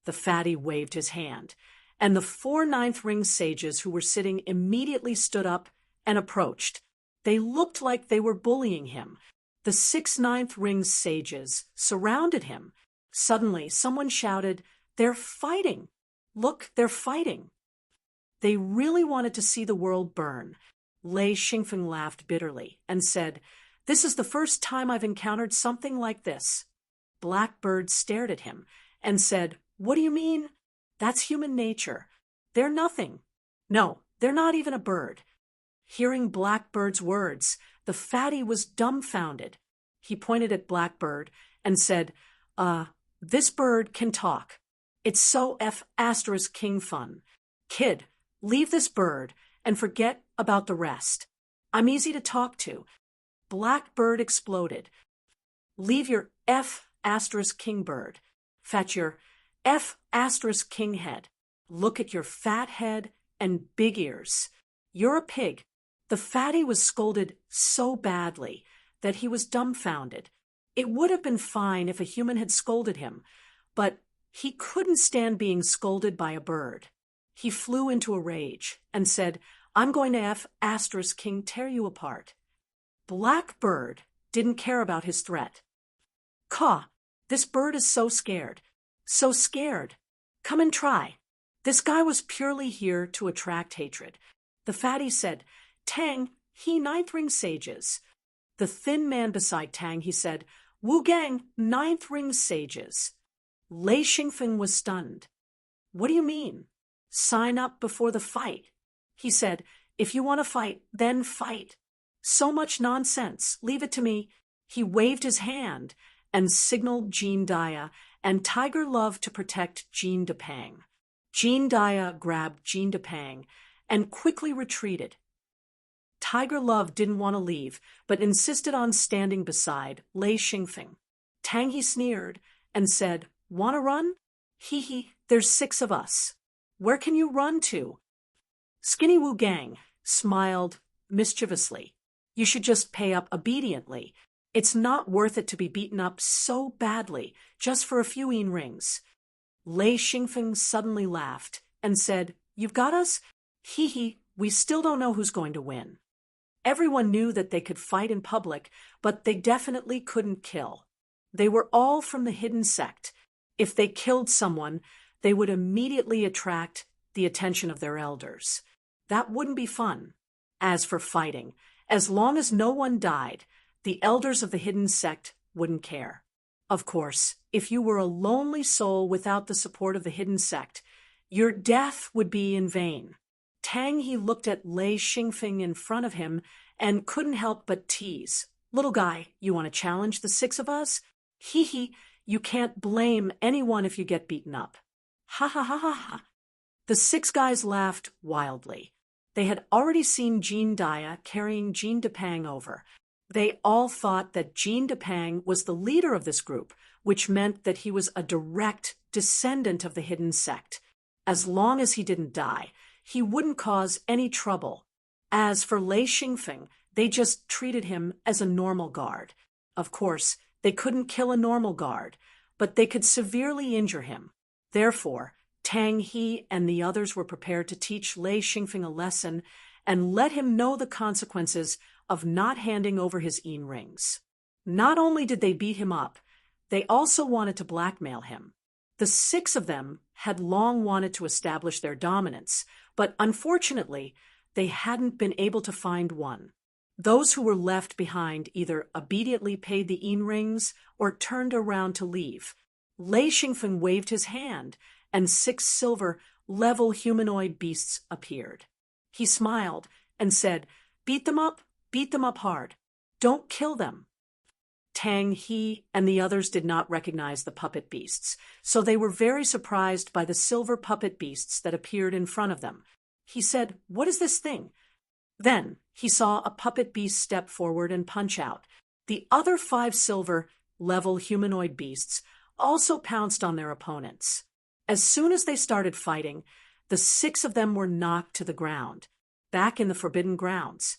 The fatty waved his hand, and the 4 ninth ring sages who were sitting immediately stood up and approached. They looked like they were bullying him. The 6 ninth ring sages surrounded him. Suddenly, someone shouted, "They're fighting! Look, they're fighting!" They really wanted to see the world burn. Lei Xingfeng laughed bitterly and said, "This is the first time I've encountered something like this." Blackbird stared at him and said, "What do you mean?" "That's human nature. They're nothing. No, they're not even a bird." Hearing Blackbird's words, the fatty was dumbfounded. He pointed at Blackbird and said, "This bird can talk. It's so **king fun. Kid, leave this bird and forget about the rest. I'm easy to talk to." Blackbird exploded. "Leave your **king bird. Fat your **king head. Look at your fat head and big ears. You're a pig." The fatty was scolded so badly that he was dumbfounded. It would have been fine if a human had scolded him, but he couldn't stand being scolded by a bird. He flew into a rage and said, "I'm going to **king tear you apart." Blackbird didn't care about his threat. "Caw, this bird is so scared. So scared. Come and try." This guy was purely here to attract hatred. The fatty said, "Tang, he ninth ring sages." The thin man beside Tang, he said, "Wu Gang, ninth ring sages." Lei Xingfeng was stunned. "What do you mean?" "Sign up before the fight." He said, "If you want to fight, then fight." "So much nonsense. Leave it to me." He waved his hand and signaled Jean Dia and Tiger Love to protect Jean Depang. Jean Dia grabbed Jean Depang and quickly retreated. Tiger Love didn't want to leave, but insisted on standing beside Lei Xingfeng. Tang he sneered and said, "Want to run?" "Hee hee, there's 6 of us. Where can you run to?" Skinny Wu Gang smiled mischievously. "You should just pay up obediently. It's not worth it to be beaten up so badly just for a few rings." Lei Xingfeng suddenly laughed and said, "You've got us? Hee hee, we still don't know who's going to win." Everyone knew that they could fight in public, but they definitely couldn't kill. They were all from the hidden sect. If they killed someone, they would immediately attract the attention of their elders. That wouldn't be fun. As for fighting, as long as no one died, the elders of the hidden sect wouldn't care. Of course, if you were a lonely soul without the support of the hidden sect, your death would be in vain. Tang he looked at Lei Xingfeng in front of him and couldn't help but tease. "Little guy, you want to challenge the 6 of us? Hee hee, you can't blame anyone if you get beaten up." Ha ha ha ha ha. The 6 guys laughed wildly. They had already seen Jean Dia carrying Jean Depang over. They all thought that Jean Depang was the leader of this group, which meant that he was a direct descendant of the hidden sect. As long as he didn't die, he wouldn't cause any trouble. As for Lei Xingfeng, they just treated him as a normal guard. Of course, they couldn't kill a normal guard, but they could severely injure him. Therefore, Tang He and the others were prepared to teach Lei Xingfeng a lesson and let him know the consequences of not handing over his yin rings. Not only did they beat him up, they also wanted to blackmail him. The 6 of them had long wanted to establish their dominance, but unfortunately, they hadn't been able to find one. Those who were left behind either immediately paid the yin rings or turned around to leave. Lei Xingfeng waved his hand, and 6 silver, level humanoid beasts appeared. He smiled and said, beat them up hard. Don't kill them. Tang He and the others did not recognize the puppet beasts, so they were very surprised by the silver puppet beasts that appeared in front of them. He said, what is this thing? Then he saw a puppet beast step forward and punch out. The other 5 silver, level humanoid beasts also pounced on their opponents. As soon as they started fighting, the 6 of them were knocked to the ground, back in the Forbidden Grounds.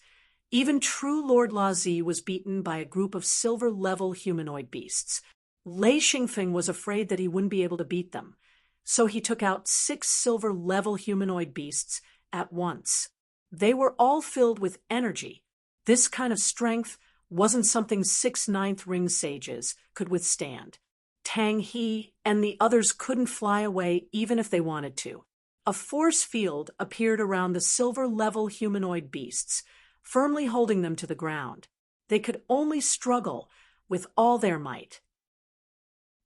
Even true Lord Lazi was beaten by a group of silver-level humanoid beasts. Lei Xingfeng was afraid that he wouldn't be able to beat them, so he took out 6 silver-level humanoid beasts at once. They were all filled with energy. This kind of strength wasn't something 6 ninth ring sages could withstand. Tang He and the others couldn't fly away even if they wanted to. A force field appeared around the silver-level humanoid beasts, firmly holding them to the ground. They could only struggle with all their might.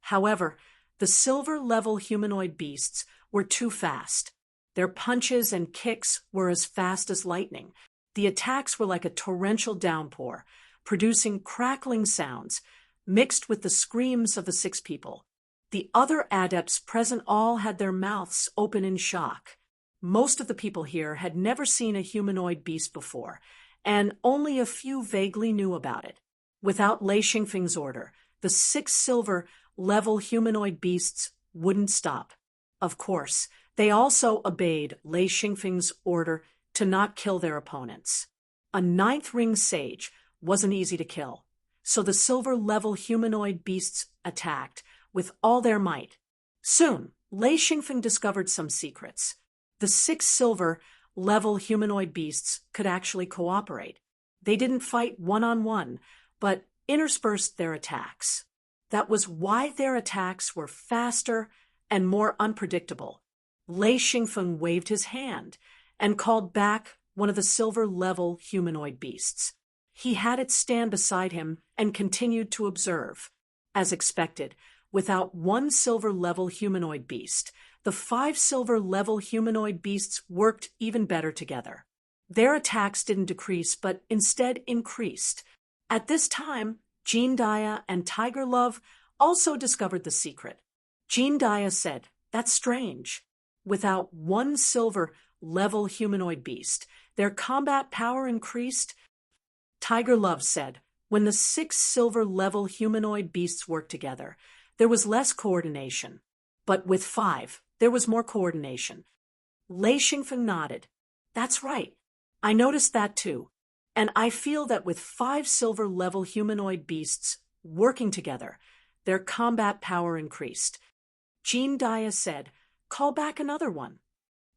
However, the silver-level humanoid beasts were too fast. Their punches and kicks were as fast as lightning. The attacks were like a torrential downpour, producing crackling sounds, mixed with the screams of the 6 people. The other adepts present all had their mouths open in shock. Most of the people here had never seen a humanoid beast before, and only a few vaguely knew about it. Without Lei Xingfeng's order, the 6 silver-level humanoid beasts wouldn't stop. Of course, they also obeyed Lei Xingfeng's order to not kill their opponents. A 9th ring sage wasn't easy to kill, so the silver-level humanoid beasts attacked with all their might. Soon, Lei Xingfeng discovered some secrets. The 6 silver-level humanoid beasts could actually cooperate. They didn't fight one-on-one, but interspersed their attacks. That was why their attacks were faster and more unpredictable. Lei Xingfeng waved his hand and called back one of the silver-level humanoid beasts. He had it stand beside him and continued to observe. As expected, without one silver-level humanoid beast, the 5 silver-level humanoid beasts worked even better together. Their attacks didn't decrease, but instead increased. At this time, Jean Daya and Tiger Love also discovered the secret. Jean Daya said, "That's strange. Without one silver-level humanoid beast, their combat power increased." Tiger Love said, "When the 6 silver-level humanoid beasts worked together, there was less coordination. But with 5, there was more coordination." Lei Xingfeng nodded. "That's right. I noticed that too. And I feel that with 5 silver-level humanoid beasts working together, their combat power increased." Jean Daya said, "Call back another one."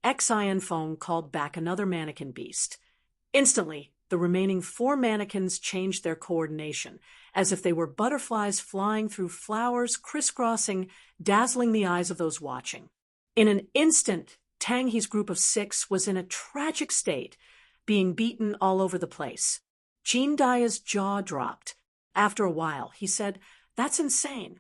Xian Feng called back another mannequin beast. Instantly, the remaining 4 mannequins changed their coordination, as if they were butterflies flying through flowers, crisscrossing, dazzling the eyes of those watching. In an instant, Tang He's group of 6 was in a tragic state, being beaten all over the place. Jean Daya's jaw dropped. After a while, he said, "That's insane."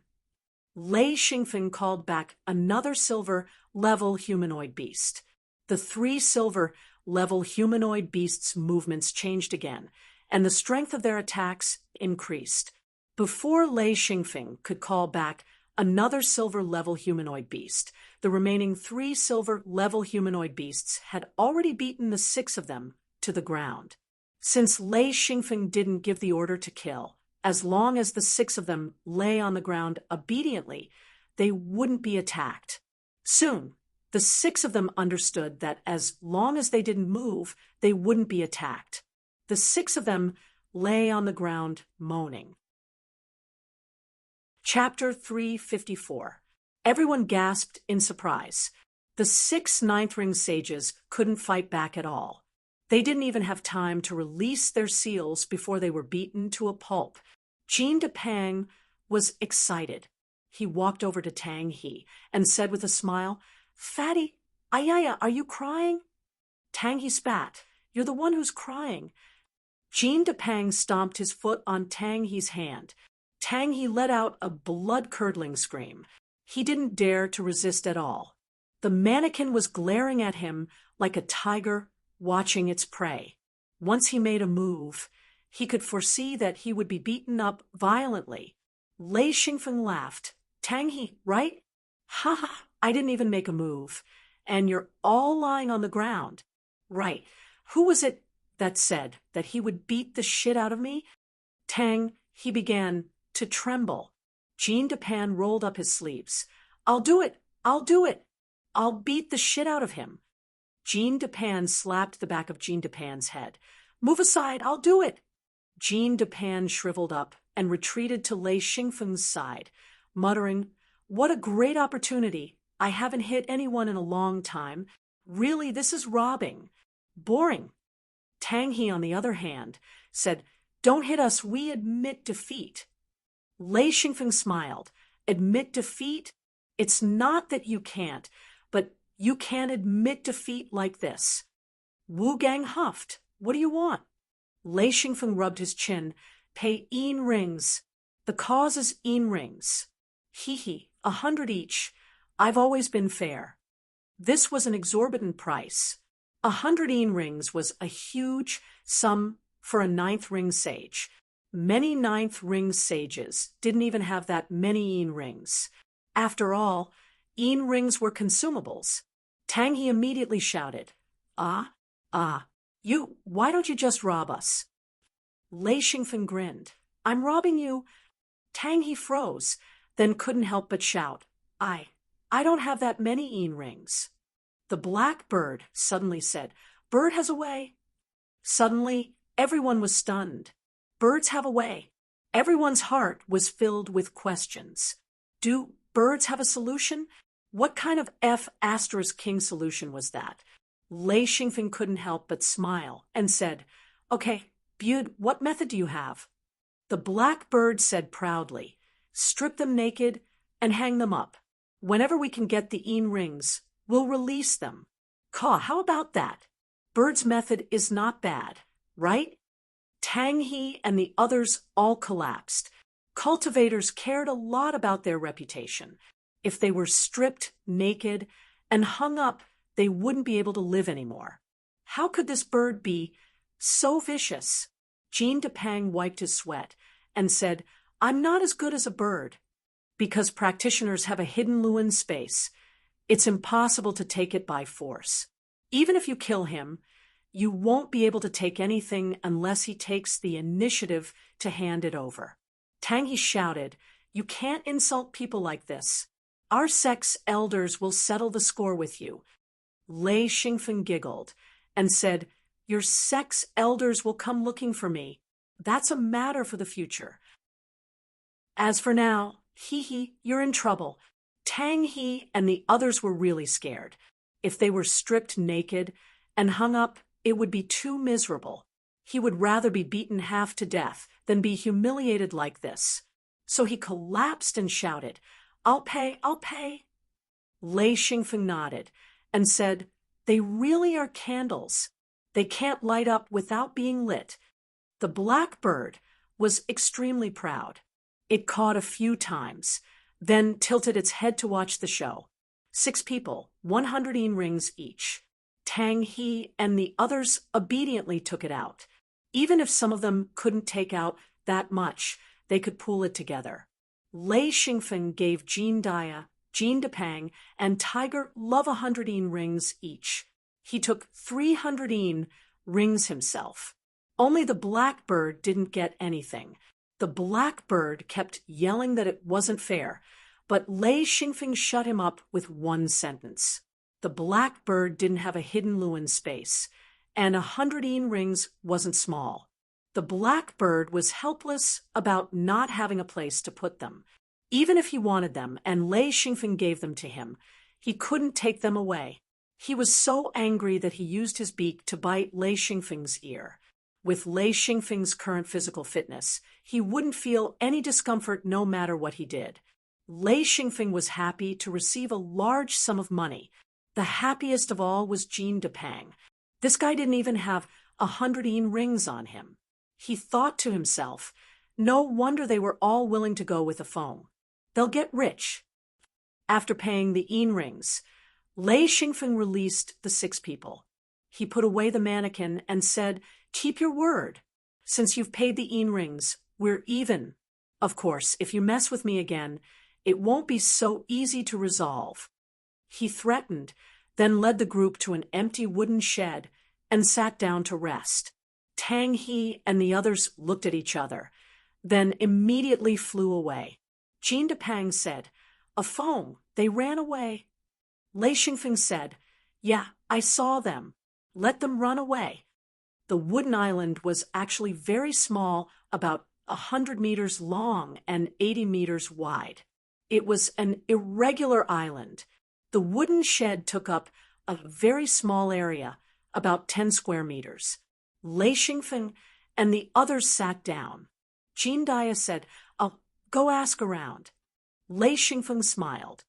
Lei Xingfeng called back another silver-level humanoid beast. The 3 silver-level humanoid beasts' movements changed again, and the strength of their attacks increased. Before Lei Xingfeng could call back another silver-level humanoid beast, the remaining 3 silver-level humanoid beasts had already beaten the 6 of them to the ground. Since Lei Xingfeng didn't give the order to kill, as long as the 6 of them lay on the ground obediently, they wouldn't be attacked. Soon, the 6 of them understood that as long as they didn't move, they wouldn't be attacked. The 6 of them lay on the ground moaning. Chapter 354. Everyone gasped in surprise. The 6 ninth ring sages couldn't fight back at all. They didn't even have time to release their seals before they were beaten to a pulp. Jean de Pang was excited. He walked over to Tang He and said with a smile, "Fatty, Ayaya, are you crying?" Tang He spat. "You're the one who's crying." Jean de Pang stomped his foot on Tang He's hand. Tang He let out a blood-curdling scream. He didn't dare to resist at all. The mannequin was glaring at him like a tiger watching its prey. Once he made a move, he could foresee that he would be beaten up violently. Lei Xingfeng laughed. "Tang He, right? Ha ha, I didn't even make a move. And you're all lying on the ground. Right. Who was it that said that he would beat the shit out of me?" Tang He began to tremble. Jean de Pan rolled up his sleeves. "I'll do it! I'll do it! I'll beat the shit out of him." Jean de Pan slapped the back of Jean de Pan's head. "Move aside, I'll do it." Jean de Pan shriveled up and retreated to Lei Xingfeng's side, muttering, "What a great opportunity. I haven't hit anyone in a long time. Really, this is robbing. Boring." Tang He, on the other hand, said, "Don't hit us, we admit defeat." Lei Xingfeng smiled. "Admit defeat? It's not that you can't, but you can't admit defeat like this." Wu Gang huffed. "What do you want?" Lei Xingfeng rubbed his chin. "Pay 1 rings. The cause is 1 rings. Hee, 100 each. I've always been fair." This was an exorbitant price. 100 rings was a huge sum for a 9th ring sage. Many 9th ring sages didn't even have that many rings. After all, rings were consumables. Tang He immediately shouted, why don't you just rob us?" Lei Xingfeng grinned. "I'm robbing you." Tang He froze, then couldn't help but shout, I don't have that many rings." The black bird suddenly said, "Bird has a way." Suddenly, everyone was stunned. Birds have a way. Everyone's heart was filled with questions. Do birds have a solution? What kind of F*King solution was that? Lei Xingfeng couldn't help but smile and said, "Okay, Bud, what method do you have?" The black bird said proudly, "Strip them naked and hang them up. Whenever we can get the rings, we'll release them." Caw, how about that? Bird's method is not bad, right? Tang He and the others all collapsed. Cultivators cared a lot about their reputation. If they were stripped naked and hung up, they wouldn't be able to live anymore. How could this bird be so vicious? Jean de Pang wiped his sweat and said, "I'm not as good as a bird." Because practitioners have a hidden Luan space, it's impossible to take it by force. Even if you kill him, you won't be able to take anything unless he takes the initiative to hand it over. Tang He shouted, "You can't insult people like this. Our sect's elders will settle the score with you." Lei Xingfeng giggled and said, "Your sect's elders will come looking for me. That's a matter for the future. As for now, you're in trouble." Tang He and the others were really scared. If they were stripped naked and hung up, it would be too miserable. He would rather be beaten half to death than be humiliated like this. So he collapsed and shouted, I'll pay. Lei Xingfeng nodded and said, "They really are candles. They can't light up without being lit." The blackbird was extremely proud. It cawed a few times, then tilted its head to watch the show. 6 people, 100 rings each. Tang He and the others obediently took it out. Even if some of them couldn't take out that much, they could pool it together. Lei Xingfeng gave Jean de Pang, and Tiger Love 100 rings each. He took 300 rings himself. Only the blackbird didn't get anything. The blackbird kept yelling that it wasn't fair, but Lei Xingfeng shut him up with one sentence. The blackbird didn't have a hidden Lewin space, and 100 yin rings wasn't small. The blackbird was helpless about not having a place to put them. Even if he wanted them and Lei Xingfeng gave them to him, he couldn't take them away. He was so angry that he used his beak to bite Lei Xingfeng's ear. With Lei Xingfeng's current physical fitness, he wouldn't feel any discomfort no matter what he did. Lei Xingfeng was happy to receive a large sum of money. The happiest of all was Jean Depang. This guy didn't even have 100 yin rings on him. He thought to himself, no wonder they were all willing to go with a phone. They'll get rich. After paying the yin rings, Lei Xingfeng released the 6 people. He put away the mannequin and said, keep your word. Since you've paid the yin rings, we're even. Of course, if you mess with me again, it won't be so easy to resolve. He threatened, then led the group to an empty wooden shed and sat down to rest. Tang He and the others looked at each other, then immediately flew away. Jean Depang said, a phone, they ran away. Lei Xingfeng said, yeah, I saw them. Let them run away. The wooden island was actually very small, about 100 meters long and 80 meters wide. It was an irregular island. The wooden shed took up a very small area, about 10 square meters. Lei Xingfeng and the others sat down. Jean Daya said, I'll go ask around. Lei Xingfeng smiled.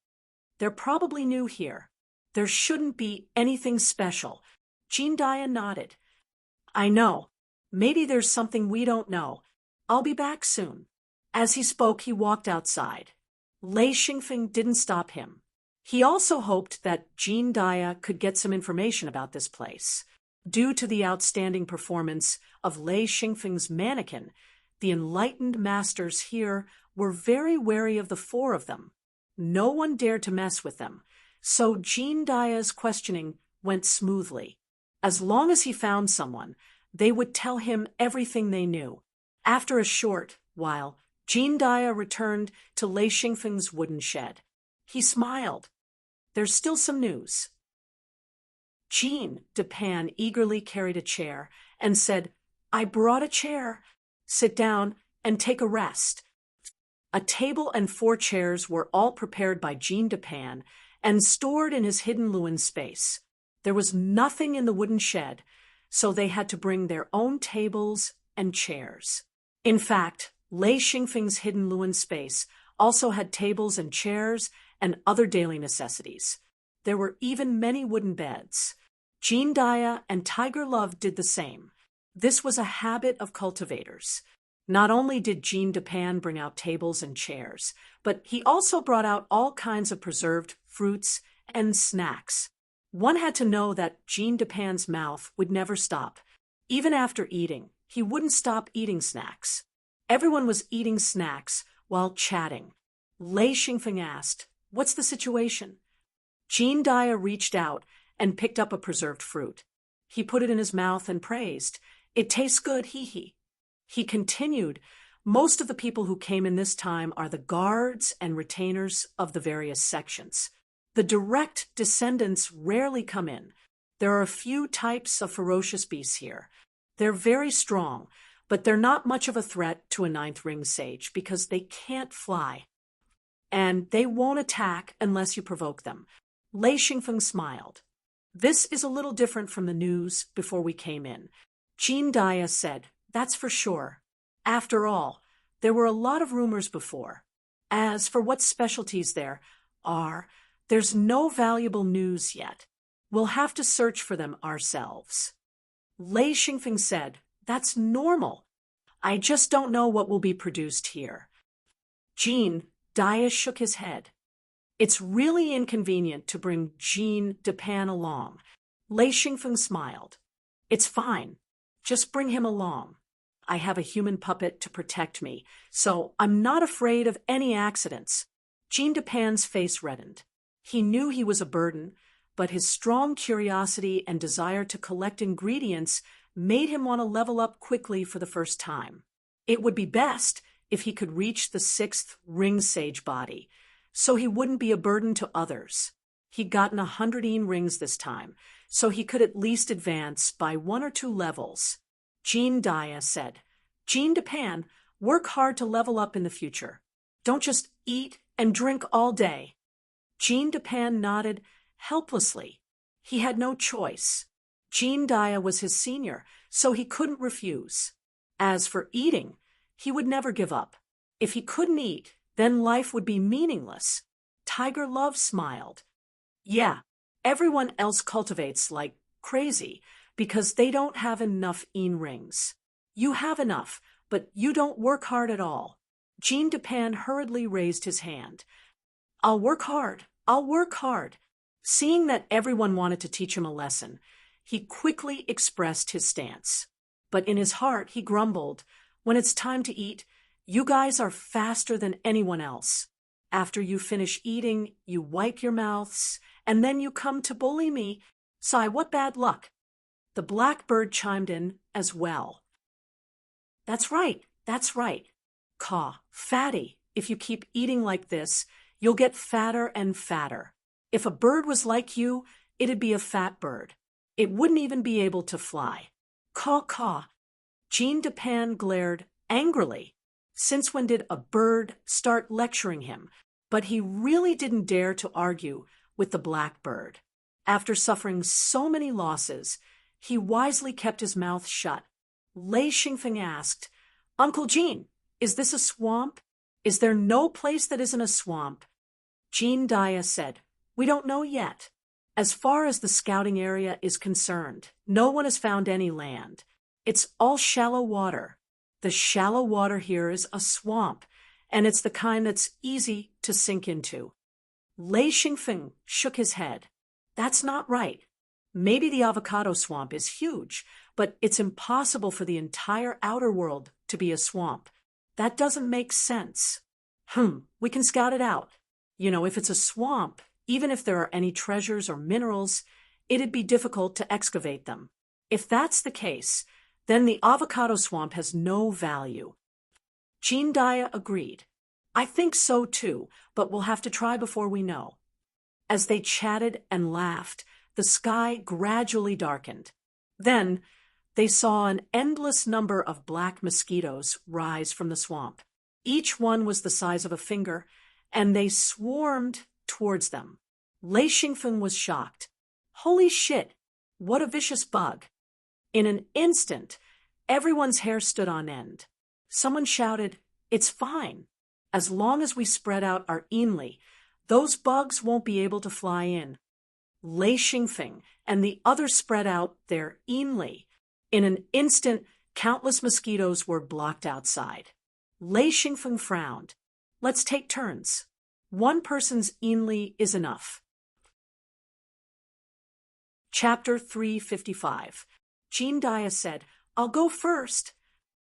They're probably new here. There shouldn't be anything special. Jean Daya nodded. I know. Maybe there's something we don't know. I'll be back soon. As he spoke, he walked outside. Lei Xingfeng didn't stop him. He also hoped that Jean Daya could get some information about this place. Due to the outstanding performance of Lei Xingfeng's mannequin, the enlightened masters here were very wary of the 4 of them. No one dared to mess with them, so Jean Daya's questioning went smoothly. As long as he found someone, they would tell him everything they knew. After a short while, Jean Daya returned to Lei Xingfeng's wooden shed. He smiled. There's still some news. Jean Depang eagerly carried a chair and said, I brought a chair. Sit down and take a rest. A table and 4 chairs were all prepared by Jean Depang and stored in his hidden Lewin space. There was nothing in the wooden shed, so they had to bring their own tables and chairs. In fact, Lei Xingfeng's hidden Lewin space also had tables and chairs and other daily necessities. There were even many wooden beds. Jean Daya and Tiger Love did the same. This was a habit of cultivators. Not only did Jean Depang bring out tables and chairs, but he also brought out all kinds of preserved fruits and snacks. One had to know that Jean Depang's mouth would never stop. Even after eating, he wouldn't stop eating snacks. Everyone was eating snacks while chatting. Lei Xingfeng asked, what's the situation? Jean Daya reached out and picked up a preserved fruit. He put it in his mouth and praised, it tastes good, hee. He continued, most of the people who came in this time are the guards and retainers of the various sections. The direct descendants rarely come in. There are a few types of ferocious beasts here. They're very strong, but they're not much of a threat to a 9th ring sage because they can't fly. And they won't attack unless you provoke them. Lei Xingfeng smiled. This is a little different from the news before we came in. Jean Daya said, that's for sure. After all, there were a lot of rumors before. As for what specialties there are, there's no valuable news yet. We'll have to search for them ourselves. Lei Xingfeng said, that's normal. I just don't know what will be produced here. Jean Daya shook his head. It's really inconvenient to bring Jean Depang along. Lei Xingfeng smiled. It's fine. Just bring him along. I have a human puppet to protect me, so I'm not afraid of any accidents. Jean Depang's face reddened. He knew he was a burden, but his strong curiosity and desire to collect ingredients made him want to level up quickly for the first time. It would be best if he could reach the sixth ring sage body, so he wouldn't be a burden to others. He'd gotten 100 rings this time, so he could at least advance by 1 or 2 levels. Jean Dia said, Jean Depan, work hard to level up in the future. Don't just eat and drink all day. Jean Depan nodded helplessly. He had no choice. Jean Dia was his senior, so he couldn't refuse. As for eating, he would never give up. If he couldn't eat, then life would be meaningless. Tiger Love smiled. Yeah, everyone else cultivates like crazy because they don't have enough rings. You have enough, but you don't work hard at all. Jean Depan hurriedly raised his hand. I'll work hard. I'll work hard. Seeing that everyone wanted to teach him a lesson, he quickly expressed his stance. But in his heart, he grumbled, when it's time to eat, you guys are faster than anyone else. After you finish eating, you wipe your mouths, and then you come to bully me. Sigh, what bad luck. The blackbird chimed in as well. That's right, that's right. Caw, fatty, if you keep eating like this, you'll get fatter and fatter. If a bird was like you, it'd be a fat bird. It wouldn't even be able to fly. Caw, caw. Jean Depan glared angrily. Since when did a bird start lecturing him? But he really didn't dare to argue with the blackbird. After suffering so many losses, he wisely kept his mouth shut. Lei Xingfeng asked, Uncle Jean, is this a swamp? Is there no place that isn't a swamp? Jean Dia said, We don't know yet. As far as the scouting area is concerned, no one has found any land. It's all shallow water. The shallow water here is a swamp, and it's the kind that's easy to sink into. Lei Xingfeng shook his head. That's not right. Maybe the avocado swamp is huge, but it's impossible for the entire outer world to be a swamp. That doesn't make sense. We can scout it out. If it's a swamp, even if there are any treasures or minerals, it'd be difficult to excavate them. If that's the case, then the avocado swamp has no value. Jean Dia agreed. I think so too, but we'll have to try before we know. As they chatted and laughed, the sky gradually darkened. Then they saw an endless number of black mosquitoes rise from the swamp. Each one was the size of a finger, and they swarmed towards them. Lei Xingfeng was shocked. Holy shit, what a vicious bug. In an instant, everyone's hair stood on end. Someone shouted, It's fine. As long as we spread out our Enli, those bugs won't be able to fly in. Lei Xingfeng and the others spread out their Enli. In an instant, countless mosquitoes were blocked outside. Lei Xingfeng frowned. Let's take turns. One person's Enli is enough. Chapter 355. Jean Dia said, I'll go first.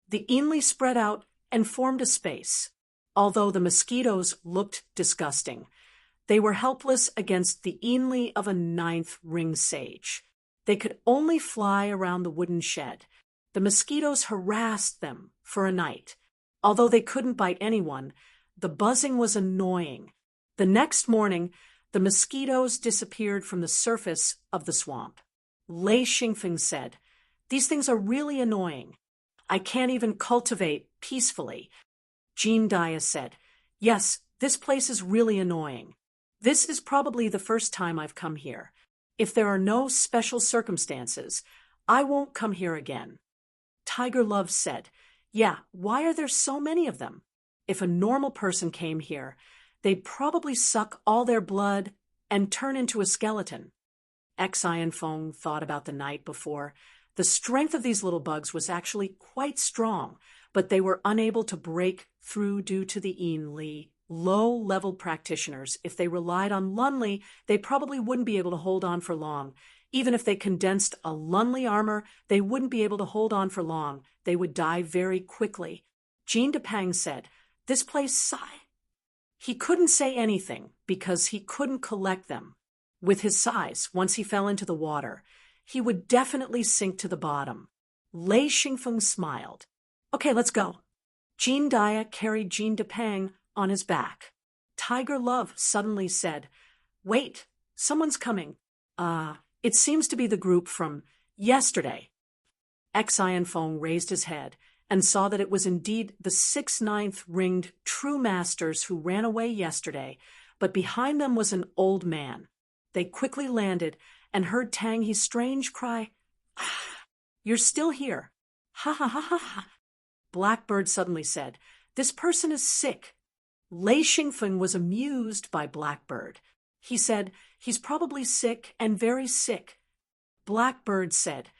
The Enli spread out and formed a space. Although the mosquitoes looked disgusting, they were helpless against the Enli of a 9th ring sage. They could only fly around the wooden shed. The mosquitoes harassed them for a night. Although they couldn't bite anyone, the buzzing was annoying. The next morning, the mosquitoes disappeared from the surface of the swamp. Lei Xingfeng said, These things are really annoying. I can't even cultivate peacefully. Jean Dia said, Yes, this place is really annoying. This is probably the first time I've come here. If there are no special circumstances, I won't come here again. Tiger Love said, Yeah, why are there so many of them? If a normal person came here, they'd probably suck all their blood and turn into a skeleton. Xian Feng thought about the night before. The strength of these little bugs was actually quite strong, but they were unable to break through due to the Enli. Low-level practitioners, if they relied on Lunli, they probably wouldn't be able to hold on for long. Even if they condensed a Lunli armor, they wouldn't be able to hold on for long. They would die very quickly. Jean Depang said, This place sigh. He couldn't say anything because he couldn't collect them. With his size, once he fell into the water, he would definitely sink to the bottom. Lei Xingfeng smiled. Okay, let's go. Jean Dia carried Jean Depang on his back. Tiger Love suddenly said, "Wait, someone's coming. It seems to be the group from yesterday." Xian Feng raised his head and saw that it was indeed the 6/9 ringed true masters who ran away yesterday, but behind them was an old man. They quickly landed and heard Tang He's strange cry, "Ah, you're still here. Ha ha ha ha ha." Blackbird suddenly said, "This person is sick." Lei Xingfeng was amused by Blackbird. He said, "He's probably sick and very sick." Blackbird said,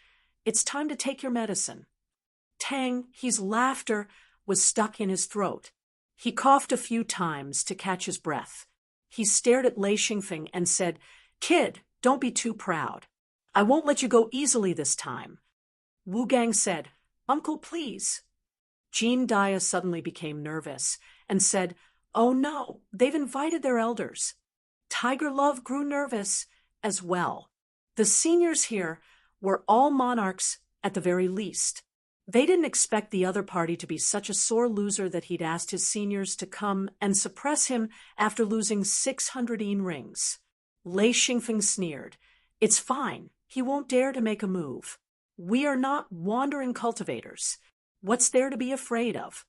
"It's time to take your medicine." Tang He's laughter was stuck in his throat. He coughed a few times to catch his breath. He stared at Lei Xingfeng and said, "Kid, don't be too proud. I won't let you go easily this time." Wu Gang said, "Uncle, please." Jean Dia suddenly became nervous and said, "Oh no, they've invited their elders." Tiger Love grew nervous as well. The seniors here were all monarchs at the very least. They didn't expect the other party to be such a sore loser that he'd asked his seniors to come and suppress him after losing 600 rings. Lei Xingfeng sneered, "It's fine. He won't dare to make a move. We are not wandering cultivators. What's there to be afraid of?"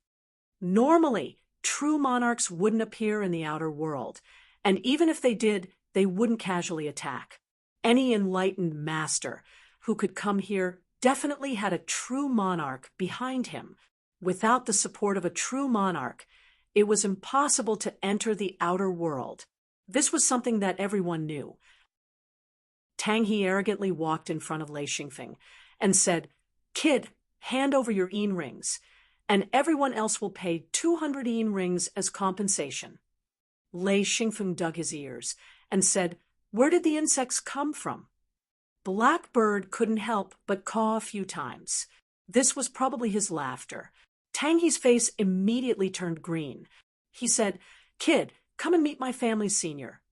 Normally, true monarchs wouldn't appear in the outer world, and even if they did, they wouldn't casually attack. Any enlightened master who could come here definitely had a true monarch behind him. Without the support of a true monarch, it was impossible to enter the outer world. This was something that everyone knew. Tang He arrogantly walked in front of Lei Xingfeng and said, "Kid, hand over your rings, and everyone else will pay 200 rings as compensation." Lei Xingfeng dug his ears and said, "Where did the insects come from?" Blackbird couldn't help but caw a few times. This was probably his laughter. Tang He's face immediately turned green. He said, "Kid, come and meet my family senior."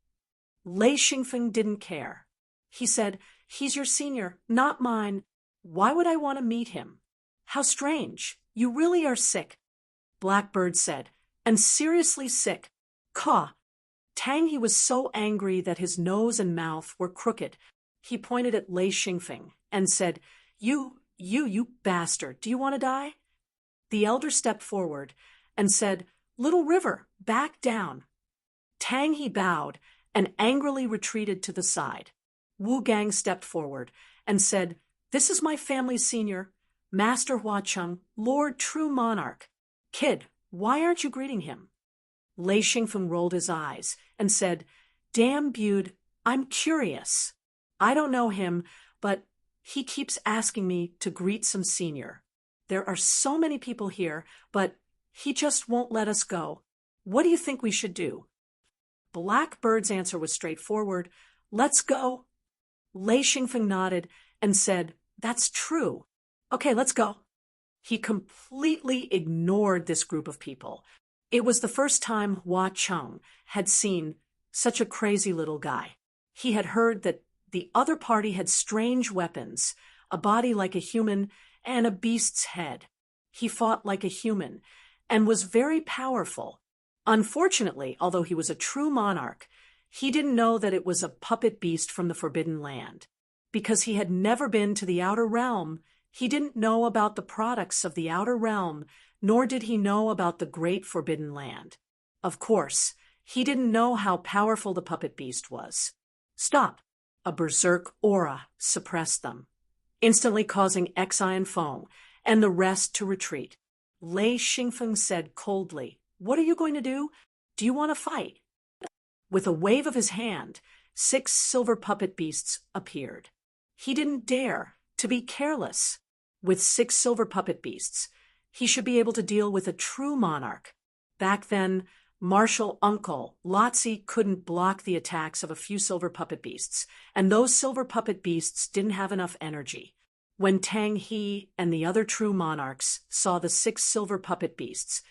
Lei Xingfeng didn't care. He said, "He's your senior, not mine. Why would I want to meet him? How strange. You really are sick." Blackbird said, "And seriously sick. Caw." Tang He was so angry that his nose and mouth were crooked. He pointed at Lei Xingfeng and said, You bastard, do you want to die?" The elder stepped forward and said, "Little River, back down." Tang He bowed and angrily retreated to the side. Wu Gang stepped forward and said, "This is my family senior, Master Hua Cheng, Lord True Monarch. Kid, why aren't you greeting him?" Lei Xingfeng rolled his eyes and said, "Damn Bude, I'm curious. I don't know him, but he keeps asking me to greet some senior. There are so many people here, but he just won't let us go. What do you think we should do?" Blackbird's answer was straightforward, "Let's go." Lei Xingfeng nodded and said, "That's true. Okay, let's go." He completely ignored this group of people. It was the first time Hua Cheng had seen such a crazy little guy. He had heard that the other party had strange weapons, a body like a human and a beast's head. He fought like a human and was very powerful. Unfortunately, although he was a true monarch, he didn't know that it was a puppet beast from the Forbidden Land. Because he had never been to the Outer Realm, he didn't know about the products of the Outer Realm, nor did he know about the Great Forbidden Land. Of course, he didn't know how powerful the puppet beast was. Stop! A berserk aura suppressed them, instantly causing Xian Feng and the rest to retreat. Lei Xingfeng said coldly, "What are you going to do? Do you want to fight?" With a wave of his hand, 6 silver puppet beasts appeared. He didn't dare to be careless. With 6 silver puppet beasts, he should be able to deal with a true monarch. Back then, Martial Uncle Lotzi couldn't block the attacks of a few silver puppet beasts, and those silver puppet beasts didn't have enough energy. When Tang He and the other true monarchs saw the 6 silver puppet beasts,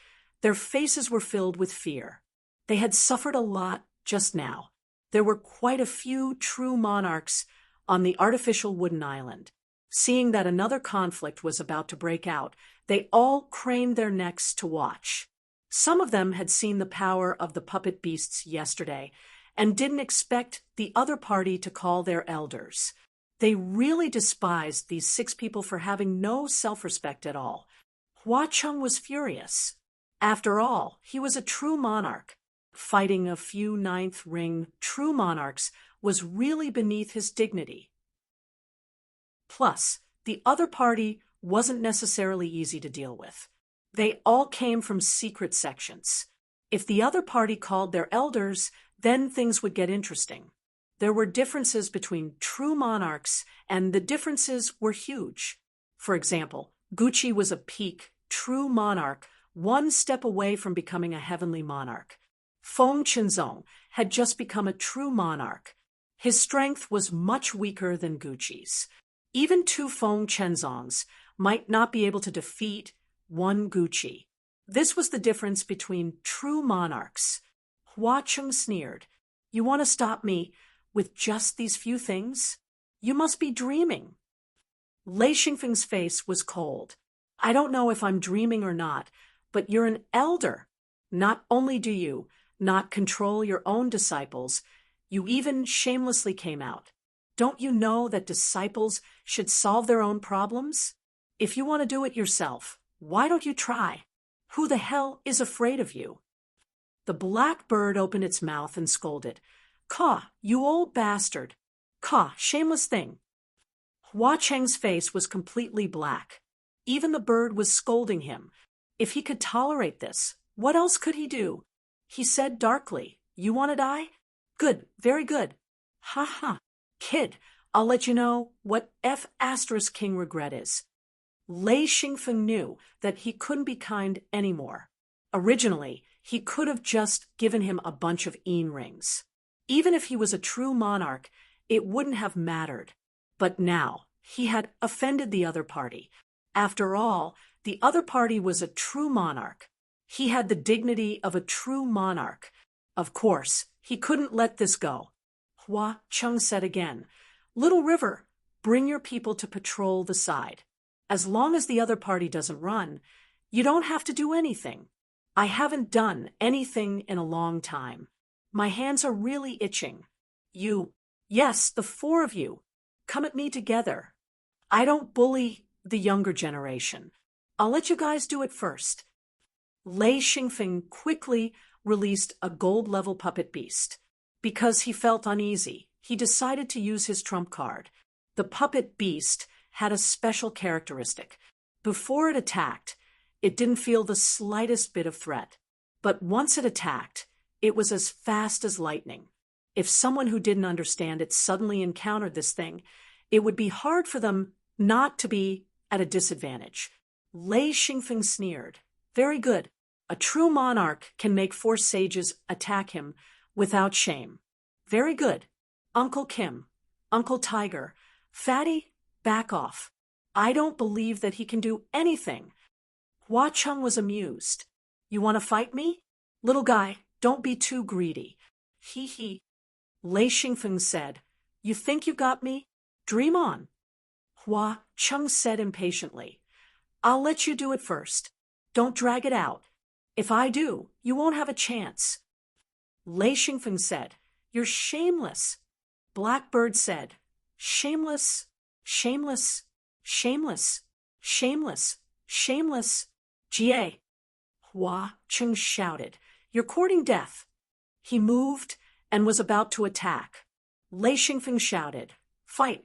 their faces were filled with fear. They had suffered a lot just now. There were quite a few true monarchs on the artificial wooden island. Seeing that another conflict was about to break out, they all craned their necks to watch. Some of them had seen the power of the puppet beasts yesterday and didn't expect the other party to call their elders. They really despised these 6 people for having no self-respect at all. Hua Cheng was furious. After all, he was a true monarch. Fighting a few ninth-ring true monarchs was really beneath his dignity. Plus, the other party wasn't necessarily easy to deal with. They all came from secret sections. If the other party called their elders, then things would get interesting. There were differences between true monarchs, and the differences were huge. For example, Gucci was a peak, true monarch, 1 step away from becoming a heavenly monarch. Feng Qinzong had just become a true monarch. His strength was much weaker than Gucci's. Even 2 Feng Qinzongs might not be able to defeat 1 Gucci. This was the difference between true monarchs. Hua Cheng sneered. You want to stop me with just these few things? You must be dreaming. Lei Xingfeng's face was cold. I don't know if I'm dreaming or not, but you're an elder. Not only do you not control your own disciples, you even shamelessly came out. Don't you know that disciples should solve their own problems? If you want to do it yourself, why don't you try? Who the hell is afraid of you? The black bird opened its mouth and scolded. Caw, you old bastard. Caw, shameless thing. Hua Cheng's face was completely black. Even the bird was scolding him. If he could tolerate this, what else could he do? He said darkly, You want to die? Good, very good. Ha ha. Kid, I'll let you know what King regret is. Lei Xingfeng knew that he couldn't be kind anymore. Originally, he could have just given him a bunch of rings. Even if he was a true monarch, it wouldn't have mattered. But now, he had offended the other party. After all, the other party was a true monarch. He had the dignity of a true monarch. Of course, he couldn't let this go. Hua Cheng said again, Little River, bring your people to patrol the side. As long as the other party doesn't run, you don't have to do anything. I haven't done anything in a long time. My hands are really itching. Yes, the 4 of you, come at me together. I don't bully the younger generation. I'll let you guys do it first. Lei Xingfeng quickly released a gold-level puppet beast. Because he felt uneasy, he decided to use his trump card. The puppet beast had a special characteristic. Before it attacked, it didn't feel the slightest bit of threat. But once it attacked, it was as fast as lightning. If someone who didn't understand it suddenly encountered this thing, it would be hard for them not to be at a disadvantage. Lei Xingfeng sneered. Very good. A true monarch can make 4 sages attack him without shame. Very good. Uncle Kim, Uncle Tiger, Fatty, back off. I don't believe that he can do anything. Hua Cheng was amused. You want to fight me? Little guy, don't be too greedy. He. Lei Xingfeng said, You think you got me? Dream on. Hua Cheng said impatiently, I'll let you do it first. Don't drag it out. If I do, you won't have a chance. Lei Xingfeng said, You're shameless. Blackbird said, Shameless, shameless, shameless, shameless, shameless. Jie. Hua Cheng shouted, You're courting death. He moved and was about to attack. Lei Xingfeng shouted, Fight.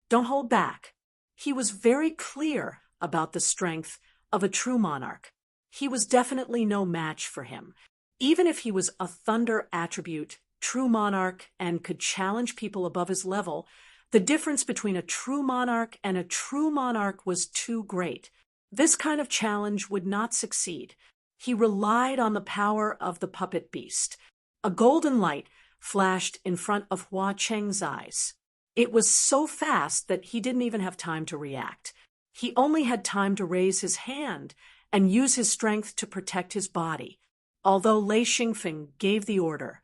Don't hold back. He was very clear about the strength of a true monarch. He was definitely no match for him. Even if he was a thunder attribute, true monarch, and could challenge people above his level, the difference between a true monarch and a true monarch was too great. This kind of challenge would not succeed. He relied on the power of the puppet beast. A golden light flashed in front of Hua Cheng's eyes. It was so fast that he didn't even have time to react. He only had time to raise his hand and use his strength to protect his body. Although Lei Xingfeng gave the order,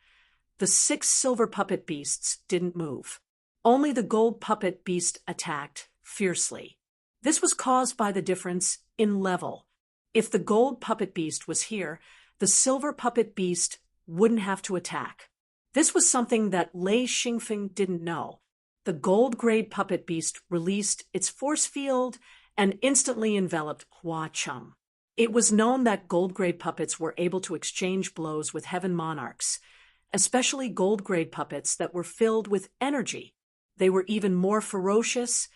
the 6 silver puppet beasts didn't move. Only the gold puppet beast attacked fiercely. This was caused by the difference in level. If the gold puppet beast was here, the silver puppet beast wouldn't have to attack. This was something that Lei Xingfeng didn't know. The gold-grade puppet beast released its force field and instantly enveloped Hua Cheng. It was known that gold-grade puppets were able to exchange blows with heaven monarchs, especially gold-grade puppets that were filled with energy. They were even more ferocious,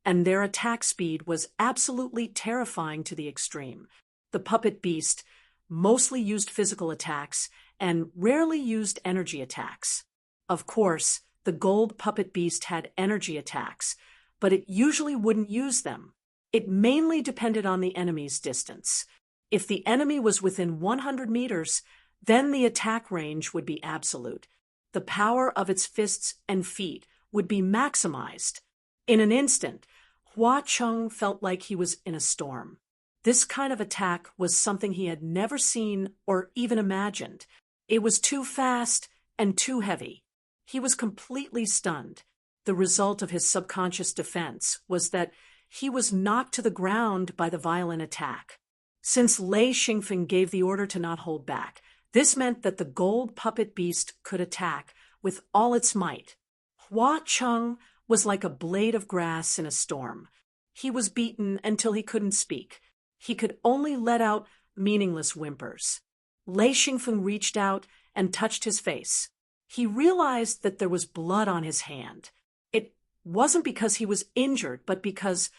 and their attack speed was absolutely terrifying to the extreme. The puppet beast mostly used physical attacks and rarely used energy attacks. Of course, the gold puppet beast had energy attacks, but it usually wouldn't use them. It mainly depended on the enemy's distance. If the enemy was within 100 meters, then the attack range would be absolute. The power of its fists and feet would be maximized. In an instant, Hua Cheng felt like he was in a storm. This kind of attack was something he had never seen or even imagined. It was too fast and too heavy. He was completely stunned. The result of his subconscious defense was that he was knocked to the ground by the violent attack. Since Lei Xingfeng gave the order to not hold back, this meant that the gold puppet beast could attack with all its might. Hua Cheng was like a blade of grass in a storm. He was beaten until he couldn't speak. He could only let out meaningless whimpers. Lei Xingfeng reached out and touched his face. He realized that there was blood on his hand. It wasn't because he was injured, but because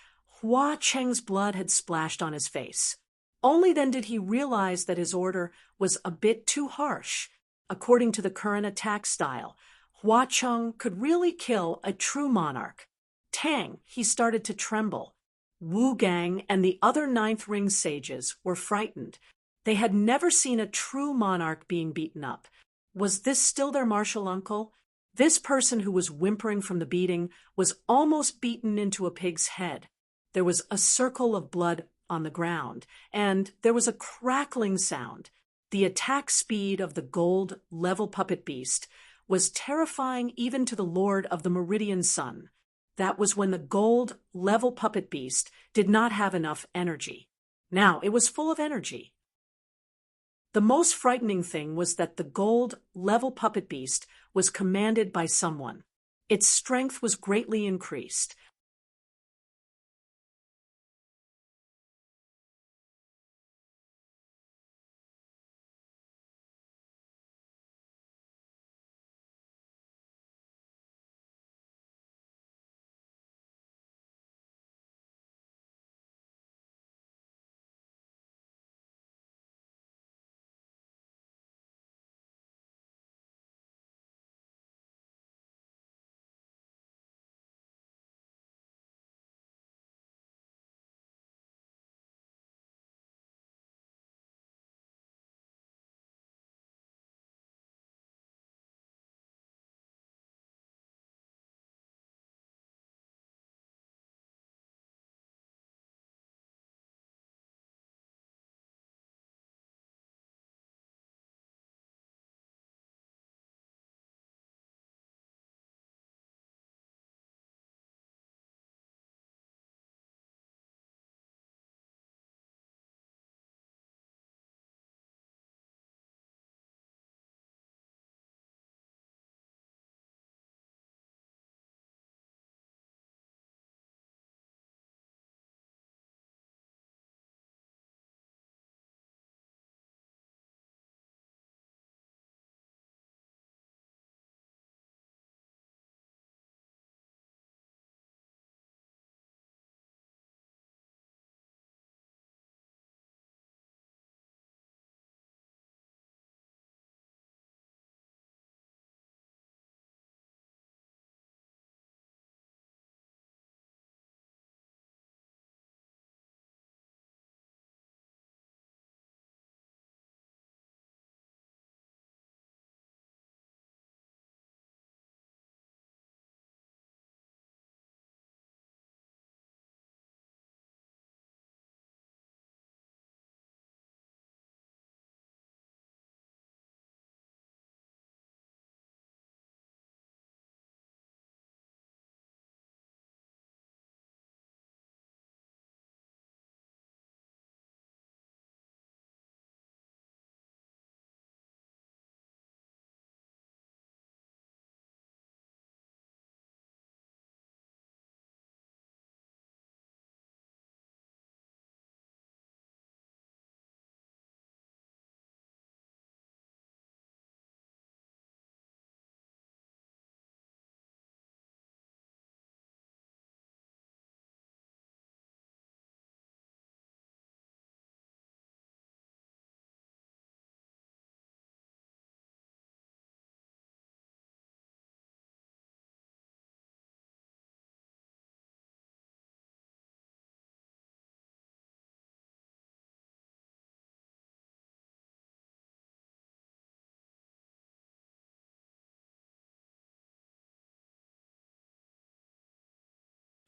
Hua Cheng's blood had splashed on his face. Only then did he realize that his order was a bit too harsh. According to the current attack style, Hua Cheng could really kill a true monarch. Tang, he started to tremble. Wu Gang and the other ninth ring sages were frightened. They had never seen a true monarch being beaten up. Was this still their martial uncle? This person who was whimpering from the beating was almost beaten into a pig's head. There was a circle of blood on the ground, and there was a crackling sound. The attack speed of the gold level puppet beast was terrifying even to the Lord of the Meridian Sun. That was when the gold level puppet beast did not have enough energy. Now it was full of energy. The most frightening thing was that the gold level puppet beast was commanded by someone. Its strength was greatly increased.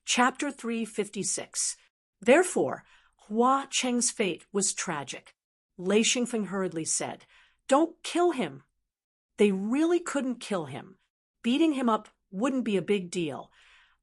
Chapter 356. Therefore, Hua Cheng's fate was tragic. Lei Xingfeng hurriedly said, "Don't kill him." They really couldn't kill him. Beating him up wouldn't be a big deal,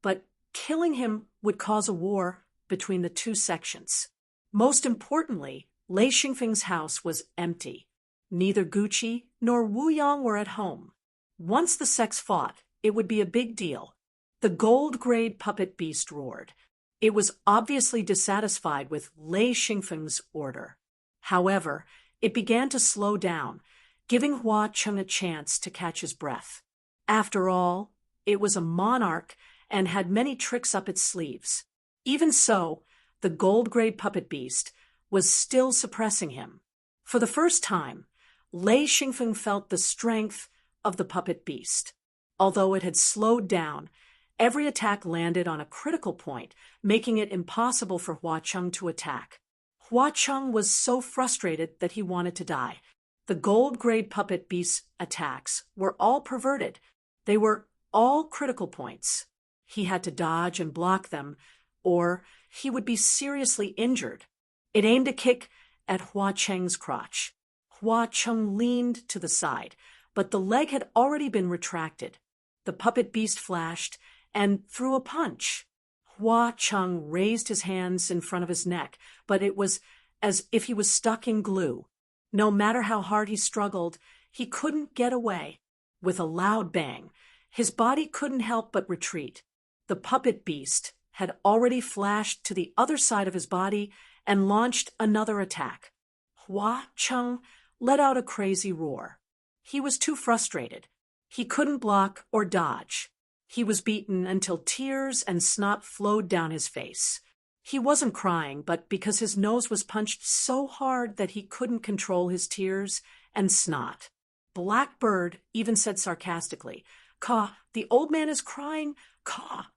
but killing him would cause a war between the two sections. Most importantly, Lei Xingfeng's house was empty. Neither Guqi nor Wu Yang were at home. Once the sects fought, it would be a big deal. The gold-grade puppet beast roared. It was obviously dissatisfied with Lei Xingfeng's order. However, it began to slow down, giving Hua Cheng a chance to catch his breath. After all, it was a monarch and had many tricks up its sleeves. Even so, the gold-grade puppet beast was still suppressing him. For the first time, Lei Xingfeng felt the strength of the puppet beast. Although it had slowed down, every attack landed on a critical point, making it impossible for Hua Cheng to attack. Hua Cheng was so frustrated that he wanted to die. The gold-grade puppet beast's attacks were all perverted. They were all critical points. He had to dodge and block them, or he would be seriously injured. It aimed a kick at Hua Cheng's crotch. Hua Cheng leaned to the side, but the leg had already been retracted. The puppet beast flashed and threw a punch. Hua Cheng raised his hands in front of his neck, but it was as if he was stuck in glue. No matter how hard he struggled, he couldn't get away. With a loud bang, his body couldn't help but retreat. The puppet beast had already flashed to the other side of his body and launched another attack. Hua Cheng let out a crazy roar. He was too frustrated. He couldn't block or dodge. He was beaten until tears and snot flowed down his face. He wasn't crying, but because his nose was punched so hard that he couldn't control his tears and snot. Blackbird even said sarcastically, "Caw, the old man is crying, caw."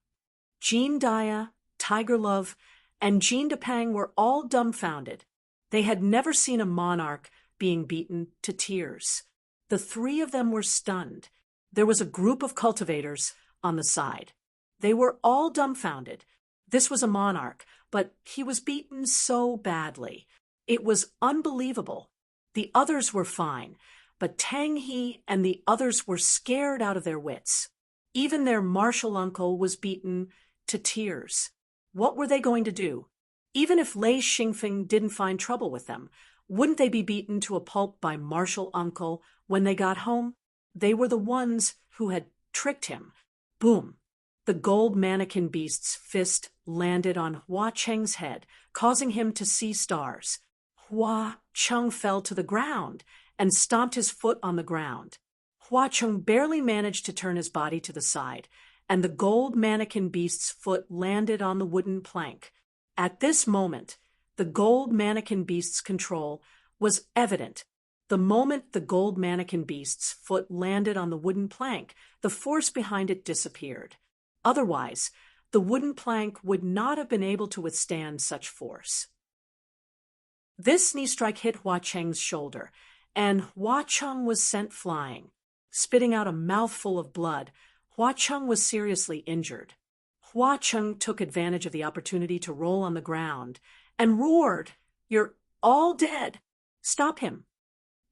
Jean Dia, Tiger Love, and Jean Depang were all dumbfounded. They had never seen a monarch being beaten to tears. The three of them were stunned. There was a group of cultivators on the side. They were all dumbfounded. This was a monarch, but he was beaten so badly. It was unbelievable. The others were fine, but Tang He and the others were scared out of their wits. Even their martial uncle was beaten to tears. What were they going to do? Even if Lei Xingfeng didn't find trouble with them, wouldn't they be beaten to a pulp by martial uncle when they got home? They were the ones who had tricked him. Boom! The gold mannequin beast's fist landed on Hua Cheng's head, causing him to see stars. Hua Cheng fell to the ground and stomped his foot on the ground. Hua Cheng barely managed to turn his body to the side, and the gold mannequin beast's foot landed on the wooden plank. At this moment, the gold mannequin beast's control was evident. The moment the gold mannequin beast's foot landed on the wooden plank, the force behind it disappeared. Otherwise, the wooden plank would not have been able to withstand such force. This knee strike hit Hua Cheng's shoulder, and Hua Cheng was sent flying. Spitting out a mouthful of blood, Hua Cheng was seriously injured. Hua Cheng took advantage of the opportunity to roll on the ground and roared, "You're all dead! Stop him!"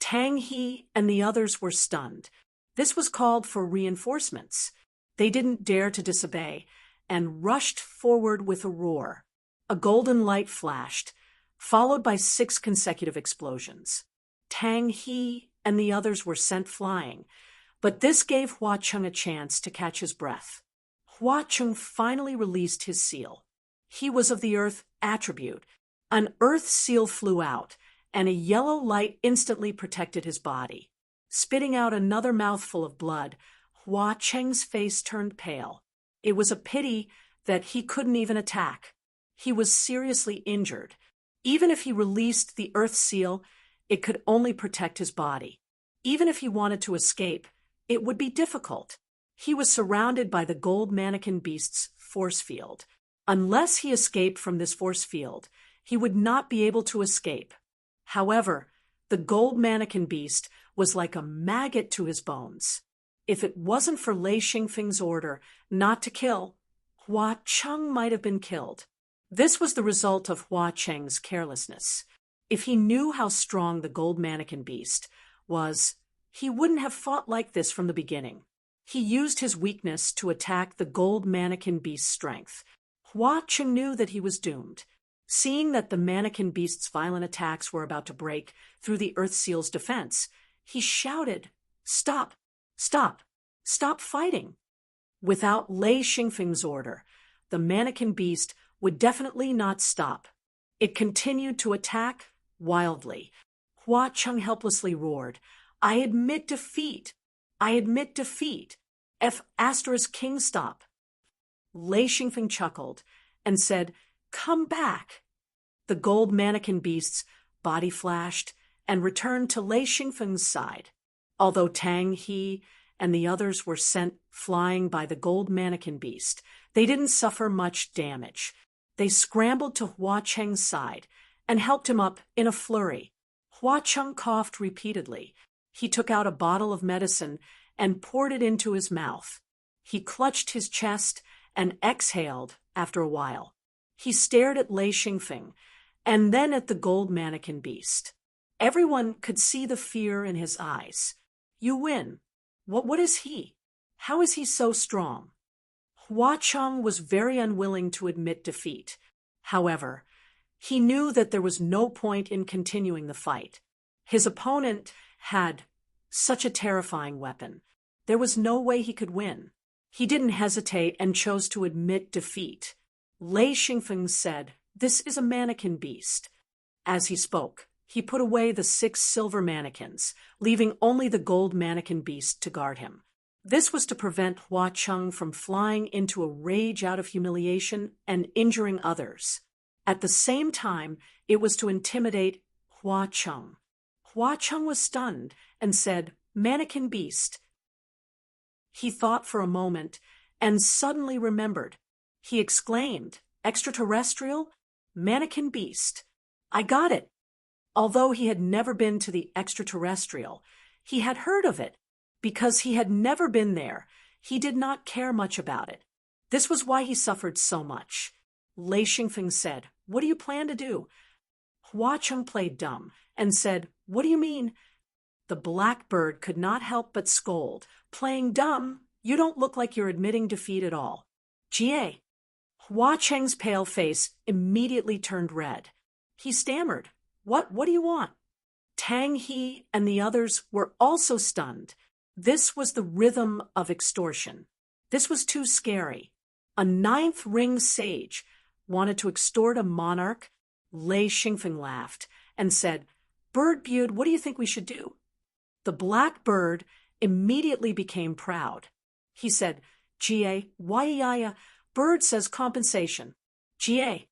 Tang He and the others were stunned. This was called for reinforcements. They didn't dare to disobey and rushed forward with a roar. A golden light flashed, followed by 6 consecutive explosions. Tang He and the others were sent flying, but this gave Hua Cheng a chance to catch his breath. Hua Cheng finally released his seal. He was of the earth attribute. An earth seal flew out, and a yellow light instantly protected his body. Spitting out another mouthful of blood, Hua Cheng's face turned pale. It was a pity that he couldn't even attack. He was seriously injured. Even if he released the earth seal, it could only protect his body. Even if he wanted to escape, it would be difficult. He was surrounded by the gold mannequin beast's force field. Unless he escaped from this force field, he would not be able to escape. However, the gold mannequin beast was like a maggot to his bones. If it wasn't for Lei Xingfeng's order not to kill, Hua Cheng might have been killed. This was the result of Hua Cheng's carelessness. If he knew how strong the gold mannequin beast was, he wouldn't have fought like this from the beginning. He used his weakness to attack the gold mannequin beast's strength. Hua Cheng knew that he was doomed. Seeing that the mannequin beast's violent attacks were about to break through the Earth Seal's defense, he shouted, "Stop! Stop! Stop fighting!" Without Lei Xingfeng's order, the mannequin beast would definitely not stop. It continued to attack wildly. Hua Cheng helplessly roared, "I admit defeat! I admit defeat! King stop!" Lei Xingfeng chuckled and said, "Come back!" The gold mannequin beast's body flashed and returned to Lei Xingfeng's side. Although Tang He and the others were sent flying by the gold mannequin beast, they didn't suffer much damage. They scrambled to Hua Cheng's side and helped him up in a flurry. Hua Cheng coughed repeatedly. He took out a bottle of medicine and poured it into his mouth. He clutched his chest and exhaled after a while. He stared at Lei Xingfeng and then at the gold mannequin beast. Everyone could see the fear in his eyes. "You win. What is he? How is he so strong?" Hua Cheng was very unwilling to admit defeat. However, he knew that there was no point in continuing the fight. His opponent had such a terrifying weapon. There was no way he could win. He didn't hesitate and chose to admit defeat. Lei Xingfeng said, "This is a mannequin beast." As he spoke, he put away the 6 silver mannequins, leaving only the gold mannequin beast to guard him. This was to prevent Hua Cheng from flying into a rage out of humiliation and injuring others. At the same time, it was to intimidate Hua Cheng. Hua Cheng was stunned and said, "Mannequin beast." He thought for a moment and suddenly remembered. He exclaimed, "Extraterrestrial? Mannequin beast. I got it." Although he had never been to the extraterrestrial, he had heard of it. Because he had never been there, he did not care much about it. This was why he suffered so much. Lei Xingfeng said, "What do you plan to do?" Hua Cheng played dumb and said, "What do you mean?" The blackbird could not help but scold. "Playing dumb? You don't look like you're admitting defeat at all." "Jie." Hua Cheng's pale face immediately turned red. He stammered, What do you want?" Tang He and the others were also stunned. This was the rhythm of extortion. This was too scary. A 9th ring sage wanted to extort a monarch. Lei Xingfeng laughed and said, "Bird Bude, what do you think we should do?" The black bird immediately became proud. He said, "Jie, Waiaya, bird says compensation. Jie."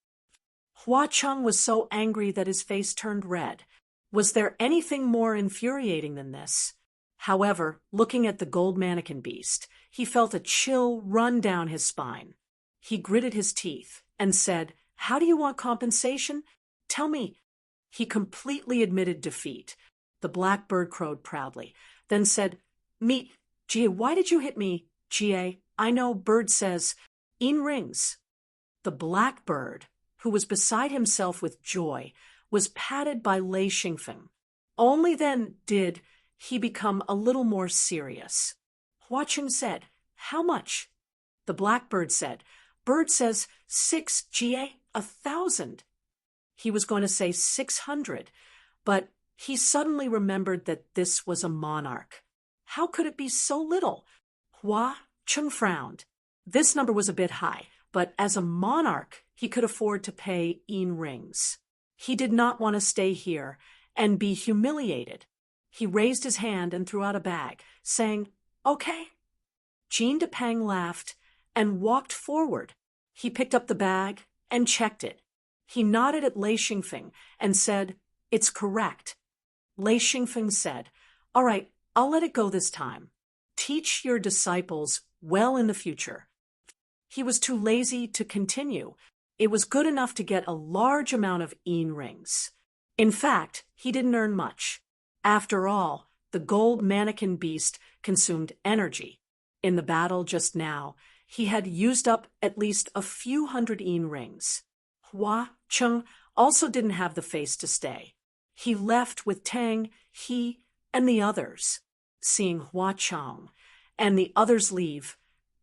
Hua Cheng was so angry that his face turned red. Was there anything more infuriating than this? However, looking at the gold mannequin beast, he felt a chill run down his spine. He gritted his teeth and said, "How do you want compensation? Tell me." He completely admitted defeat. The blackbird crowed proudly, then said, Jie, why did you hit me? Jie, I know bird says, in rings." The blackbird, who was beside himself with joy, was patted by Lei Xingfeng. Only then did he become a little more serious. Hua Cheng said, "How much?" The blackbird said, "Bird says 6 Jie, 1,000. He was going to say 600, but he suddenly remembered that this was a monarch. How could it be so little? Hua Cheng frowned. This number was a bit high, but as a monarch, he could afford to pay in rings. He did not want to stay here and be humiliated. He raised his hand and threw out a bag, saying, "Okay." Jean de Peng laughed and walked forward. He picked up the bag and checked it. He nodded at Lei Xingfeng and said, "It's correct." Lei Xingfeng said, "All right, I'll let it go this time. Teach your disciples well in the future." He was too lazy to continue. It was good enough to get a large amount of yin rings. In fact, he didn't earn much. After all, the gold mannequin beast consumed energy. In the battle just now, He had used up at least a few hundred yin rings. Hua Cheng also didn't have the face to stay. He left with Tang, he, and the others. Seeing Hua Cheng and the others leave,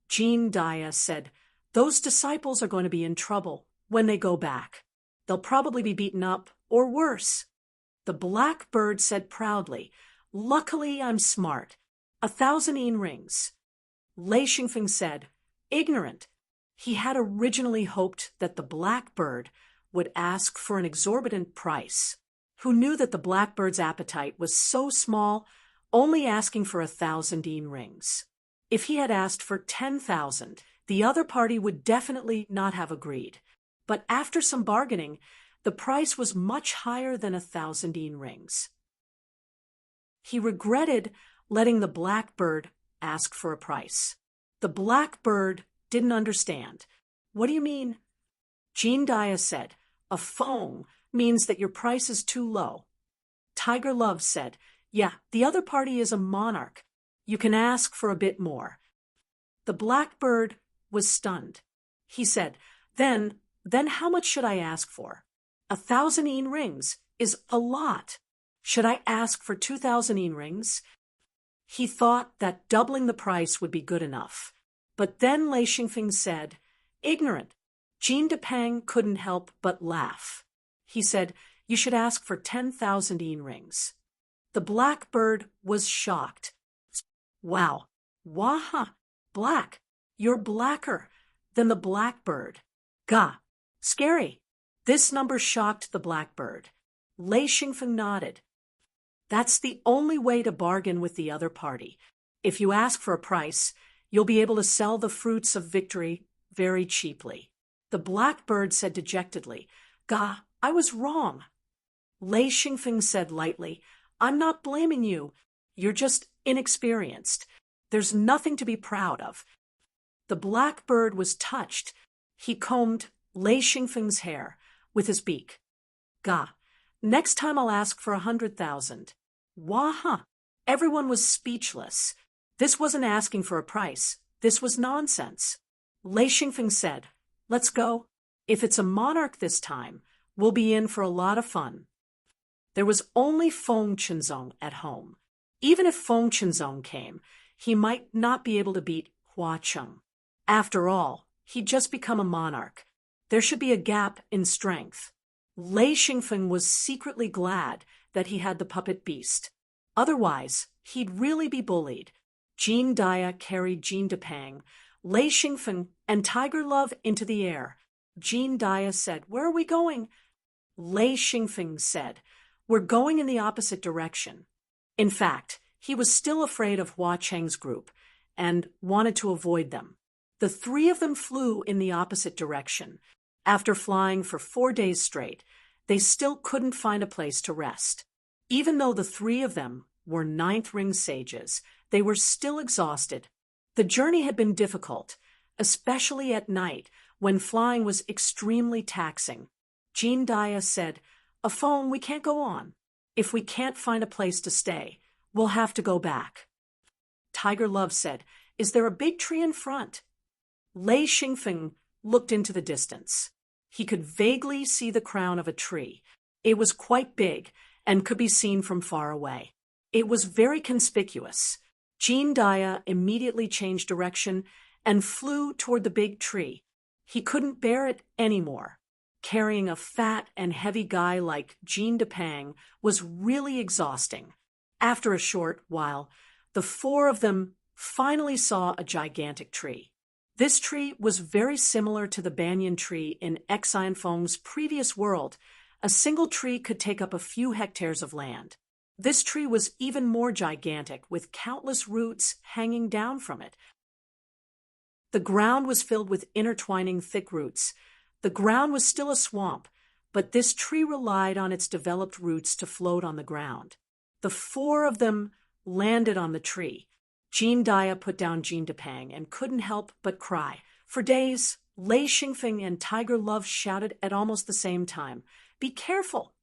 Jean Dia said, "Those disciples are going to be in trouble when they go back. They'll probably be beaten up or worse." The black bird said proudly, "Luckily I'm smart. 1,000 yin rings." Lei Xingfeng said, "Ignorant." He had originally hoped that the blackbird would ask for an exorbitant price. Who knew that the blackbird's appetite was so small, only asking for 1,000 yin rings? If he had asked for 10,000, the other party would definitely not have agreed. But after some bargaining, the price was much higher than 1,000 yin rings. He regretted letting the blackbird ask for a price. The blackbird didn't understand. "What do you mean?" Jean Dia said, "A fong means that your price is too low." Tiger Love said, "Yeah, the other party is a monarch. You can ask for a bit more." The blackbird was stunned. He said, Then how much should I ask for? 1,000 yin rings is a lot. Should I ask for 2,000 yin rings?" He thought that doubling the price would be good enough. But then Lei Xingfeng said, "Ignorant." Jean Depang couldn't help but laugh. He said, "You should ask for 10,000 yin rings." The blackbird was shocked. "Wow, waha, black, you're blacker than the blackbird. Gah, scary." This number shocked the blackbird. Lei Xingfeng nodded. "That's the only way to bargain with the other party. If you ask for a price, you'll be able to sell the fruits of victory very cheaply." The blackbird said dejectedly, "Gah, I was wrong." Lei Xingfeng said lightly, "I'm not blaming you. You're just inexperienced. There's nothing to be proud of." The blackbird was touched. He combed Lei Xingfeng's hair with his beak. "Gah, next time I'll ask for 100,000. Waha! Everyone was speechless. This wasn't asking for a price. This was nonsense. Lei Xingfeng said, "Let's go. If it's a monarch this time, we'll be in for a lot of fun." There was only Feng Chenzong at home. Even if Feng Chenzong came, he might not be able to beat Hua Cheng. After all, he'd just become a monarch. There should be a gap in strength. Lei Xingfeng was secretly glad that he had the puppet beast. Otherwise, he'd really be bullied. Jean Dia carried Jean Depang, Lei Xingfeng, and Tiger Love into the air. Jean Dia said, "Where are we going?" Lei Xingfeng said, "We're going in the opposite direction." In fact, he was still afraid of Hua Cheng's group and wanted to avoid them. The three of them flew in the opposite direction. After flying for 4 days straight, they still couldn't find a place to rest. Even though the three of them were ninth ring sages, they were still exhausted. The journey had been difficult, especially at night when flying was extremely taxing. Jean Dia said, "A phone, we can't go on. If we can't find a place to stay, we'll have to go back." Tiger Love said, "Is there a big tree in front?" Lei Xingfeng looked into the distance. He could vaguely see the crown of a tree. It was quite big and could be seen from far away. It was very conspicuous. Jean Dia immediately changed direction and flew toward the big tree. He couldn't bear it anymore. Carrying a fat and heavy guy like Jean Depang was really exhausting. After a short while, the four of them finally saw a gigantic tree. This tree was very similar to the banyan tree in Xian Feng's previous world. A single tree could take up a few hectares of land. This tree was even more gigantic, with countless roots hanging down from it. The ground was filled with intertwining thick roots. The ground was still a swamp, but this tree relied on its developed roots to float on the ground. The four of them landed on the tree. Jean Dia put down Jean Depang and couldn't help but cry. For days, Lei Xingfeng and Tiger Love shouted at almost the same time, "Be careful!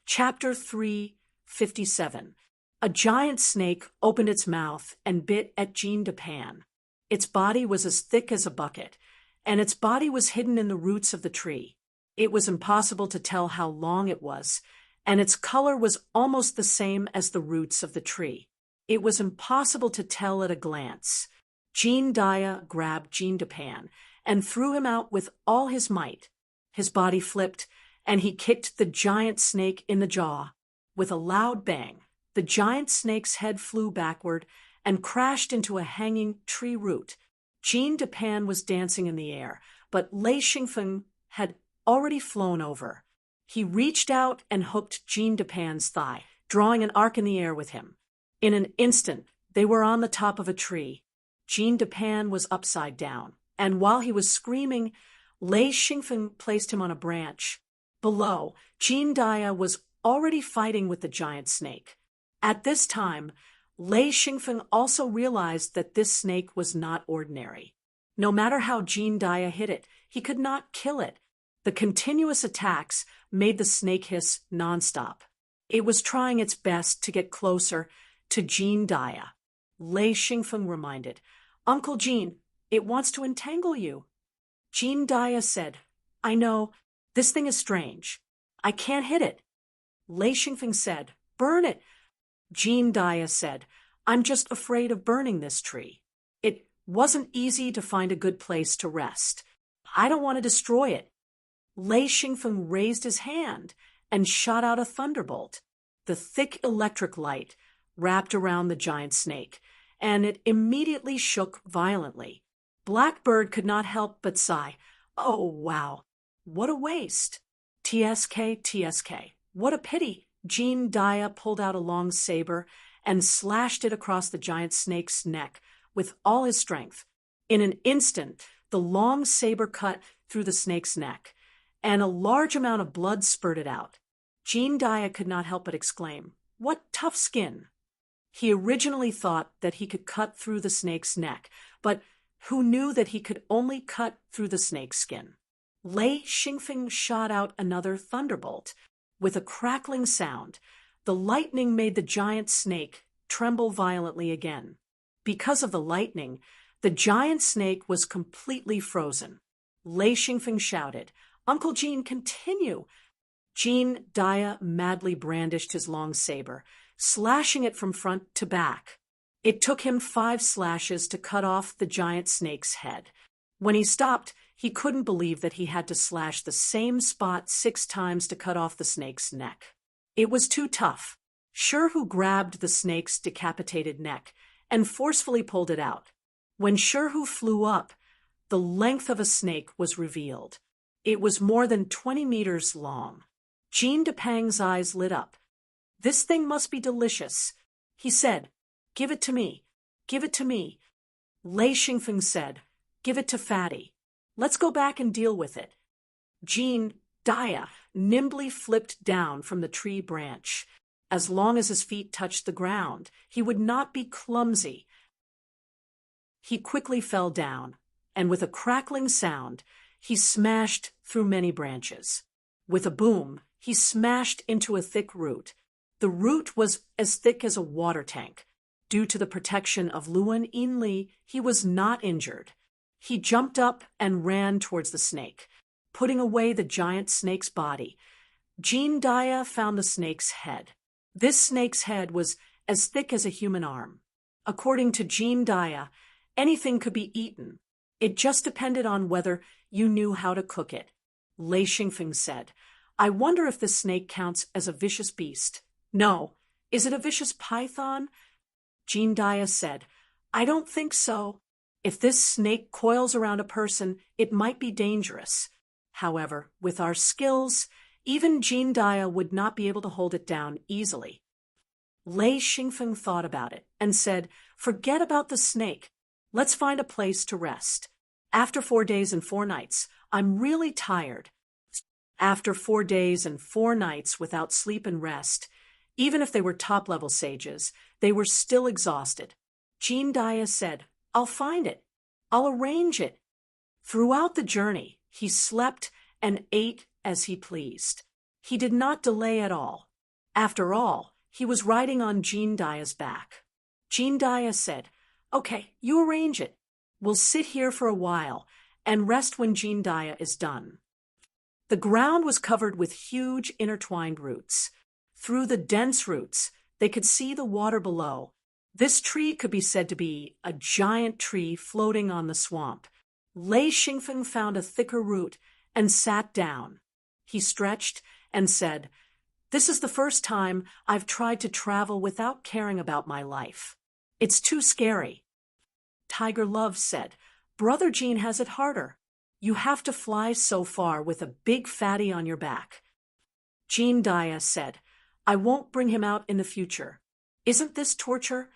Chapter 357. A giant snake opened its mouth and bit at Jean Dupin. Its body was as thick as a bucket, and its body was hidden in the roots of the tree. It was impossible to tell how long it was, and its color was almost the same as the roots of the tree. It was impossible to tell at a glance. Jean Dia grabbed Jean Dupin and threw him out with all his might. His body flipped, and he kicked the giant snake in the jaw. With a loud bang, the giant snake's head flew backward and crashed into a hanging tree root. Jean Dupin was dancing in the air, but Lei Xingfeng had already flown over. He reached out and hooked Jean Dupin's thigh, drawing an arc in the air with him. In an instant, they were on the top of a tree. Jean Dupin was upside down, and while he was screaming, Lei Xingfeng placed him on a branch. Below, Jean Dia was already fighting with the giant snake. At this time, Lei Xingfeng also realized that this snake was not ordinary. No matter how Jean Dia hit it, he could not kill it. The continuous attacks made the snake hiss nonstop. It was trying its best to get closer to Jean Dia. Lei Xingfeng reminded, "Uncle Jean, it wants to entangle you." Jean Dia said, "I know, this thing is strange. I can't hit it." Lei Xingfeng said, "Burn it." Jean Dia said, "I'm just afraid of burning this tree. It wasn't easy to find a good place to rest. I don't want to destroy it." Lei Xingfeng raised his hand and shot out a thunderbolt. The thick electric light wrapped around the giant snake, and it immediately shook violently. Blackbird could not help but sigh, "Oh, wow, what a waste. TSK, TSK, what a pity." Jean Dia pulled out a long saber and slashed it across the giant snake's neck with all his strength. In an instant, the long saber cut through the snake's neck, and a large amount of blood spurted out. Jean Dia could not help but exclaim, "What tough skin." He originally thought that he could cut through the snake's neck, but who knew that he could only cut through the snake's skin? Lei Xingfeng shot out another thunderbolt. With a crackling sound, the lightning made the giant snake tremble violently again. Because of the lightning, the giant snake was completely frozen. Lei Xingfeng shouted, "Uncle Jean, continue." Jean Dia madly brandished his long saber, slashing it from front to back. It took him 5 slashes to cut off the giant snake's head. When he stopped, he couldn't believe that he had to slash the same spot 6 times to cut off the snake's neck. It was too tough. Shirhu grabbed the snake's decapitated neck and forcefully pulled it out. When Shirhu flew up, the length of a snake was revealed. It was more than 20 meters long. Jean Dupin's eyes lit up. "This thing must be delicious," he said. "Give it to me. Give it to me." Lei Xingfeng said, "Give it to Fatty. Let's go back and deal with it." Jean Dia nimbly flipped down from the tree branch. As long as his feet touched the ground, he would not be clumsy. He quickly fell down, and with a crackling sound, he smashed through many branches. With a boom, he smashed into a thick root. The root was as thick as a water tank. Due to the protection of Luan Yinli, he was not injured. He jumped up and ran towards the snake, putting away the giant snake's body. Jean Dia found the snake's head. This snake's head was as thick as a human arm. According to Jean Dia, anything could be eaten. It just depended on whether you knew how to cook it. Lei Xingfeng said, "I wonder if this snake counts as a vicious beast." "No. Is it a vicious python?" Jean Dia said, "I don't think so. If this snake coils around a person, it might be dangerous. However, with our skills, even Jean Dia would not be able to hold it down easily." Lei Xingfeng thought about it and said, "Forget about the snake. Let's find a place to rest. After 4 days and 4 nights, I'm really tired." After 4 days and 4 nights without sleep and rest, even if they were top-level sages, they were still exhausted. Jean Dia said, "I'll find it. I'll arrange it." Throughout the journey, he slept and ate as he pleased. He did not delay at all. After all, he was riding on Jean Dia's back. Jean Dia said, "Okay, you arrange it. We'll sit here for a while and rest when Jean Dia is done." The ground was covered with huge intertwined roots. Through the dense roots, they could see the water below. This tree could be said to be a giant tree floating on the swamp. Lei Xingfeng found a thicker root and sat down. He stretched and said, "This is the first time I've tried to travel without caring about my life. It's too scary." Tiger Love said, "Brother Jean has it harder. You have to fly so far with a big fatty on your back." Jean Dia said, "I won't bring him out in the future. Isn't this torture?"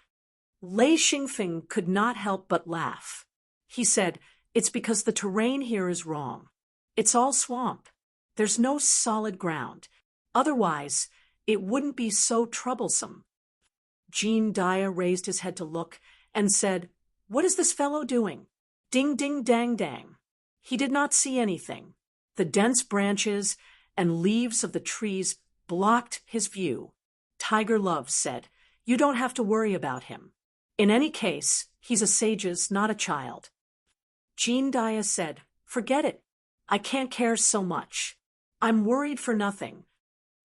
Lei Xingfeng could not help but laugh. He said, "It's because the terrain here is wrong. It's all swamp. There's no solid ground. Otherwise, it wouldn't be so troublesome." Jean Dia raised his head to look and said, "What is this fellow doing?" Ding ding dang dang. He did not see anything. The dense branches and leaves of the trees blocked his view. Tiger Love said, "You don't have to worry about him. In any case, he's a sage's, not a child." Jean Dia said, "Forget it. I can't care so much. I'm worried for nothing."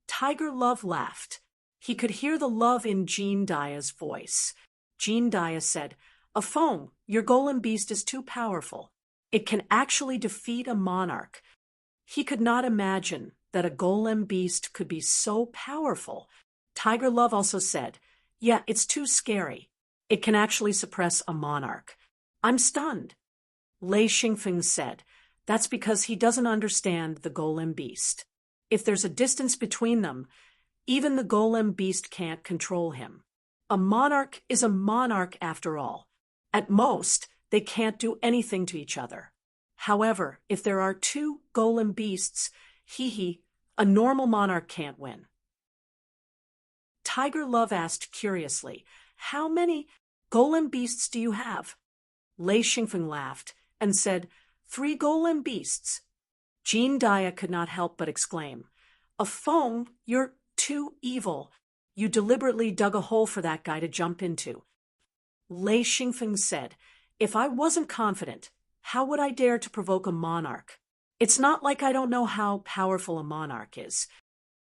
Tiger Love laughed. He could hear the love in Jean Dia's voice. Jean Dia said, "A foam, your golem beast is too powerful. It can actually defeat a monarch." He could not imagine that a golem beast could be so powerful. Tiger Love also said, "Yeah, it's too scary. It can actually suppress a monarch." "I'm stunned." Lei Xingfeng said, "That's because he doesn't understand the golem beast. If there's a distance between them, even the golem beast can't control him. A monarch is a monarch after all. At most, they can't do anything to each other. However, if there are two golem beasts, a normal monarch can't win." Tiger Love asked curiously, "How many golem beasts do you have?" Lei Xingfeng laughed and said, "3 golem beasts." Jean Dia could not help but exclaim, "A foam, you're too evil. You deliberately dug a hole for that guy to jump into." Lei Xingfeng said, "If I wasn't confident, how would I dare to provoke a monarch? It's not like I don't know how powerful a monarch is."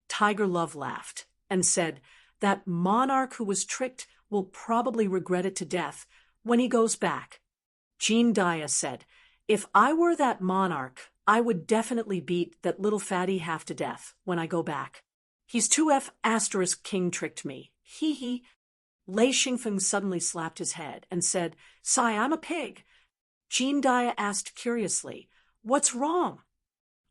Tiger Love laughed and said, "That monarch who was tricked will probably regret it to death when he goes back." Jean Dia said, "If I were that monarch, I would definitely beat that little fatty half to death when I go back. He's 2F** king tricked me. Lei Xingfeng suddenly slapped his head and said, "Sai, I'm a pig." Jean Dia asked curiously, "What's wrong?"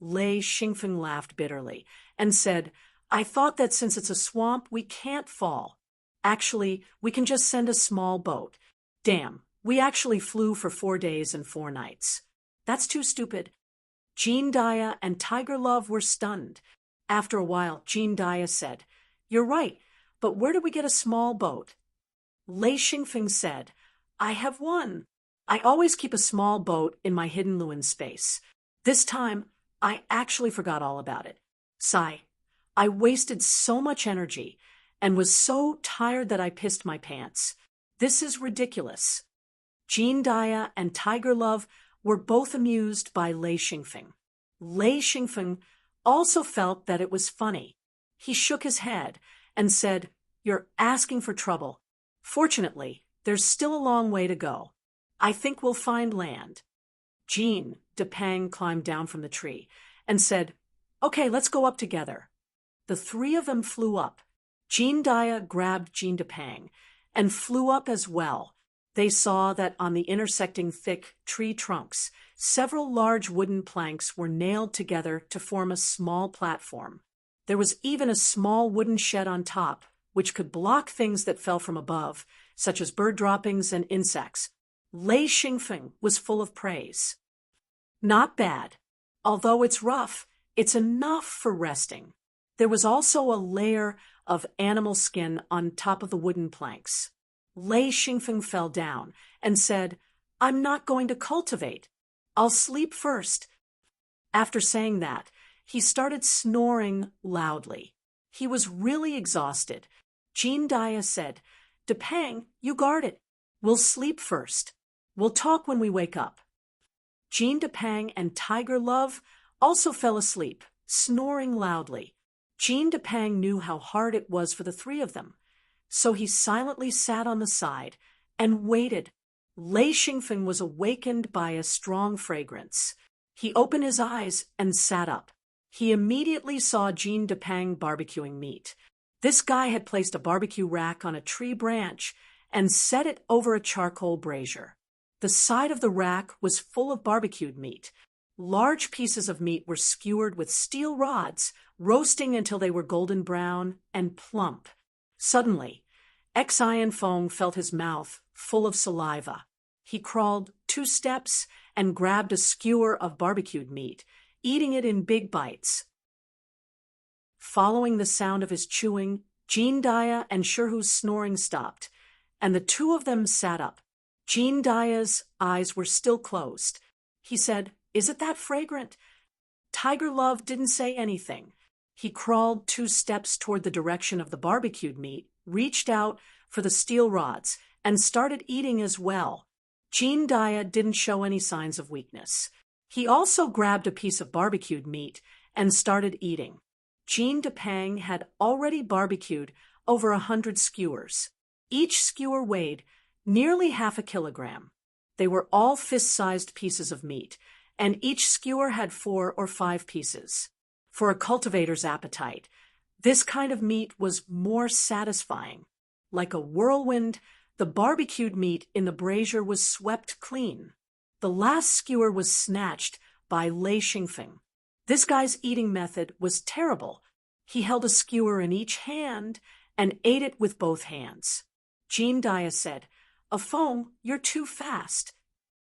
Lei Xingfeng laughed bitterly and said, "I thought that since it's a swamp, we can't fall. Actually, we can just send a small boat. Damn, we actually flew for 4 days and 4 nights. That's too stupid." Jean Dia and Tiger Love were stunned. After a while, Jean Dia said, "You're right, but where do we get a small boat?" Lei Xingfeng said, "I have one. I always keep a small boat in my hidden Luin space. This time, I actually forgot all about it. Sigh. I wasted so much energy and was so tired that I pissed my pants. This is ridiculous." Jean Dia and Tiger Love were both amused by Lei Xingfeng. Lei Xingfeng also felt that it was funny. He shook his head and said, "You're asking for trouble. Fortunately, there's still a long way to go. I think we'll find land." Jean Depang climbed down from the tree and said, "Okay, let's go up together." The 3 of them flew up. Jean Dia grabbed Jean Depang and flew up as well. They saw that on the intersecting thick tree trunks, several large wooden planks were nailed together to form a small platform. There was even a small wooden shed on top, which could block things that fell from above, such as bird droppings and insects. Lei Xingfeng was full of praise. "Not bad. Although it's rough, it's enough for resting." There was also a layer of animal skin on top of the wooden planks. Lei Xingfeng fell down and said, "I'm not going to cultivate. I'll sleep first." After saying that, he started snoring loudly. He was really exhausted. Jean Dia said, "Depang, you guard it. We'll sleep first. We'll talk when we wake up." Jean Depang and Tiger Love also fell asleep, snoring loudly. Jean Depang knew how hard it was for the three of them, so he silently sat on the side and waited. Lei Xingfeng was awakened by a strong fragrance. He opened his eyes and sat up. He immediately saw Jean Depang barbecuing meat. This guy had placed a barbecue rack on a tree branch and set it over a charcoal brazier. The side of the rack was full of barbecued meat. Large pieces of meat were skewered with steel rods, roasting until they were golden brown and plump. Suddenly, Xian Feng felt his mouth full of saliva. He crawled 2 steps and grabbed a skewer of barbecued meat, eating it in big bites. Following the sound of his chewing, Jean Dia and Shirhu's snoring stopped, and the two of them sat up. Jean Dia's eyes were still closed. He said, "Is it that fragrant?" Tiger Love didn't say anything. He crawled 2 steps toward the direction of the barbecued meat, reached out for the steel rods, and started eating as well. Jean Dia didn't show any signs of weakness. He also grabbed a piece of barbecued meat and started eating. Jean Depang had already barbecued over 100 skewers. Each skewer weighed nearly half a kilogram. They were all fist-sized pieces of meat, and each skewer had 4 or 5 pieces. For a cultivator's appetite, this kind of meat was more satisfying. Like a whirlwind, the barbecued meat in the brazier was swept clean. The last skewer was snatched by Lei Xingfeng. This guy's eating method was terrible. He held a skewer in each hand and ate it with both hands. Jean Dia said, "Feng, you're too fast."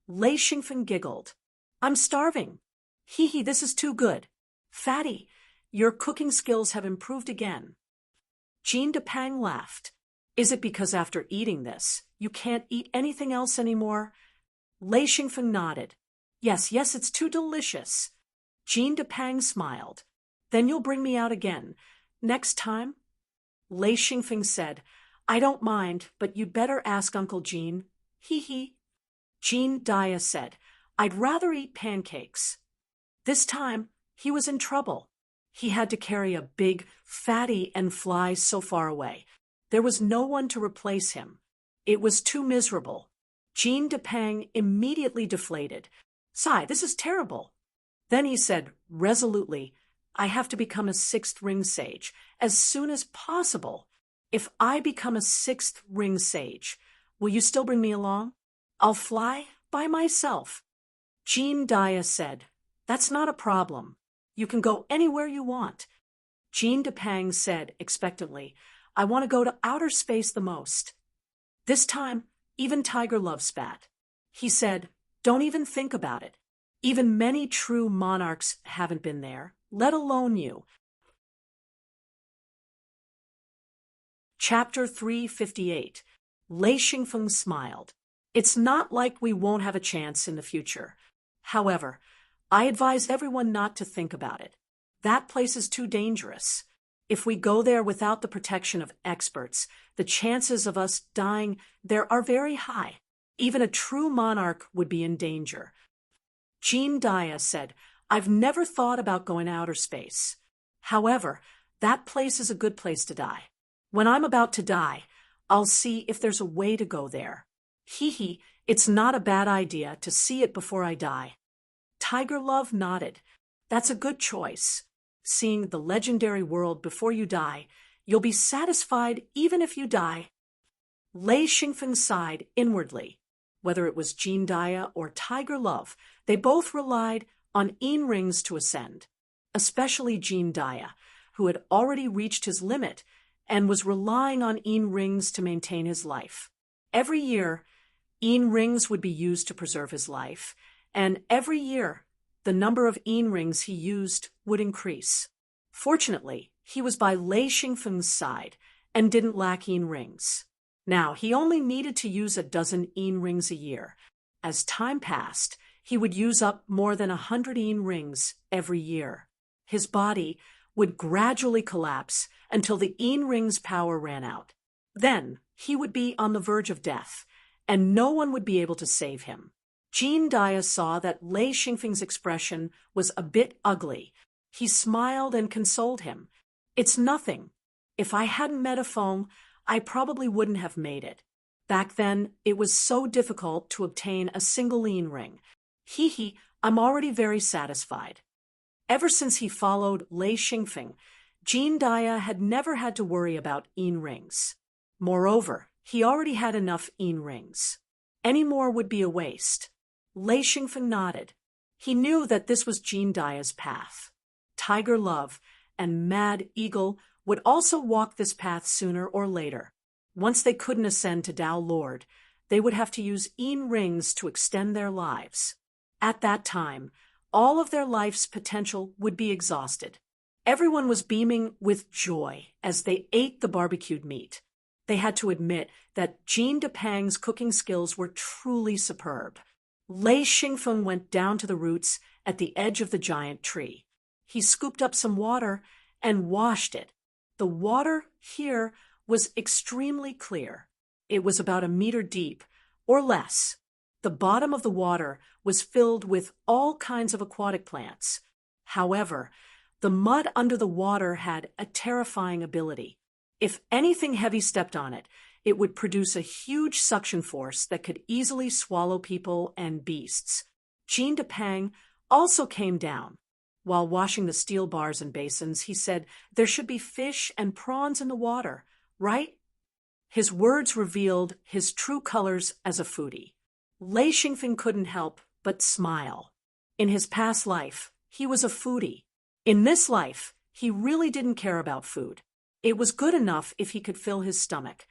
Lei Xingfeng giggled. "I'm starving." "Hee, this is too good." "Fatty, your cooking skills have improved again." Jean Depang laughed. "Is it because after eating this, you can't eat anything else anymore?" Lei Xingfeng nodded. Yes, it's too delicious." Jean Depang smiled. "Then you'll bring me out again. Next time?" Lei Xingfeng said, "I don't mind, but you'd better ask Uncle Jean." Hee. Jean Dia said, "I'd rather eat pancakes." This time, he was in trouble. He had to carry a big, fatty and fly so far away. There was no one to replace him. It was too miserable. Jean Depang immediately deflated. "Sigh, this is terrible." Then he said resolutely, "I have to become a 6th ring sage as soon as possible. If I become a 6th ring sage, will you still bring me along? I'll fly by myself." Jean Dia said, "That's not a problem. You can go anywhere you want." Jean Depang said expectantly, "I want to go to outer space the most." This time, even Tiger Love spat. He said, "Don't even think about it. Even many true monarchs haven't been there, let alone you." Chapter 358. Lei Xingfeng smiled. "It's not like we won't have a chance in the future. However, I advise everyone not to think about it. That place is too dangerous. If we go there without the protection of experts, the chances of us dying there are very high. Even a true monarch would be in danger." Jean Dia said, "I've never thought about going to outer space. However, that place is a good place to die. When I'm about to die, I'll see if there's a way to go there. Hee, it's not a bad idea to see it before I die." Tiger Love nodded. "That's a good choice. Seeing the legendary world before you die, you'll be satisfied even if you die." Lei Xingfeng sighed inwardly. Whether it was Jean Dia or Tiger Love, they both relied on yin rings to ascend, especially Jean Dia, who had already reached his limit and was relying on yin rings to maintain his life. Every year, yin rings would be used to preserve his life, and every year, the number of yin rings he used would increase. Fortunately, he was by Lei Xingfeng's side and didn't lack yin rings. Now, he only needed to use a dozen yin rings a year. As time passed, he would use up more than 100 yin rings every year. His body would gradually collapse until the Yin Ring's power ran out. Then he would be on the verge of death, and no one would be able to save him. Jean Dia saw that Lei Xingfeng's expression was a bit ugly. He smiled and consoled him. "It's nothing. If I hadn't met a Feng, I probably wouldn't have made it. Back then, it was so difficult to obtain a single Yin Ring. Hee, I'm already very satisfied." Ever since he followed Lei Xingfeng, Jean Dia had never had to worry about Yin Rings. Moreover, he already had enough Yin Rings. Any more would be a waste. Lei Xingfeng nodded. He knew that this was Jean Dia's path. Tiger Love and Mad Eagle would also walk this path sooner or later. Once they couldn't ascend to Tao Lord, they would have to use Yin Rings to extend their lives. At that time, all of their life's potential would be exhausted. Everyone was beaming with joy as they ate the barbecued meat. They had to admit that Jean Depang's cooking skills were truly superb. Lei Xingfeng went down to the roots at the edge of the giant tree. He scooped up some water and washed it. The water here was extremely clear. It was about a meter deep, or less. The bottom of the water was filled with all kinds of aquatic plants. However, the mud under the water had a terrifying ability. If anything heavy stepped on it, it would produce a huge suction force that could easily swallow people and beasts. Jean Depang also came down. While washing the steel bars and basins, he said, "There should be fish and prawns in the water, right?" His words revealed his true colors as a foodie. Lei Xingfeng couldn't help but smile. In his past life, he was a foodie. In this life, he really didn't care about food. It was good enough if he could fill his stomach.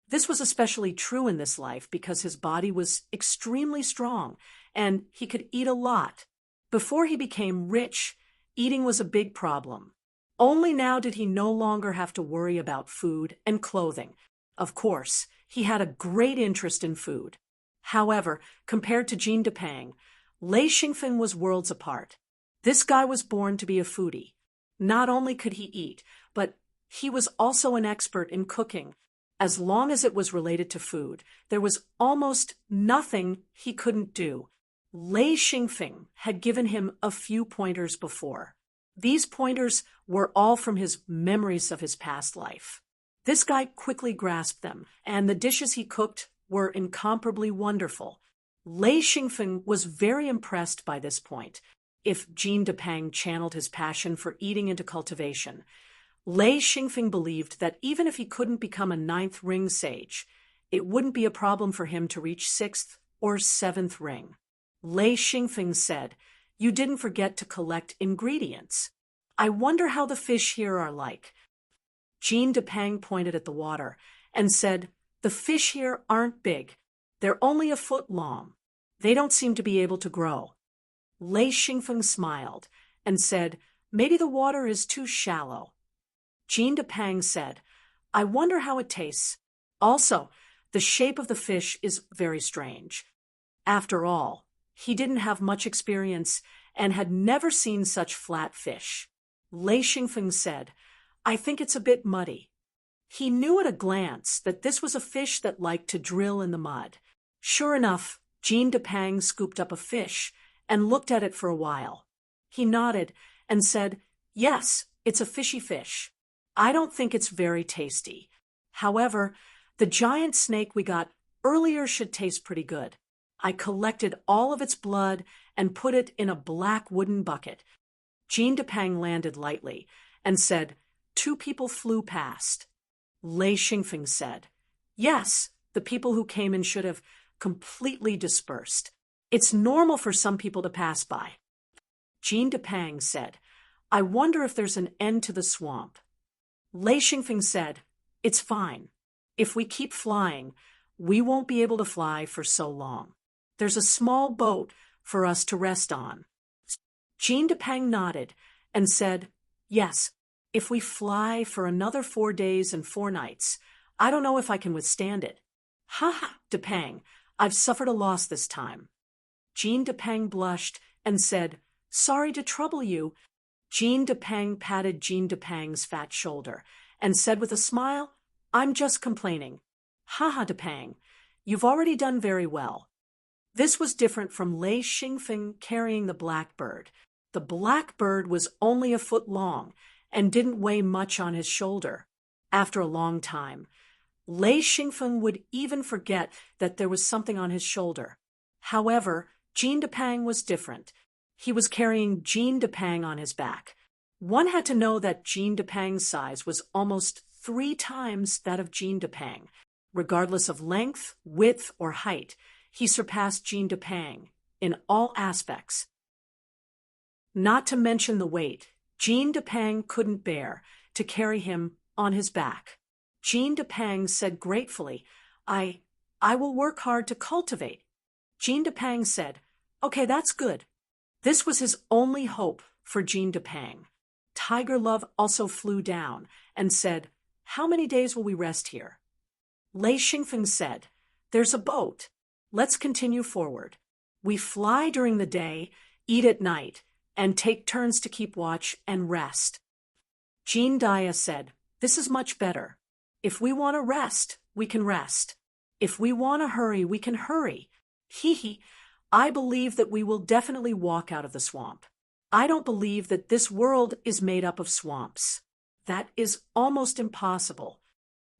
This was especially true in this life because his body was extremely strong and he could eat a lot. Before he became rich, eating was a big problem. Only now did he no longer have to worry about food and clothing. Of course, he had a great interest in food. However, compared to Jean Depang, Lei Xingfeng was worlds apart. This guy was born to be a foodie. Not only could he eat, but he was also an expert in cooking. As long as it was related to food, there was almost nothing he couldn't do. Lei Xingfeng had given him a few pointers before. These pointers were all from his memories of his past life. This guy quickly grasped them, and the dishes he cooked were incomparably wonderful. Lei Xingfeng was very impressed by this point. If Jean Depang channeled his passion for eating into cultivation, Lei Xingfeng believed that even if he couldn't become a 9th ring sage, it wouldn't be a problem for him to reach 6th or 7th ring. Lei Xingfeng said, "You didn't forget to collect ingredients. I wonder how the fish here are like." Jean Depang pointed at the water and said, "The fish here aren't big. They're only a foot long. They don't seem to be able to grow." Lei Xingfeng smiled and said, "Maybe the water is too shallow." Jean Depang said, "I wonder how it tastes. Also, the shape of the fish is very strange." After all, he didn't have much experience and had never seen such flat fish. Lei Xingfeng said, "I think it's a bit muddy." He knew at a glance that this was a fish that liked to drill in the mud. Sure enough, Jean Depang scooped up a fish and looked at it for a while. He nodded and said, "Yes, it's a fishy fish. I don't think it's very tasty. However, the giant snake we got earlier should taste pretty good. I collected all of its blood and put it in a black wooden bucket." Jean Depang landed lightly and said, "2 people flew past." Lei Xingfeng said, "Yes, the people who came in should have completely dispersed. It's normal for some people to pass by." Jean Depang said, "I wonder if there's an end to the swamp." Lei Xingfeng said, "It's fine. If we keep flying, we won't be able to fly for so long. There's a small boat for us to rest on." Jean Depang nodded and said, "Yes, if we fly for another 4 days and 4 nights, I don't know if I can withstand it." "Ha, Depang, I've suffered a loss this time." Jean Depang blushed and said, "Sorry to trouble you. Jean Depang patted Jean Depang's fat shoulder and said with a smile, "I'm just complaining." "Haha, Depang, you've already done very well." This was different from Lei Xingfeng carrying the blackbird. The blackbird was only a foot long and didn't weigh much on his shoulder. After a long time, Lei Xingfeng would even forget that there was something on his shoulder. However, Jean Depang was different. He was carrying Jean Depang on his back. One had to know that Jean Depang's size was almost 3 times that of Jean Depang. Regardless of length, width, or height, he surpassed Jean Depang in all aspects. Not to mention the weight Jean Depang couldn't bear to carry him on his back. Jean Depang said gratefully, I will work hard to cultivate." Jean Depang said, "Okay, that's good." This was his only hope for Jean Depang. Tiger Love also flew down and said, "How many days will we rest here?" Lei Xingfeng said, "There's a boat. Let's continue forward. We fly during the day, eat at night, and take turns to keep watch and rest." Jean Dia said, "This is much better. If we want to rest, we can rest. If we want to hurry, we can hurry. Hee. I believe that we will definitely walk out of the swamp. I don't believe that this world is made up of swamps. That is almost impossible."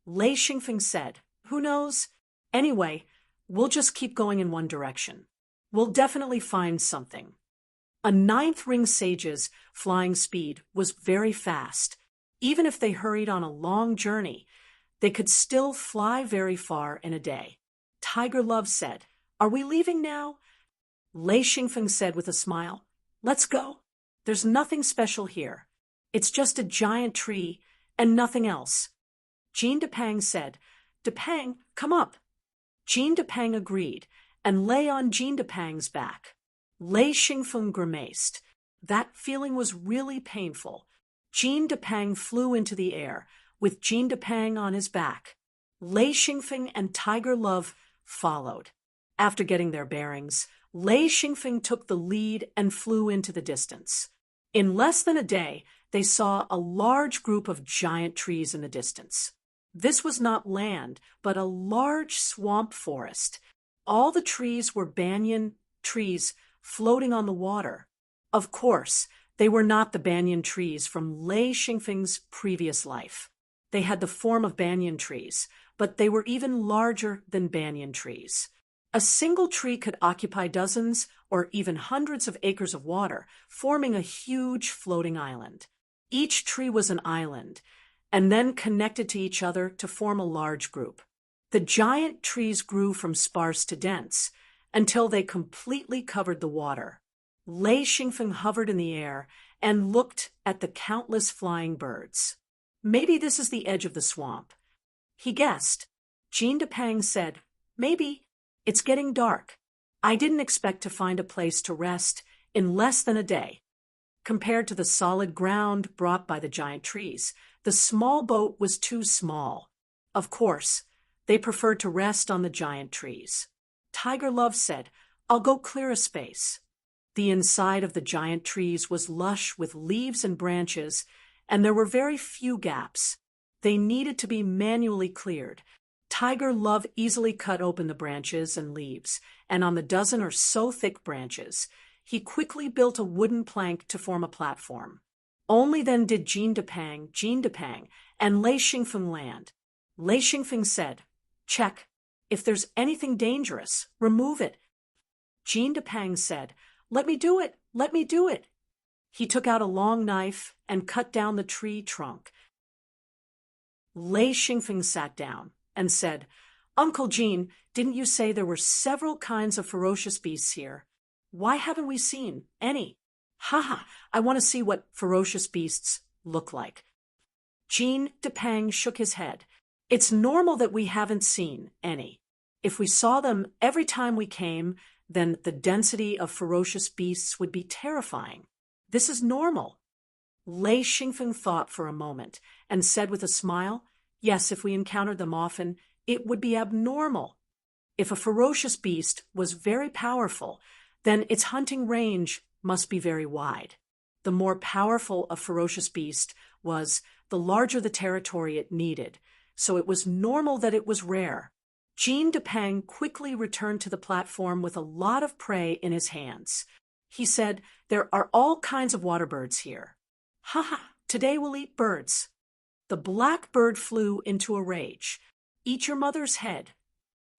Lei Xingfeng said, "Who knows? Anyway, we'll just keep going in one direction. We'll definitely find something." A 9th ring sage's flying speed was very fast. Even if they hurried on a long journey, they could still fly very far in a day. Tiger Love said, "Are we leaving now?" Lei Xingfeng said with a smile, "Let's go. There's nothing special here. It's just a giant tree and nothing else." Jean Depang said, "Depang, come up." Jean Depang agreed and lay on Jean Depang's back. Lei Xingfeng grimaced. That feeling was really painful. Jean Depang flew into the air with Jean Depang on his back. Lei Xingfeng and Tiger Love followed. After getting their bearings, Lei Xingfeng took the lead and flew into the distance. In less than a day, they saw a large group of giant trees in the distance. This was not land, but a large swamp forest. All the trees were banyan trees floating on the water. Of course, they were not the banyan trees from Lei Xingfeng's previous life. They had the form of banyan trees, but they were even larger than banyan trees. A single tree could occupy dozens or even hundreds of acres of water, forming a huge floating island. Each tree was an island, and then connected to each other to form a large group. The giant trees grew from sparse to dense, until they completely covered the water. Lei Xingfeng hovered in the air and looked at the countless flying birds. Maybe this is the edge of the swamp. He guessed. Jean Depang said, "Maybe. It's getting dark. I didn't expect to find a place to rest in less than a day." Compared to the solid ground brought by the giant trees, the small boat was too small. Of course, they preferred to rest on the giant trees. Tiger Love said, "I'll go clear a space." The inside of the giant trees was lush with leaves and branches, and there were very few gaps. They needed to be manually cleared. Tiger Love easily cut open the branches and leaves, and on the dozen or so thick branches, he quickly built a wooden plank to form a platform. Only then did Jean Depang, and Lei Xingfeng land. Lei Xingfeng said, "Check. If there's anything dangerous, remove it." Jean Depang said, "Let me do it. Let me do it." He took out a long knife and cut down the tree trunk. Lei Xingfeng sat down and said, "Uncle Jean, didn't you say there were several kinds of ferocious beasts here? Why haven't we seen any? Haha, I want to see what ferocious beasts look like." Jean Depang shook his head. "It's normal that we haven't seen any. If we saw them every time we came, then the density of ferocious beasts would be terrifying. This is normal." Lei Xingfeng thought for a moment and said with a smile, "Yes, if we encountered them often, it would be abnormal. If a ferocious beast was very powerful, then its hunting range must be very wide. The more powerful a ferocious beast was, the larger the territory it needed, so it was normal that it was rare. Jean Dupin quickly returned to the platform with a lot of prey in his hands. He said, "There are all kinds of water birds here. Ha ha, today we'll eat birds." The black bird flew into a rage. "Eat your mother's head."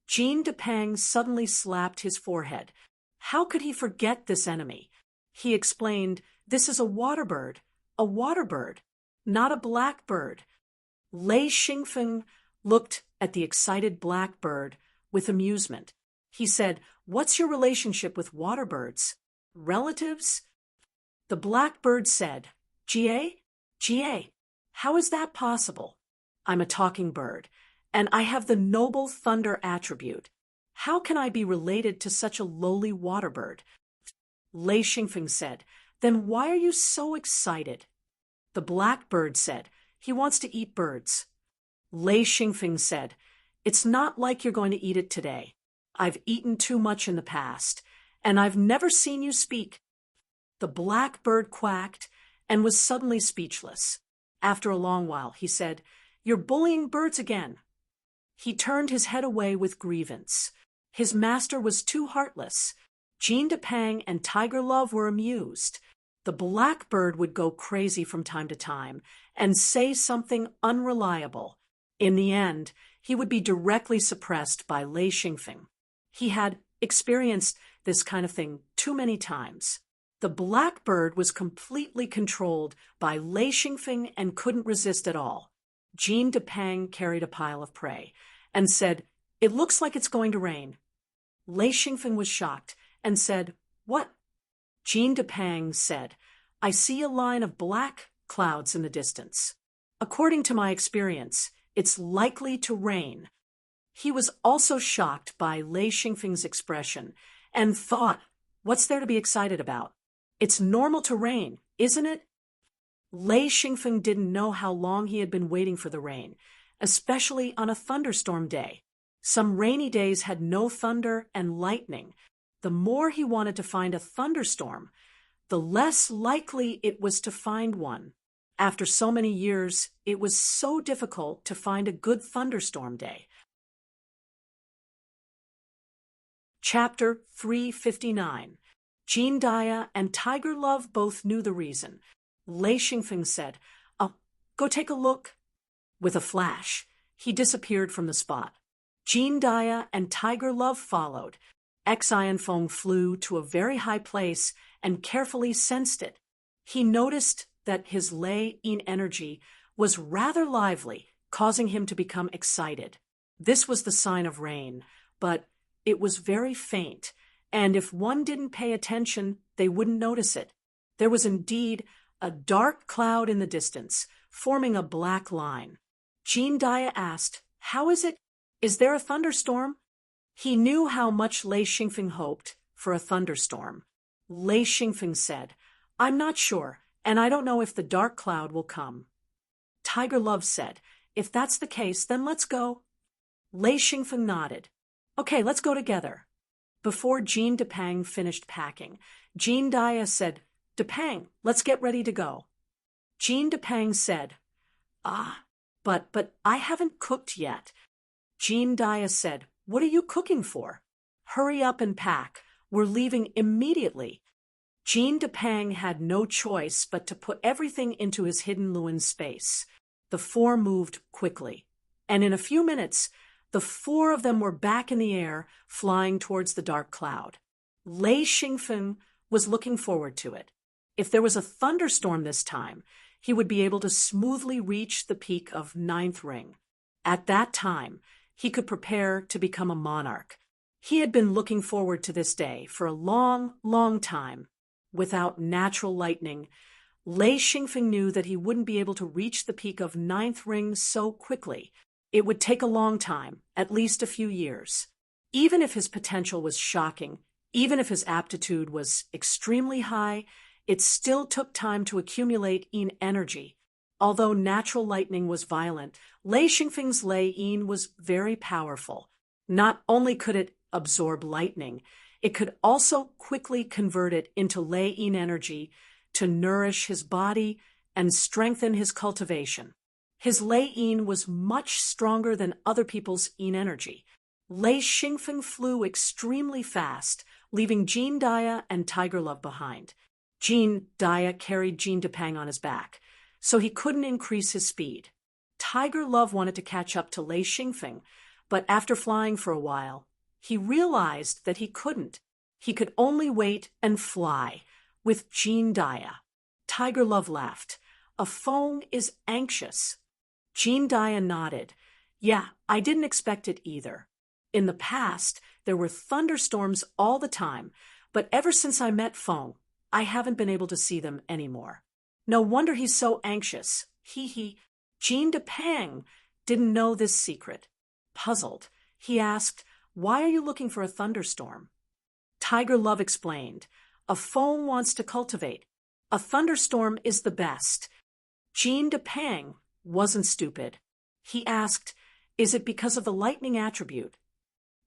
Jean Dupin suddenly slapped his forehead. How could he forget this enemy? He explained, "This is a water bird, not a black bird." Lei Xingfeng looked at the excited black bird with amusement. He said, "What's your relationship with water birds? Relatives?" The black bird said, "Ga, how is that possible? I'm a talking bird, and I have the noble thunder attribute. How can I be related to such a lowly water bird?" Lei Xingfeng said, "Then why are you so excited?" The black bird said, "He wants to eat birds." Lei Xingfeng said, "It's not like you're going to eat it today. I've eaten too much in the past, and I've never seen you speak." The black bird quacked and was suddenly speechless. After a long while, he said, "You're bullying birds again." He turned his head away with grievance. His master was too heartless. Jean Dupin and Tiger Love were amused. The black bird would go crazy from time to time and say something unreliable. In the end, he would be directly suppressed by Lei Xingfeng. He had experienced this kind of thing too many times. The black bird was completely controlled by Lei Xingfeng and couldn't resist at all. Jean Dupin carried a pile of prey and said, "It looks like it's going to rain." Lei Xingfeng was shocked and said, "What?" Jean Dupin said, "I see a line of black clouds in the distance. According to my experience, it's likely to rain." He was also shocked by Lei Xingfeng's expression and thought, "What's there to be excited about? It's normal to rain, isn't it?" Lei Xingfeng didn't know how long he had been waiting for the rain, especially on a thunderstorm day. Some rainy days had no thunder and lightning. The more he wanted to find a thunderstorm, the less likely it was to find one. After so many years, it was so difficult to find a good thunderstorm day. Chapter 359. Jean Dia and Tiger Love both knew the reason. Lei Xingfeng said, "Oh, go take a look." With a flash, he disappeared from the spot. Jean Dia and Tiger Love followed. Xianfeng flew to a very high place and carefully sensed it. He noticed that his Lei Yin energy was rather lively, causing him to become excited. This was the sign of rain, but it was very faint, and if one didn't pay attention, they wouldn't notice it. There was indeed a dark cloud in the distance, forming a black line. Jean Dia asked, "How is it? Is there a thunderstorm?" He knew how much Lei Xingfeng hoped for a thunderstorm. Lei Xingfeng said, "I'm not sure, and I don't know if the dark cloud will come." Tiger Love said, "If that's the case, then let's go." Lei Xingfeng nodded. "Okay, let's go together." Before Jean Dupin finished packing, Jean Dia said, "Dupin, let's get ready to go." Jean Dupin said, but I haven't cooked yet." Jean Dia said, "What are you cooking for? Hurry up and pack. We're leaving immediately." Jean Dupin had no choice but to put everything into his hidden Lewin space. The four moved quickly, and in a few minutes, the four of them were back in the air, flying towards the dark cloud. Lei Xingfeng was looking forward to it. If there was a thunderstorm this time, he would be able to smoothly reach the peak of 9th ring. At that time, he could prepare to become a monarch. He had been looking forward to this day for a long, long time. Without natural lightning, Lei Xingfeng knew that he wouldn't be able to reach the peak of 9th ring so quickly. It would take a long time, at least a few years. Even if his potential was shocking, even if his aptitude was extremely high, it still took time to accumulate Yin energy. Although natural lightning was violent, Lei Xingfeng's Lei Yin was very powerful. Not only could it absorb lightning, it could also quickly convert it into Lei Yin energy to nourish his body and strengthen his cultivation. His Lei Yin was much stronger than other people's Yin energy. Lei Xingfeng flew extremely fast, leaving Jean Dia and Tiger Love behind. Jean Dia carried Jean Depang on his back, so he couldn't increase his speed. Tiger Love wanted to catch up to Lei Xingfeng, but after flying for a while, he realized that he couldn't. He could only wait and fly with Jean Dia. Tiger Love laughed. A Feng is anxious. Jean Dia nodded. Yeah, I didn't expect it either. In the past, there were thunderstorms all the time, but ever since I met Feng, I haven't been able to see them anymore. No wonder he's so anxious. He. Jean Depang didn't know this secret. Puzzled, he asked, "Why are you looking for a thunderstorm?" Tiger Love explained, "A Feng wants to cultivate. A thunderstorm is the best." Jean Depang wasn't stupid. He asked, "Is it because of the lightning attribute?"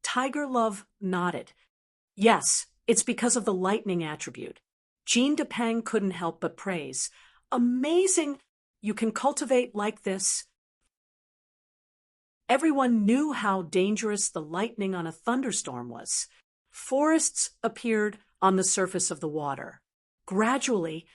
Tiger Love nodded. "Yes, it's because of the lightning attribute." Jean Depang couldn't help but praise. "Amazing! You can cultivate like this." Everyone knew how dangerous the lightning on a thunderstorm was. Forests appeared on the surface of the water. Gradually,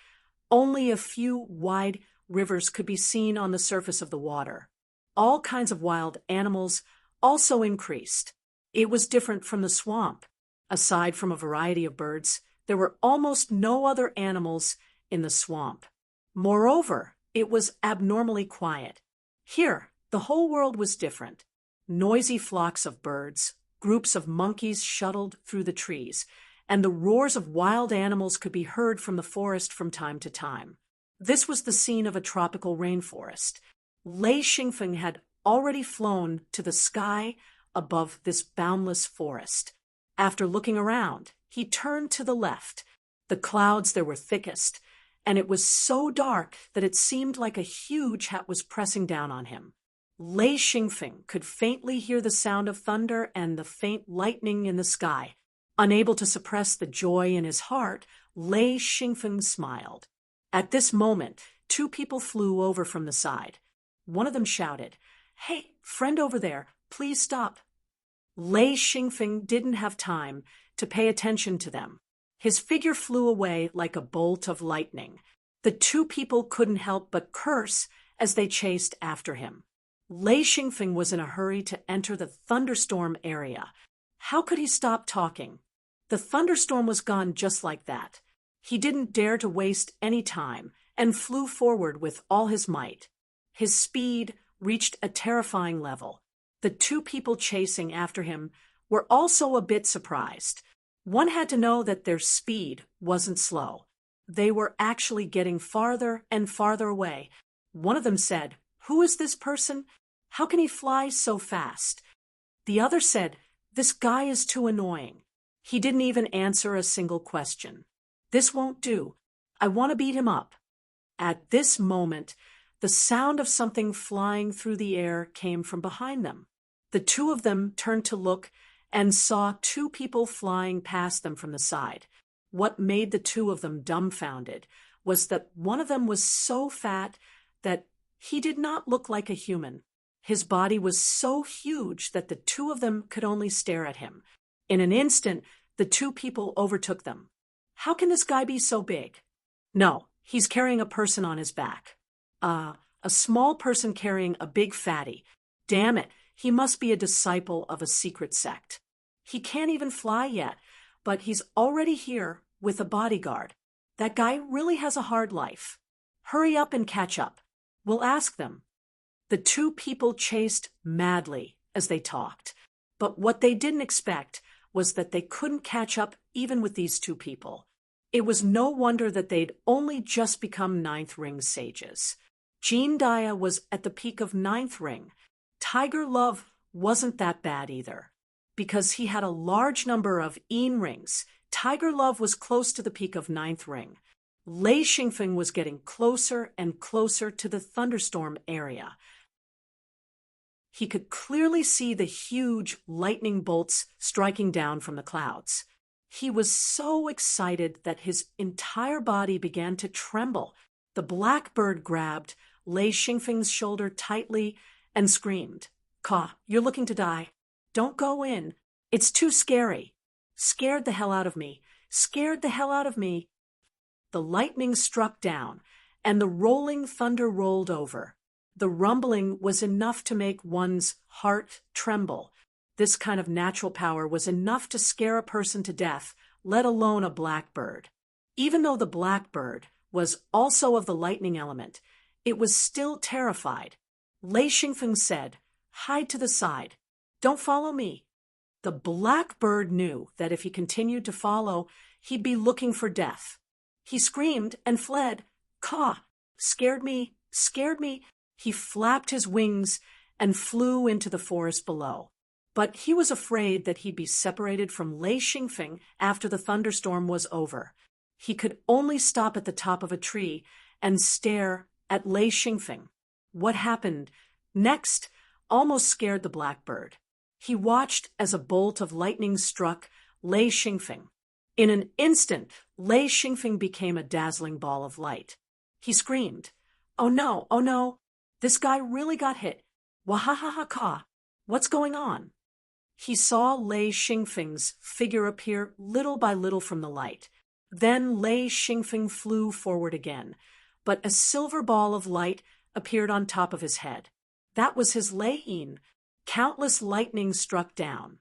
only a few wide rivers could be seen on the surface of the water. All kinds of wild animals also increased. It was different from the swamp. Aside from a variety of birds, there were almost no other animals in the swamp. Moreover, it was abnormally quiet. Here, the whole world was different. Noisy flocks of birds, groups of monkeys shuttled through the trees, and the roars of wild animals could be heard from the forest from time to time. This was the scene of a tropical rainforest. Lei Xingfeng had already flown to the sky above this boundless forest. After looking around, he turned to the left. The clouds there were thickest, and it was so dark that it seemed like a huge hat was pressing down on him. Lei Xingfeng could faintly hear the sound of thunder and the faint lightning in the sky. Unable to suppress the joy in his heart, Lei Xingfeng smiled. At this moment, two people flew over from the side. One of them shouted, "Hey, friend over there, please stop." Lei Xingfeng didn't have time to pay attention to them. His figure flew away like a bolt of lightning. The two people couldn't help but curse as they chased after him. Lei Xingfeng was in a hurry to enter the thunderstorm area. How could he stop talking? The thunderstorm was gone just like that. He didn't dare to waste any time and flew forward with all his might. His speed reached a terrifying level. The two people chasing after him were also a bit surprised. One had to know that their speed wasn't slow. They were actually getting farther and farther away. One of them said, "Who is this person? How can he fly so fast?" The other said, "This guy is too annoying. He didn't even answer a single question. This won't do. I want to beat him up." At this moment, the sound of something flying through the air came from behind them. The two of them turned to look and saw two people flying past them from the side. What made the two of them dumbfounded was that one of them was so fat that he did not look like a human. His body was so huge that the two of them could only stare at him. In an instant, the two people overtook them. "How can this guy be so big?" "No, he's carrying a person on his back." A small person carrying a big fatty. Damn it, he must be a disciple of a secret sect. He can't even fly yet, but he's already here with a bodyguard. That guy really has a hard life. Hurry up and catch up. We'll ask them." The two people chased madly as they talked, but what they didn't expect was that they couldn't catch up even with these two people. It was no wonder that they'd only just become ninth ring sages. Jean Dia was at the peak of ninth ring. Tiger Love wasn't that bad either. Because he had a large number of Yin rings, Tiger Love was close to the peak of ninth ring. Lei Xingfeng was getting closer and closer to the thunderstorm area. He could clearly see the huge lightning bolts striking down from the clouds. He was so excited that his entire body began to tremble. The blackbird grabbed Lei Xingfeng's shoulder tightly and screamed, "Ka, you're looking to die. Don't go in. It's too scary. Scared the hell out of me. Scared the hell out of me." The lightning struck down, and the rolling thunder rolled over. The rumbling was enough to make one's heart tremble. This kind of natural power was enough to scare a person to death, let alone a blackbird. Even though the blackbird was also of the lightning element, it was still terrified. Lei Xingfeng said, "Hide to the side. Don't follow me." The blackbird knew that if he continued to follow, he'd be looking for death. He screamed and fled. "Caw! Scared me! Scared me!" He flapped his wings and flew into the forest below. But he was afraid that he'd be separated from Lei Xingfeng after the thunderstorm was over. He could only stop at the top of a tree and stare at Lei Xingfeng. What happened next almost scared the blackbird. He watched as a bolt of lightning struck Lei Xingfeng. In an instant, Lei Xingfeng became a dazzling ball of light. He screamed, "Oh no, oh no, this guy really got hit. Wahahaha-ka, what's going on?" He saw Lei Xingfeng's figure appear little by little from the light. Then Lei Xingfeng flew forward again, but a silver ball of light appeared on top of his head. That was his Lei-yin. Countless lightnings struck down.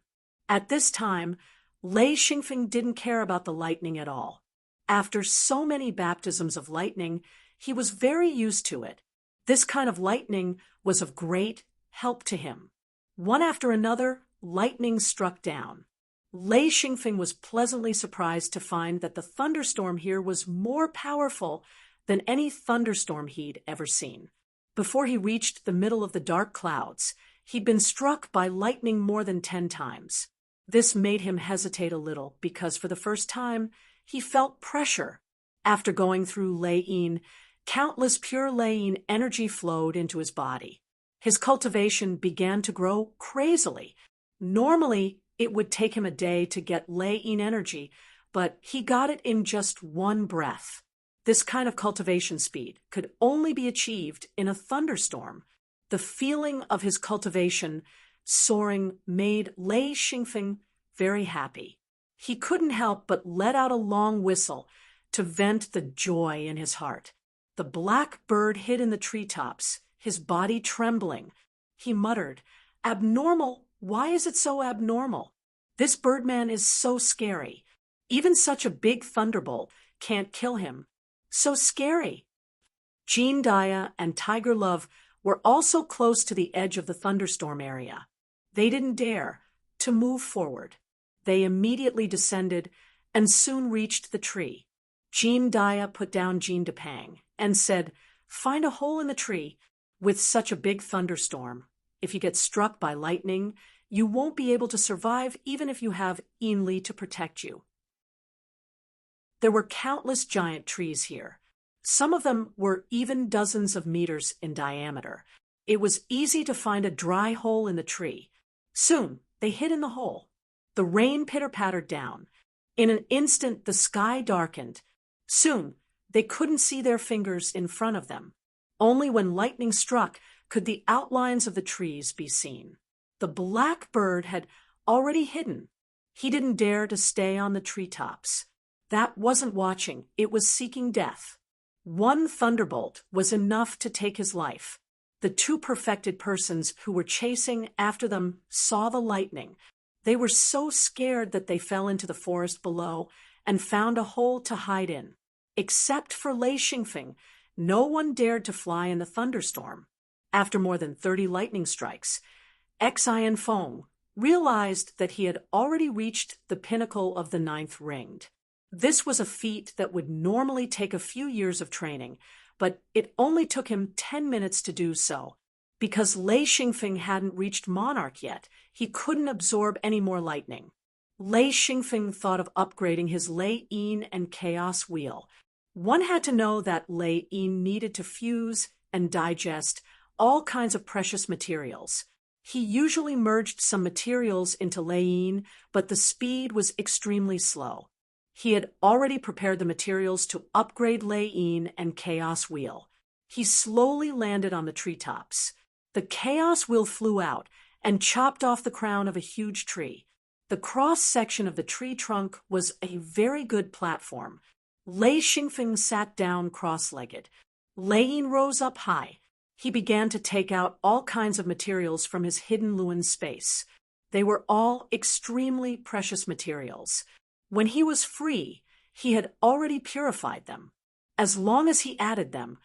At this time, Lei Xingfeng didn't care about the lightning at all. After so many baptisms of lightning, he was very used to it. This kind of lightning was of great help to him. One after another, lightning struck down. Lei Xingfeng was pleasantly surprised to find that the thunderstorm here was more powerful than any thunderstorm he'd ever seen. Before he reached the middle of the dark clouds, he'd been struck by lightning more than 10 times. This made him hesitate a little because for the first time, he felt pressure. After going through Lei-yin, countless pure Lei-yin energy flowed into his body. His cultivation began to grow crazily. Normally, it would take him a day to get Lei-yin energy, but he got it in just one breath. This kind of cultivation speed could only be achieved in a thunderstorm. The feeling of his cultivation soaring made Lei Xingfeng very happy. He couldn't help but let out a long whistle to vent the joy in his heart. The black bird hid in the treetops, his body trembling. He muttered, "Abnormal? Why is it so abnormal? This birdman is so scary. Even such a big thunderbolt can't kill him. So scary." Jean Daya and Tiger Love were also close to the edge of the thunderstorm area. They didn't dare to move forward. They immediately descended and soon reached the tree. Jean Daya put down Jean Depang and said, "Find a hole in the tree. With such a big thunderstorm, if you get struck by lightning, you won't be able to survive even if you have Yinli to protect you." There were countless giant trees here. Some of them were even dozens of meters in diameter. It was easy to find a dry hole in the tree. Soon, they hid in the hole. The rain pitter-pattered down. In an instant, the sky darkened. Soon, they couldn't see their fingers in front of them. Only when lightning struck could the outlines of the trees be seen. The black bird had already hidden. He didn't dare to stay on the treetops. That wasn't watching, it was seeking death. One thunderbolt was enough to take his life. The two perfected persons who were chasing after them saw the lightning. They were so scared that they fell into the forest below and found a hole to hide in. Except for Lei Xingfeng, no one dared to fly in the thunderstorm. After more than 30 lightning strikes, Xian Feng realized that he had already reached the pinnacle of the 9th ring. This was a feat that would normally take a few years of training, but it only took him 10 minutes to do so. Because Lei Xingfeng hadn't reached Monarch yet, he couldn't absorb any more lightning. Lei Xingfeng thought of upgrading his Lei-yin and Chaos Wheel. One had to know that Lei-yin needed to fuse and digest all kinds of precious materials. He usually merged some materials into Lei-yin, but the speed was extremely slow. He had already prepared the materials to upgrade Lei-yin and Chaos Wheel. He slowly landed on the treetops. The Chaos Wheel flew out and chopped off the crown of a huge tree. The cross-section of the tree trunk was a very good platform. Lei Xingfeng sat down cross-legged. Lei-yin rose up high. He began to take out all kinds of materials from his hidden Luan space. They were all extremely precious materials. When he was free, he had already purified them. As long as he added them,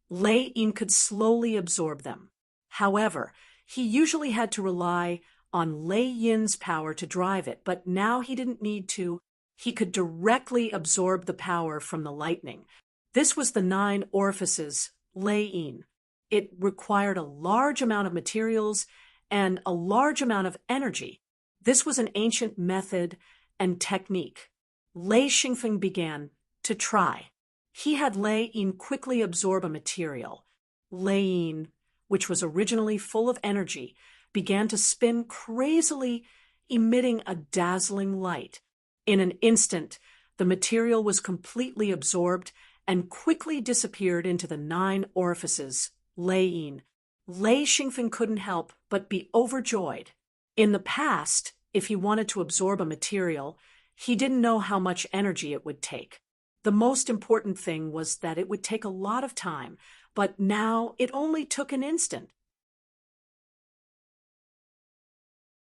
Lei-yin could slowly absorb them. However, he usually had to rely on Lei-yin's power to drive it, but now he didn't need to. He could directly absorb the power from the lightning. This was the 9 orifices, Lei-yin. It required a large amount of materials and a large amount of energy. This was an ancient method and technique. Lei Xingfeng began to try. He had Lei-yin quickly absorb a material. Lei-yin, which was originally full of energy, began to spin crazily, emitting a dazzling light. In an instant, the material was completely absorbed and quickly disappeared into the 9 orifices, Lei-yin. Lei Xingfeng couldn't help but be overjoyed. In the past, if he wanted to absorb a material, he didn't know how much energy it would take. The most important thing was that it would take a lot of time, but now it only took an instant.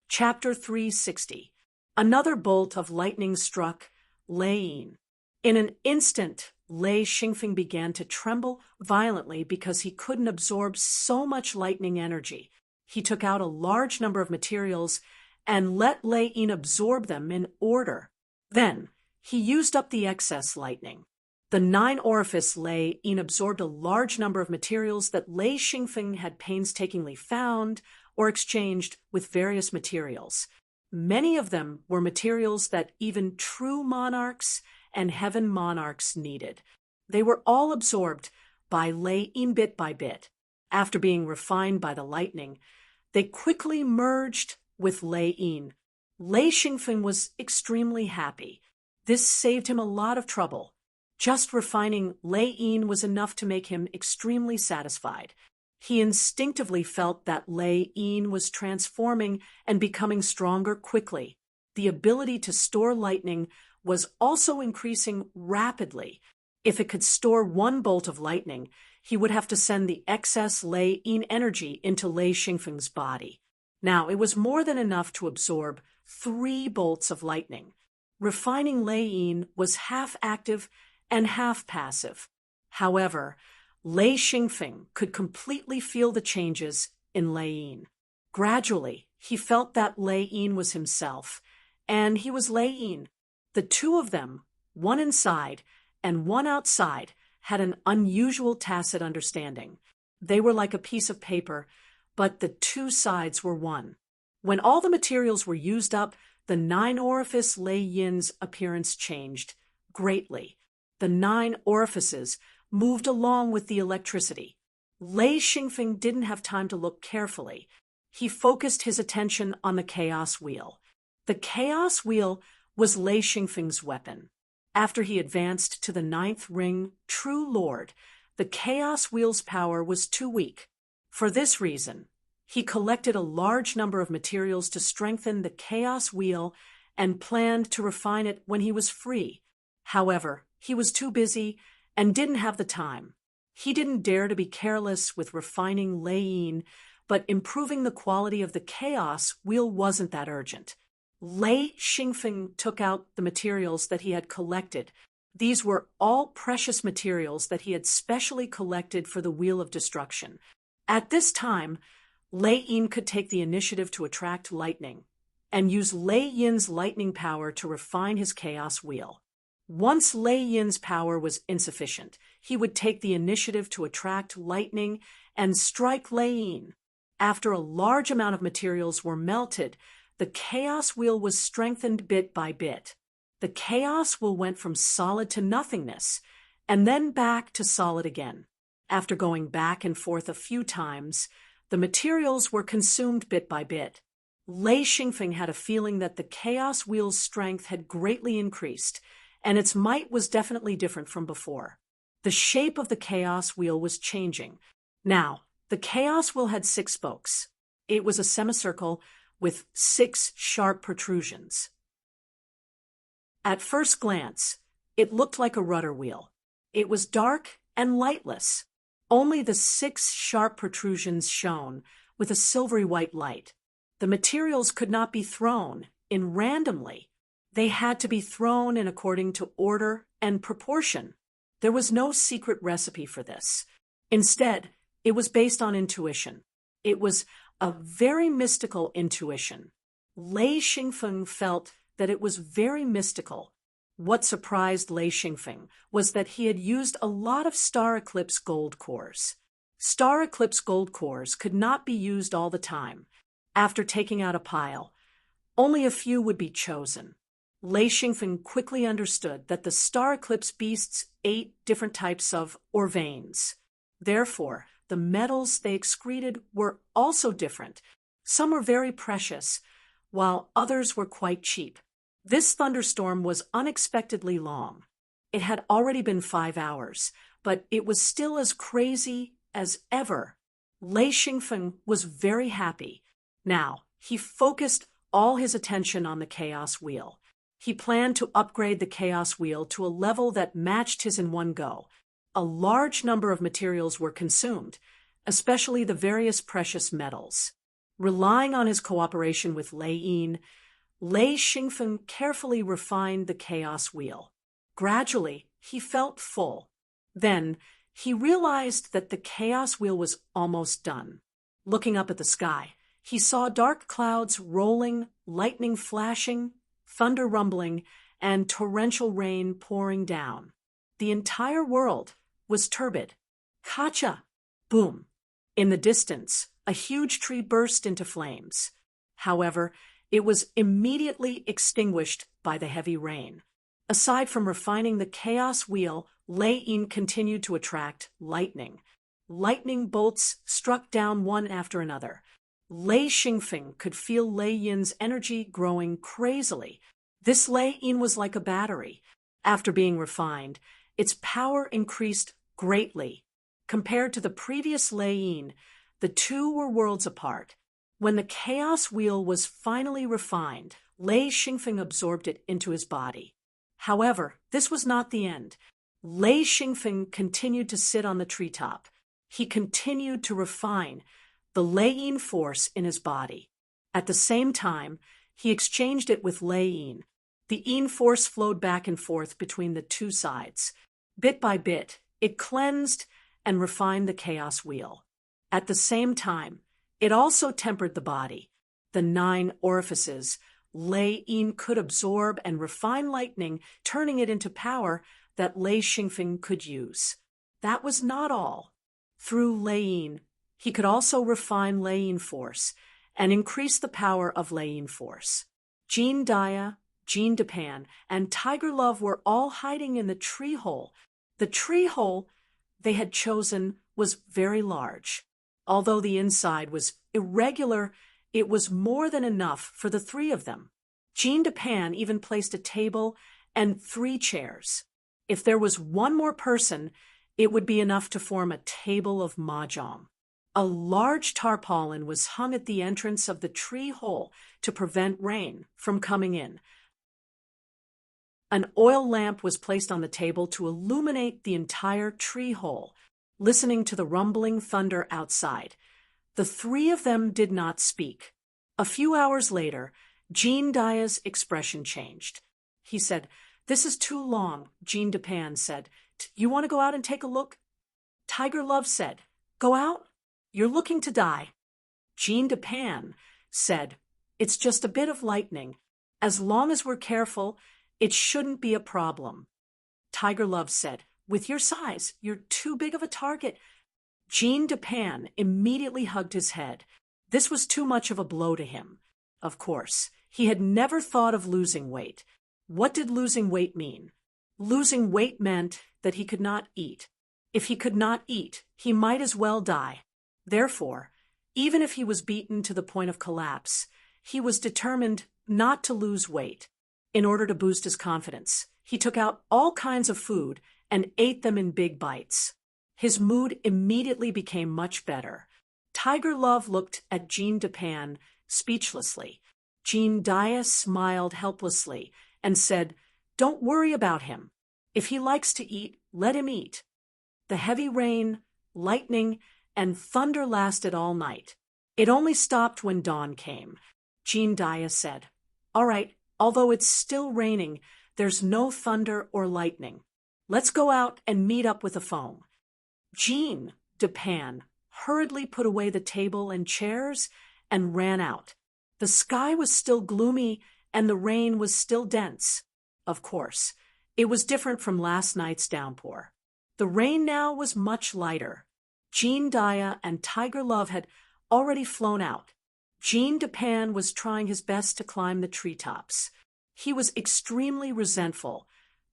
Chapter 360. Another bolt of lightning struck Lei-yin. In an instant, Lei Xingfeng began to tremble violently because he couldn't absorb so much lightning energy. He took out a large number of materials and let Lei-yin absorb them in order. Then, he used up the excess lightning. The 9 orifice Lei-yin absorbed a large number of materials that Lei Xingfeng had painstakingly found or exchanged with various materials. Many of them were materials that even true monarchs and heaven monarchs needed. They were all absorbed by Lei-yin bit by bit. After being refined by the lightning, they quickly merged with Lei-yin. Lei Xingfeng was extremely happy. This saved him a lot of trouble. Just refining Lei-yin was enough to make him extremely satisfied. He instinctively felt that Lei-yin was transforming and becoming stronger quickly. The ability to store lightning was also increasing rapidly. If it could store 1 bolt of lightning, he would have to send the excess Lei-yin energy into Lei Xingfeng's body. Now, it was more than enough to absorb 3 bolts of lightning. Refining Lei-yin was half active and half passive. However, Lei Xingfeng could completely feel the changes in Lei-yin. Gradually, he felt that Lei-yin was himself, and he was Lei-yin. The 2 of them, one inside and one outside, had an unusual tacit understanding. They were like a piece of paper, but the 2 sides were one. When all the materials were used up, the 9 orifice Lei-yin's appearance changed greatly. The 9 orifices moved along with the electricity. Lei Xingfeng didn't have time to look carefully. He focused his attention on the Chaos Wheel. The Chaos Wheel was Lei Xingfeng's weapon. After he advanced to the 9th ring, True Lord, the Chaos Wheel's power was too weak. For this reason, he collected a large number of materials to strengthen the Chaos Wheel and planned to refine it when he was free. However, he was too busy and didn't have the time. He didn't dare to be careless with refining Lei-yin, but improving the quality of the Chaos Wheel wasn't that urgent. Lei Xingfeng took out the materials that he had collected. These were all precious materials that he had specially collected for the Wheel of Destruction. At this time, Lei-yin could take the initiative to attract lightning and use Lei-yin's lightning power to refine his Chaos Wheel. Once Lei-yin's power was insufficient, he would take the initiative to attract lightning and strike Lei-yin. After a large amount of materials were melted, the Chaos Wheel was strengthened bit by bit. The Chaos Wheel went from solid to nothingness, and then back to solid again. After going back and forth a few times, The materials were consumed bit by bit. Lei Xingfeng had a feeling that the chaos wheel's strength had greatly increased, and its might was definitely different from before. The shape of the chaos wheel was changing. Now, the chaos wheel had 6 spokes. It was a semicircle with 6 sharp protrusions. At first glance, it looked like a rudder wheel. It was dark and lightless. Only the 6 sharp protrusions shone with a silvery white light. The materials could not be thrown in randomly. They had to be thrown in according to order and proportion. There was no secret recipe for this. Instead, it was based on intuition. It was a very mystical intuition. Lei Xingfeng felt that it was very mystical. What surprised Lei Xingfeng was that he had used a lot of star eclipse gold cores. Star eclipse gold cores could not be used all the time. After taking out a pile, only a few would be chosen. Lei Xingfeng quickly understood that the star eclipse beasts ate different types of or veins. Therefore, the metals they excreted were also different. Some were very precious, while others were quite cheap. This thunderstorm was unexpectedly long. It had already been 5 hours, but it was still as crazy as ever. Lei Xingfeng was very happy. Now, he focused all his attention on the chaos wheel. He planned to upgrade the chaos wheel to a level that matched his in one go. A large number of materials were consumed, especially the various precious metals. Relying on his cooperation with Lei Yin, Lei Xingfeng carefully refined the chaos wheel. Gradually, he felt full. Then, he realized that the chaos wheel was almost done. Looking up at the sky, he saw dark clouds rolling, lightning flashing, thunder rumbling, and torrential rain pouring down. The entire world was turbid. Kacha! Boom! In the distance, a huge tree burst into flames. However, it was immediately extinguished by the heavy rain. Aside from refining the chaos wheel, Lei Yin continued to attract lightning. Lightning bolts struck down one after another. Lei Xingfeng could feel Lei Yin's energy growing crazily. This Lei Yin was like a battery. After being refined, its power increased greatly. Compared to the previous Lei Yin, the two were worlds apart. When the chaos wheel was finally refined, Lei Xingfeng absorbed it into his body. However, this was not the end. Lei Xingfeng continued to sit on the treetop. He continued to refine the Lei Yin force in his body. At the same time, he exchanged it with Lei Yin. The Yin force flowed back and forth between the two sides. Bit by bit, it cleansed and refined the chaos wheel. At the same time, it also tempered the body. The 9 orifices Lei Yin could absorb and refine lightning, turning it into power that Lei Xingfeng could use. That was not all. Through Lei Yin, he could also refine Lei Yin force and increase the power of Lei Yin force. Jean Dia, Jean Depan, and Tiger Love were all hiding in the tree hole. The tree hole they had chosen was very large. Although the inside was irregular, it was more than enough for the 3 of them. Jean Depan even placed a table and 3 chairs. If there was one more person, it would be enough to form a table of mahjong. A large tarpaulin was hung at the entrance of the tree hole to prevent rain from coming in. An oil lamp was placed on the table to illuminate the entire tree hole. Listening to the rumbling thunder outside, the 3 of them did not speak. A few hours later, Jean Dia's expression changed. He said, "This is too long," Jean Depan said. "You want to go out and take a look?" Tiger Love said, "Go out? You're looking to die." Jean Depan said, "It's just a bit of lightning. As long as we're careful, it shouldn't be a problem." Tiger Love said, "With your size, you're too big of a target." Jean Depan immediately hugged his head. This was too much of a blow to him. Of course, he had never thought of losing weight. What did losing weight mean? Losing weight meant that he could not eat. If he could not eat, he might as well die. Therefore, Even if he was beaten to the point of collapse, he was determined not to lose weight. In order to boost his confidence, he took out all kinds of food and ate them in big bites. His mood immediately became much better. Tiger Love looked at Jean Dupin speechlessly. Jean Dia smiled helplessly and said, "Don't worry about him. If he likes to eat, let him eat." The heavy rain, lightning, and thunder lasted all night. It only stopped when dawn came. Jean Dia said, "All right, although it's still raining, there's no thunder or lightning. Let's go out and meet up with a phone." Jean Dupin hurriedly put away the table and chairs and ran out. The sky was still gloomy and the rain was still dense. Of course, it was different from last night's downpour. The rain now was much lighter. Jean Dia and Tiger Love had already flown out. Jean Dupin was trying his best to climb the treetops. He was extremely resentful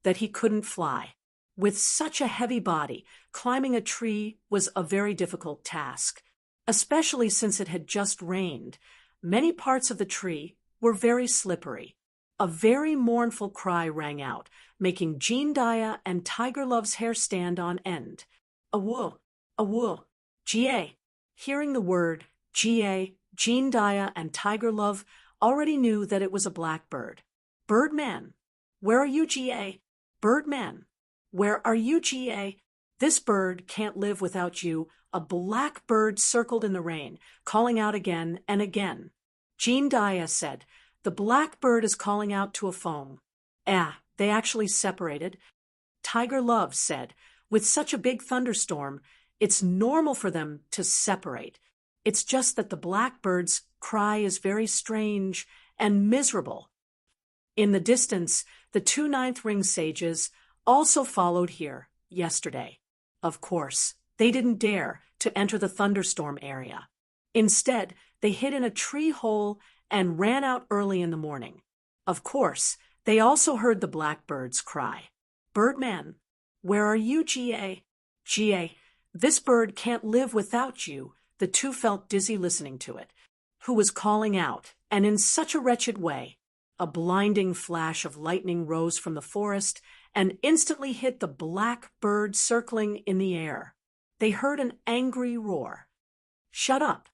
that he couldn't fly. With such a heavy body, climbing a tree was a very difficult task, especially since it had just rained. Many parts of the tree were very slippery. A very mournful cry rang out, making Jean Dia and Tiger Love's hair stand on end. "Awoo, awoo, Ga." Hearing the word Ga, Jean Dia and Tiger Love already knew that it was a blackbird. "Birdman, where are you, Ga? Birdman, where are you, Ga? This bird can't live without you." A blackbird circled in the rain, calling out again and again. Jean Dia said, "The blackbird is calling out to a phone." They actually separated. Tiger Love said, "With such a big thunderstorm, it's normal for them to separate. It's just that the blackbird's cry is very strange and miserable." In the distance, the two ninth ring sages also followed here yesterday. Of course, they didn't dare to enter the thunderstorm area. Instead, they hid in a tree hole and ran out early in the morning. Of course, they also heard the blackbird's cry. "Birdman, where are you, Ga? Ga, this bird can't live without you." The two felt dizzy listening to it. Who was calling out, and in such a wretched way? A blinding flash of lightning rose from the forest and instantly hit the black bird circling in the air. They heard an angry roar. "Shut up!"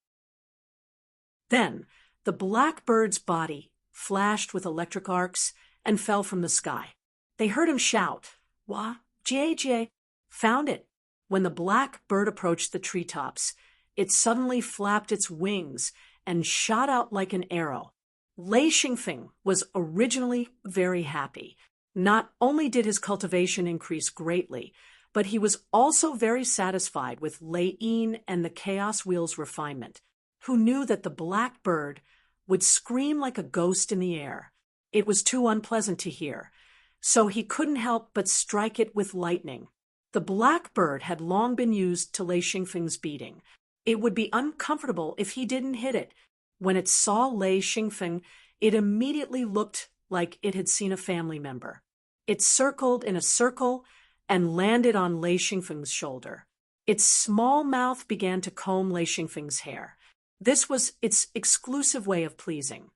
Then the blackbird's body flashed with electric arcs and fell from the sky. They heard him shout, "Wah, Ga, found it." When the blackbird approached the treetops, it suddenly flapped its wings and shot out like an arrow. Lei Xingfeng was originally very happy. Not only did his cultivation increase greatly, but he was also very satisfied with Lei Yin and the Chaos Wheel's refinement, who knew that the blackbird would scream like a ghost in the air. It was too unpleasant to hear, so he couldn't help but strike it with lightning. The blackbird had long been used to Lei Xingfeng's beating. It would be uncomfortable if he didn't hit it. When it saw Lei Xingfeng, it immediately looked like it had seen a family member. It circled in a circle and landed on Lei Xingfeng's shoulder. Its small mouth began to comb Lei Xingfeng's hair. This was its exclusive way of pleasing.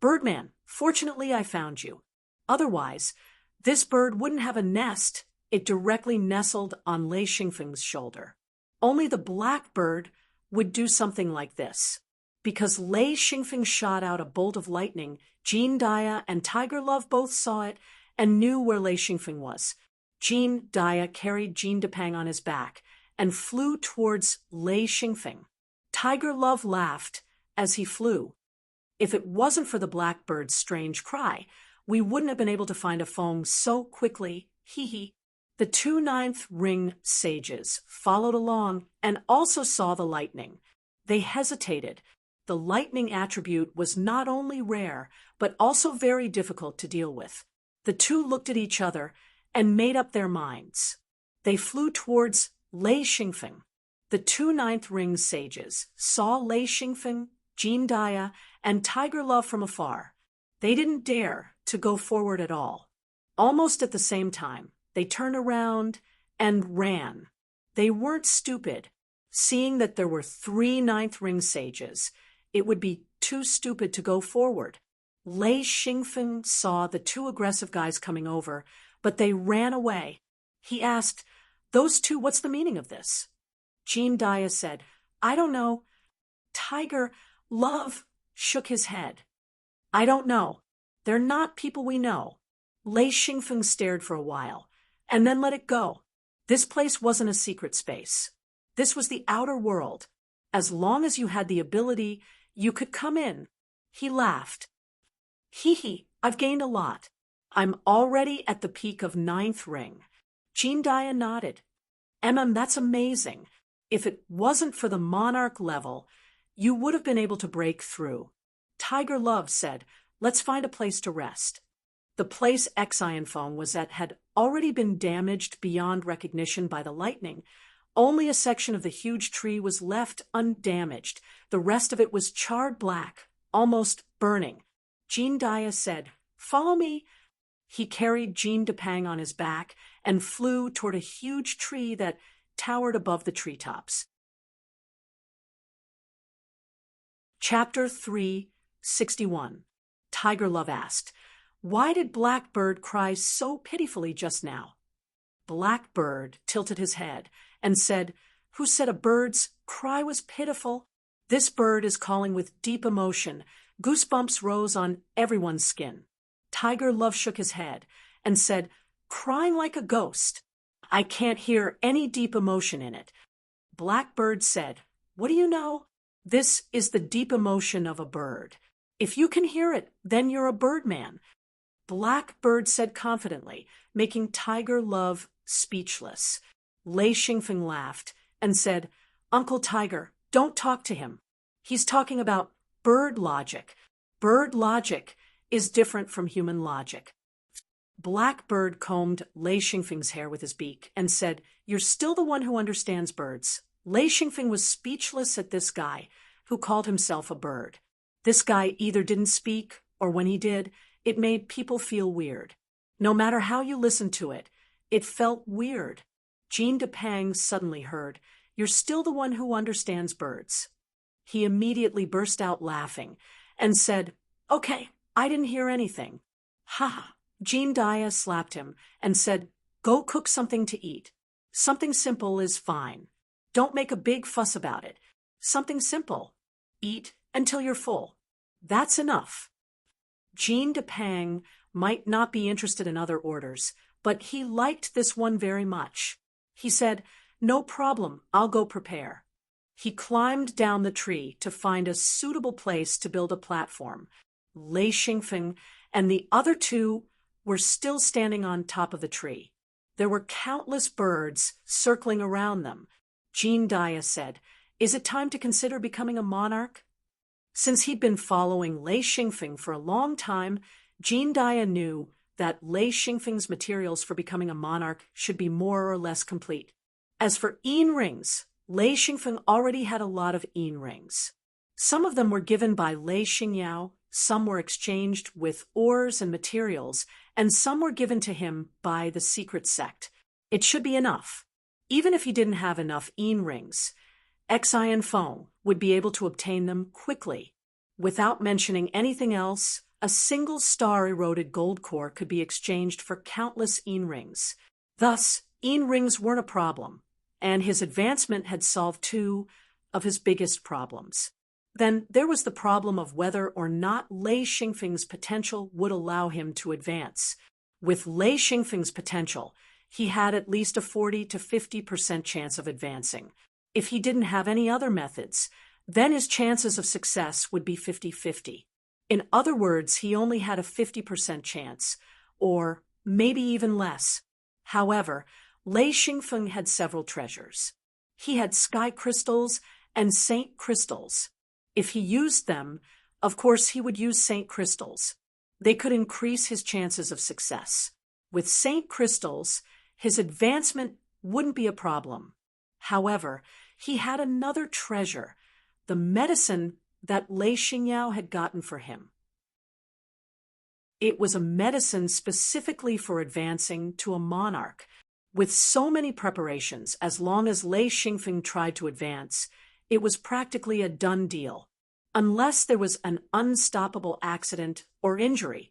"Birdman, fortunately I found you. Otherwise, this bird wouldn't have a nest." It directly nestled on Lei Xingfeng's shoulder. Only the blackbird would do something like this. Because Lei Xingfeng shot out a bolt of lightning, Jean Dia and Tiger Love both saw it and knew where Lei Xingfeng was. Jean Dia carried Jean Dupin on his back and flew towards Lei Xingfeng. Tiger Love laughed as he flew. If it wasn't for the blackbird's strange cry, we wouldn't have been able to find a phone so quickly. Hee hee. The two ninth ring sages followed along and also saw the lightning. They hesitated. The lightning attribute was not only rare, but also very difficult to deal with. The two looked at each other and made up their minds. They flew towards Lei Xingfeng. The two ninth ring sages saw Lei Xingfeng, Jean Dia, and Tiger Love from afar. They didn't dare to go forward at all. Almost at the same time, they turned around and ran. They weren't stupid. Seeing that there were 3 ninth ring sages, it would be too stupid to go forward. Lei Xingfeng saw the 2 aggressive guys coming over, but they ran away. He asked, "Those 2, what's the meaning of this?" Jean Dia said, "I don't know." Tiger Love shook his head. "I don't know. They're not people we know." Lei Xingfeng stared for a while, and then let it go. This place wasn't a secret space. This was the outer world. As long as you had the ability, you could come in. He laughed. "Hee, I've gained a lot. I'm already at the peak of 9th ring." Jean Dia nodded. That's amazing. If it wasn't for the monarch level, you would have been able to break through." Tiger Love said, "Let's find a place to rest." The place Xianfeng was at had already been damaged beyond recognition by the lightning. Only a section of the huge tree was left undamaged. The rest of it was charred black, almost burning. Jean Dia said, "Follow me." He carried Jean Depang on his back and flew toward a huge tree that towered above the treetops. Chapter 361. Tiger Love asked, "Why did Blackbird cry so pitifully just now?" Blackbird tilted his head and said, "Who said a bird's cry was pitiful? This bird is calling with deep emotion." Goosebumps rose on everyone's skin. Tiger Love shook his head and said, "Crying like a ghost. I can't hear any deep emotion in it." Blackbird said, "What do you know? This is the deep emotion of a bird. If you can hear it, then you're a birdman." Blackbird said confidently, making Tiger Love speechless. Lei Xingfeng laughed and said, "Uncle Tiger, don't talk to him. He's talking about bird logic. Bird logic is different from human logic." Blackbird combed Lei Xingfeng's hair with his beak and said, "You're still the one who understands birds." Lei Xingfeng was speechless at this guy, who called himself a bird. This guy either didn't speak, or when he did, it made people feel weird. No matter how you listened to it, it felt weird. Jean Depang suddenly heard, "You're still the one who understands birds." He immediately burst out laughing and said, "Okay, I didn't hear anything." "Ha!" Jean Dia slapped him and said, "Go cook something to eat. Something simple is fine. Don't make a big fuss about it. Something simple. Eat until you're full. That's enough." Jean Depang might not be interested in other orders, but he liked this one very much. He said, "No problem, I'll go prepare." He climbed down the tree to find a suitable place to build a platform. Lei Xingfeng and the other 2 were still standing on top of the tree. There were countless birds circling around them. Jean Dia said, "Is it time to consider becoming a monarch?" Since he'd been following Lei Xingfeng for a long time, Jean Dia knew that Lei Xingfeng's materials for becoming a monarch should be more or less complete. As for Yin rings, Lei Xingfeng already had a lot of Yin rings. Some of them were given by Lei Xingyao, some were exchanged with ores and materials, and some were given to him by the secret sect. It should be enough. Even if he didn't have enough Yin rings, Xianfeng would be able to obtain them quickly. Without mentioning anything else, a single star-eroded gold core could be exchanged for countless Yin rings. Thus, Yin rings weren't a problem, and his advancement had solved 2 of his biggest problems. Then there was the problem of whether or not Lei Xingfeng's potential would allow him to advance. With Lei Xingfeng's potential, he had at least a 40 to 50% chance of advancing. If he didn't have any other methods, then his chances of success would be 50-50. In other words, he only had a 50% chance, or maybe even less. However, Lei Xingfeng had several treasures. He had sky crystals and saint crystals. If he used them, of course he would use saint crystals. They could increase his chances of success. With saint crystals, his advancement wouldn't be a problem. However, he had another treasure, the medicine that Lei Xingyao had gotten for him. It was a medicine specifically for advancing to a monarch. With so many preparations, as long as Lei Xingfeng tried to advance, it was practically a done deal. Unless there was an unstoppable accident or injury,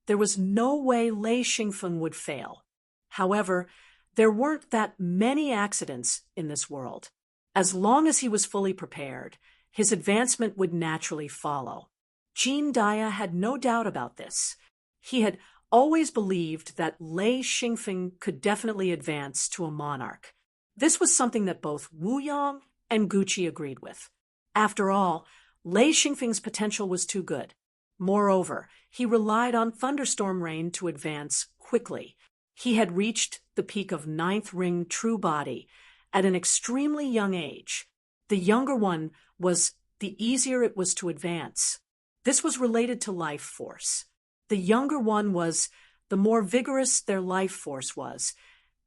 there was no way Lei Xingfeng would fail. However, there weren't that many accidents in this world. As long as he was fully prepared, his advancement would naturally follow. Jean Dia had no doubt about this. He had always believed that Lei Xingfeng could definitely advance to a monarch. This was something that both Wu Yang and Gucci agreed with. After all, Lei Xingfeng's potential was too good. Moreover, he relied on thunderstorm rain to advance quickly. He had reached the peak of ninth ring true body at an extremely young age. The younger one was the easier it was to advance. This was related to life force. The younger one was the more vigorous their life force was,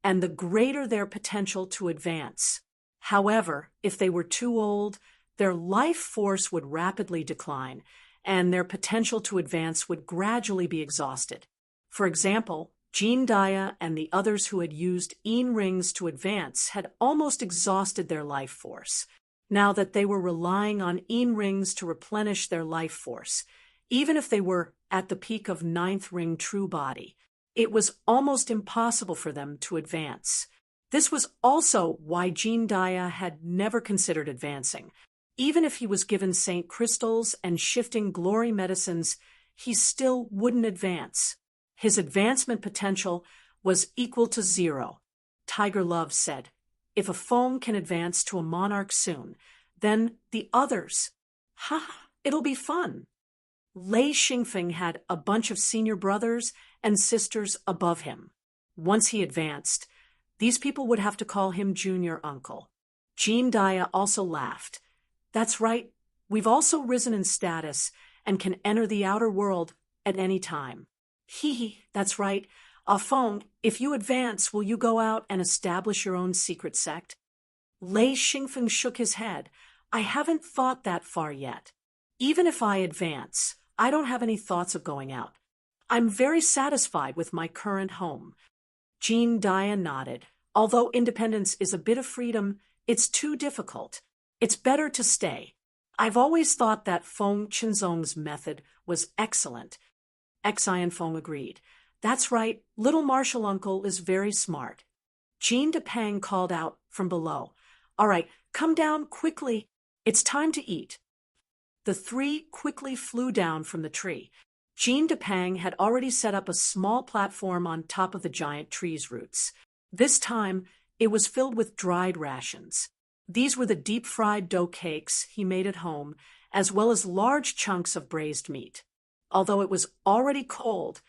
and the greater their potential to advance. However, if they were too old, their life force would rapidly decline, and their potential to advance would gradually be exhausted. For example, Jean Dia and the others who had used Yin rings to advance had almost exhausted their life force. Now that they were relying on Yin rings to replenish their life force, even if they were at the peak of ninth ring true body, it was almost impossible for them to advance. This was also why Jean Dia had never considered advancing. Even if he was given Saint crystals and shifting glory medicines, he still wouldn't advance. His advancement potential was equal to 0. Tiger Love said, "If a Feng can advance to a monarch soon, then the others, it'll be fun." Lei Xingfeng had a bunch of senior brothers and sisters above him. Once he advanced, these people would have to call him junior uncle. Jean Dia also laughed. "That's right, we've also risen in status and can enter the outer world at any time." That's right. Feng, if you advance, will you go out and establish your own secret sect? Lei Xingfeng shook his head. "I haven't thought that far yet. Even if I advance, I don't have any thoughts of going out. I'm very satisfied with my current home." Jean Dia nodded. "Although independence is a bit of freedom, it's too difficult. It's better to stay. I've always thought that Feng Qinzong's method was excellent." Xian Feng agreed. "That's right, little martial uncle is very smart." Jean Depang called out from below. "All right, come down quickly. It's time to eat." The three quickly flew down from the tree. Jean Depang had already set up a small platform on top of the giant tree's roots. This time, it was filled with dried rations. These were the deep-fried dough cakes he made at home, as well as large chunks of braised meat. Although it was already cold,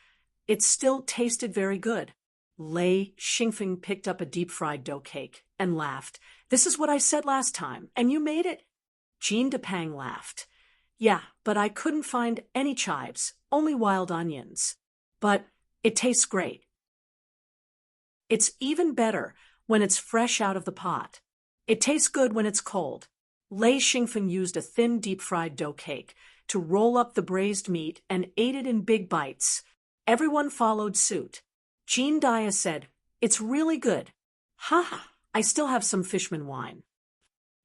it still tasted very good. Lei Xingfeng picked up a deep-fried dough cake and laughed. "This is what I said last time, and you made it?" Jean Depang laughed. "Yeah, but I couldn't find any chives, only wild onions. But it tastes great. It's even better when it's fresh out of the pot. It tastes good when it's cold." Lei Xingfeng used a thin deep-fried dough cake to roll up the braised meat and ate it in big bites. Everyone followed suit. Jean Dia said, "It's really good. I still have some Fishman wine."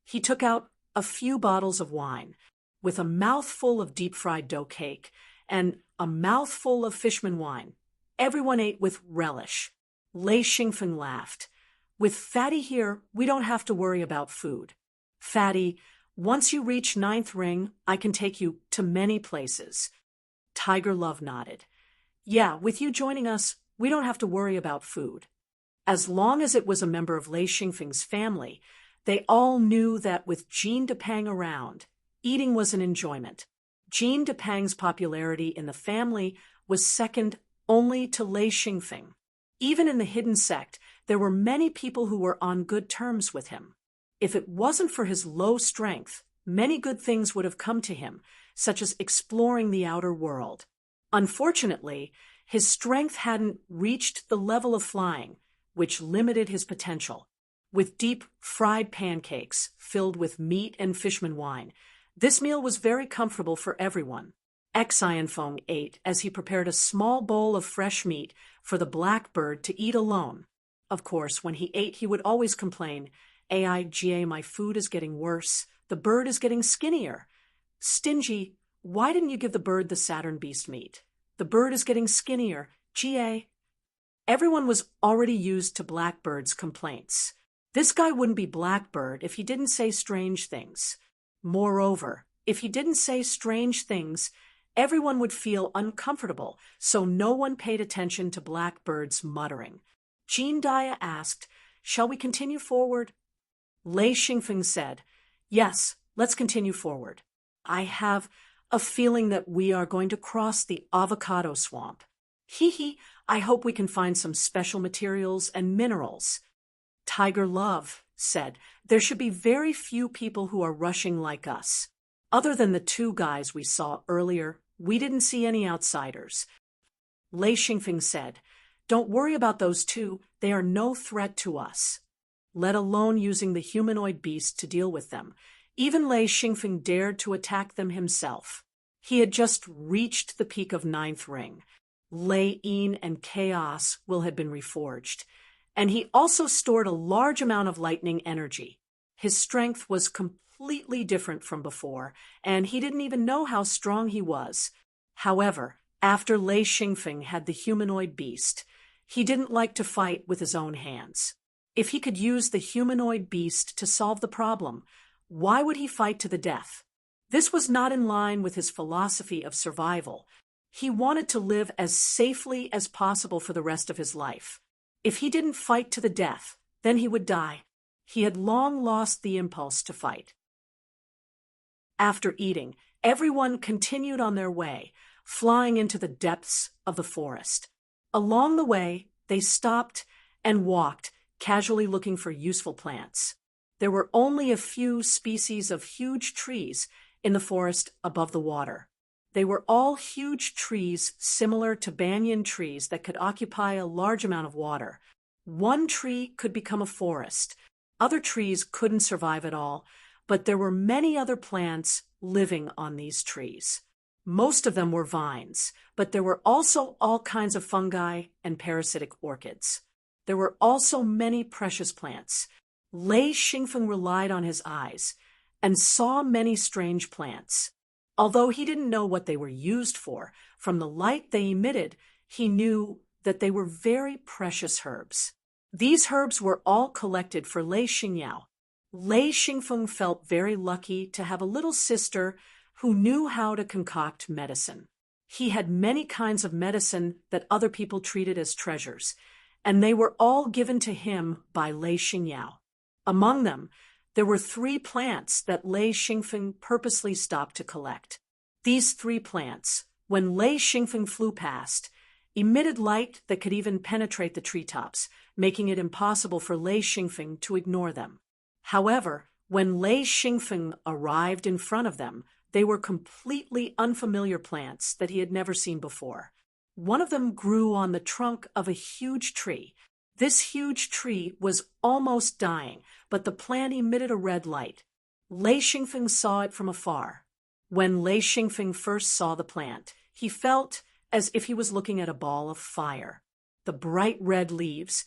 He took out a few bottles of wine. With a mouthful of deep-fried dough cake and a mouthful of Fishman wine, everyone ate with relish. Lei Xingfeng laughed. "With Fatty here, we don't have to worry about food. Fatty, once you reach ninth ring, I can take you to many places." Tiger Love nodded. "Yeah, with you joining us, we don't have to worry about food." As long as it was a member of Lei Xingfeng's family, they all knew that with Jean Depang around, eating was an enjoyment. Jean Depang's popularity in the family was second only to Lei Xingfeng. Even in the hidden sect, there were many people who were on good terms with him. If it wasn't for his low strength, many good things would have come to him, such as exploring the outer world. Unfortunately, his strength hadn't reached the level of flying, which limited his potential. With deep fried pancakes filled with meat and Fishman wine, this meal was very comfortable for everyone. Xian Feng ate as he prepared a small bowl of fresh meat for the blackbird to eat alone. Of course, when he ate, he would always complain, "Aiga, my food is getting worse. The bird is getting skinnier. Stingy, why didn't you give the bird the Saturn beast meat? The bird is getting skinnier. Ga." Everyone was already used to Blackbird's complaints. This guy wouldn't be Blackbird if he didn't say strange things. Moreover, if he didn't say strange things, everyone would feel uncomfortable, so no one paid attention to Blackbird's muttering. Jean Dia asked, "Shall we continue forward?" Lei Xingfeng said, "Yes, let's continue forward. I have a feeling that we are going to cross the avocado swamp. Hee, I hope we can find some special materials and minerals." Tiger Love said, "There should be very few people who are rushing like us. Other than the two guys we saw earlier, we didn't see any outsiders." Lei Xingfeng said, "Don't worry about those two, they are no threat to us." Let alone using the humanoid beast to deal with them. Even Lei Xingfeng dared to attack them himself. He had just reached the peak of ninth ring. Lei Yin and Chaos will had been reforged. And he also stored a large amount of lightning energy. His strength was completely different from before, and he didn't even know how strong he was. However, after Lei Xingfeng had the humanoid beast, he didn't like to fight with his own hands. If he could use the humanoid beast to solve the problem, why would he fight to the death? This was not in line with his philosophy of survival. He wanted to live as safely as possible for the rest of his life. If he didn't fight to the death, then he would die. He had long lost the impulse to fight. After eating, everyone continued on their way, flying into the depths of the forest. Along the way, they stopped and walked, casually looking for useful plants. There were only a few species of huge trees in the forest above the water. They were all huge trees similar to banyan trees that could occupy a large amount of water. One tree could become a forest. Other trees couldn't survive at all, but there were many other plants living on these trees. Most of them were vines, but there were also all kinds of fungi and parasitic orchids. There were also many precious plants. Lei Xingfeng relied on his eyes and saw many strange plants. Although he didn't know what they were used for, from the light they emitted, he knew that they were very precious herbs. These herbs were all collected for Lei Xingyao. Lei Xingfeng felt very lucky to have a little sister who knew how to concoct medicine. He had many kinds of medicine that other people treated as treasures, and they were all given to him by Lei Xingyao. Among them, there were 3 plants that Lei Xingfeng purposely stopped to collect. These 3 plants, when Lei Xingfeng flew past, emitted light that could even penetrate the treetops, making it impossible for Lei Xingfeng to ignore them. However, when Lei Xingfeng arrived in front of them, they were completely unfamiliar plants that he had never seen before. One of them grew on the trunk of a huge tree. This huge tree was almost dying, but the plant emitted a red light. Lei Xingfeng saw it from afar. When Lei Xingfeng first saw the plant, he felt as if he was looking at a ball of fire. The bright red leaves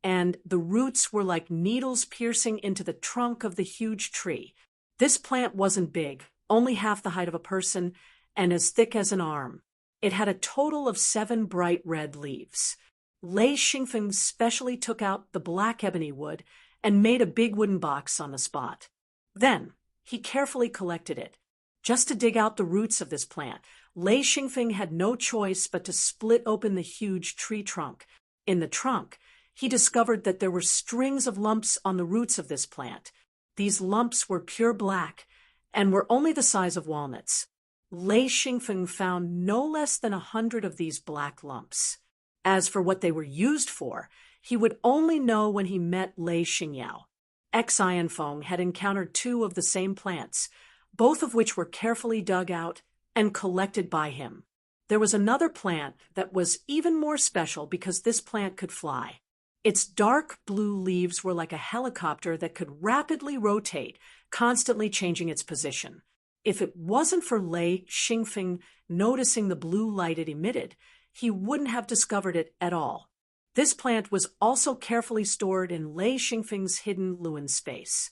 and the roots were like needles piercing into the trunk of the huge tree. This plant wasn't big, only half the height of a person and as thick as an arm. It had a total of 7 bright red leaves. Lei Xingfeng specially took out the black ebony wood and made a big wooden box on the spot. Then, he carefully collected it. Just to dig out the roots of this plant, Lei Xingfeng had no choice but to split open the huge tree trunk. In the trunk, he discovered that there were strings of lumps on the roots of this plant. These lumps were pure black and were only the size of walnuts. Lei Xingfeng found no less than 100 of these black lumps. As for what they were used for, he would only know when he met Lei Xingyao. Xianfeng had encountered 2 of the same plants, both of which were carefully dug out and collected by him. There was another plant that was even more special because this plant could fly. Its dark blue leaves were like a helicopter that could rapidly rotate, constantly changing its position. If it wasn't for Lei Xingfeng noticing the blue light it emitted, he wouldn't have discovered it at all. This plant was also carefully stored in Lei Xingfeng's hidden Luan space.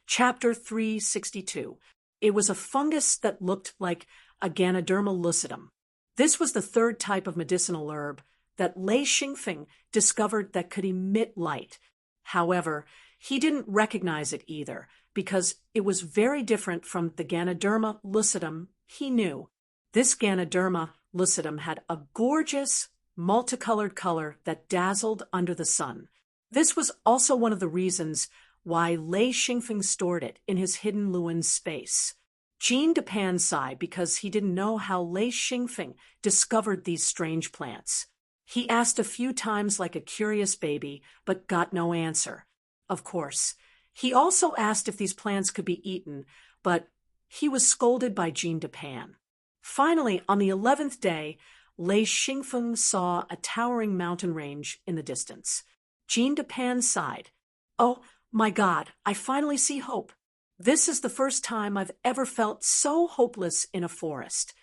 Chapter 362. It was a fungus that looked like a Ganoderma lucidum. This was the third type of medicinal herb that Lei Xingfeng discovered that could emit light. However, he didn't recognize it either, because it was very different from the Ganoderma lucidum he knew. This Ganoderma lucidum had a gorgeous, multicolored color that dazzled under the sun. This was also one of the reasons why Lei Xingfeng stored it in his hidden Luan space. Jean Depan sighed because he didn't know how Lei Xingfeng discovered these strange plants. He asked a few times like a curious baby, but got no answer. Of course, he also asked if these plants could be eaten, but he was scolded by Jean Depan. Finally, on the 11th day, Lei Xingfeng saw a towering mountain range in the distance. Jean Depan sighed. "Oh, my God, I finally see hope. This is the first time I've ever felt so hopeless in a forest."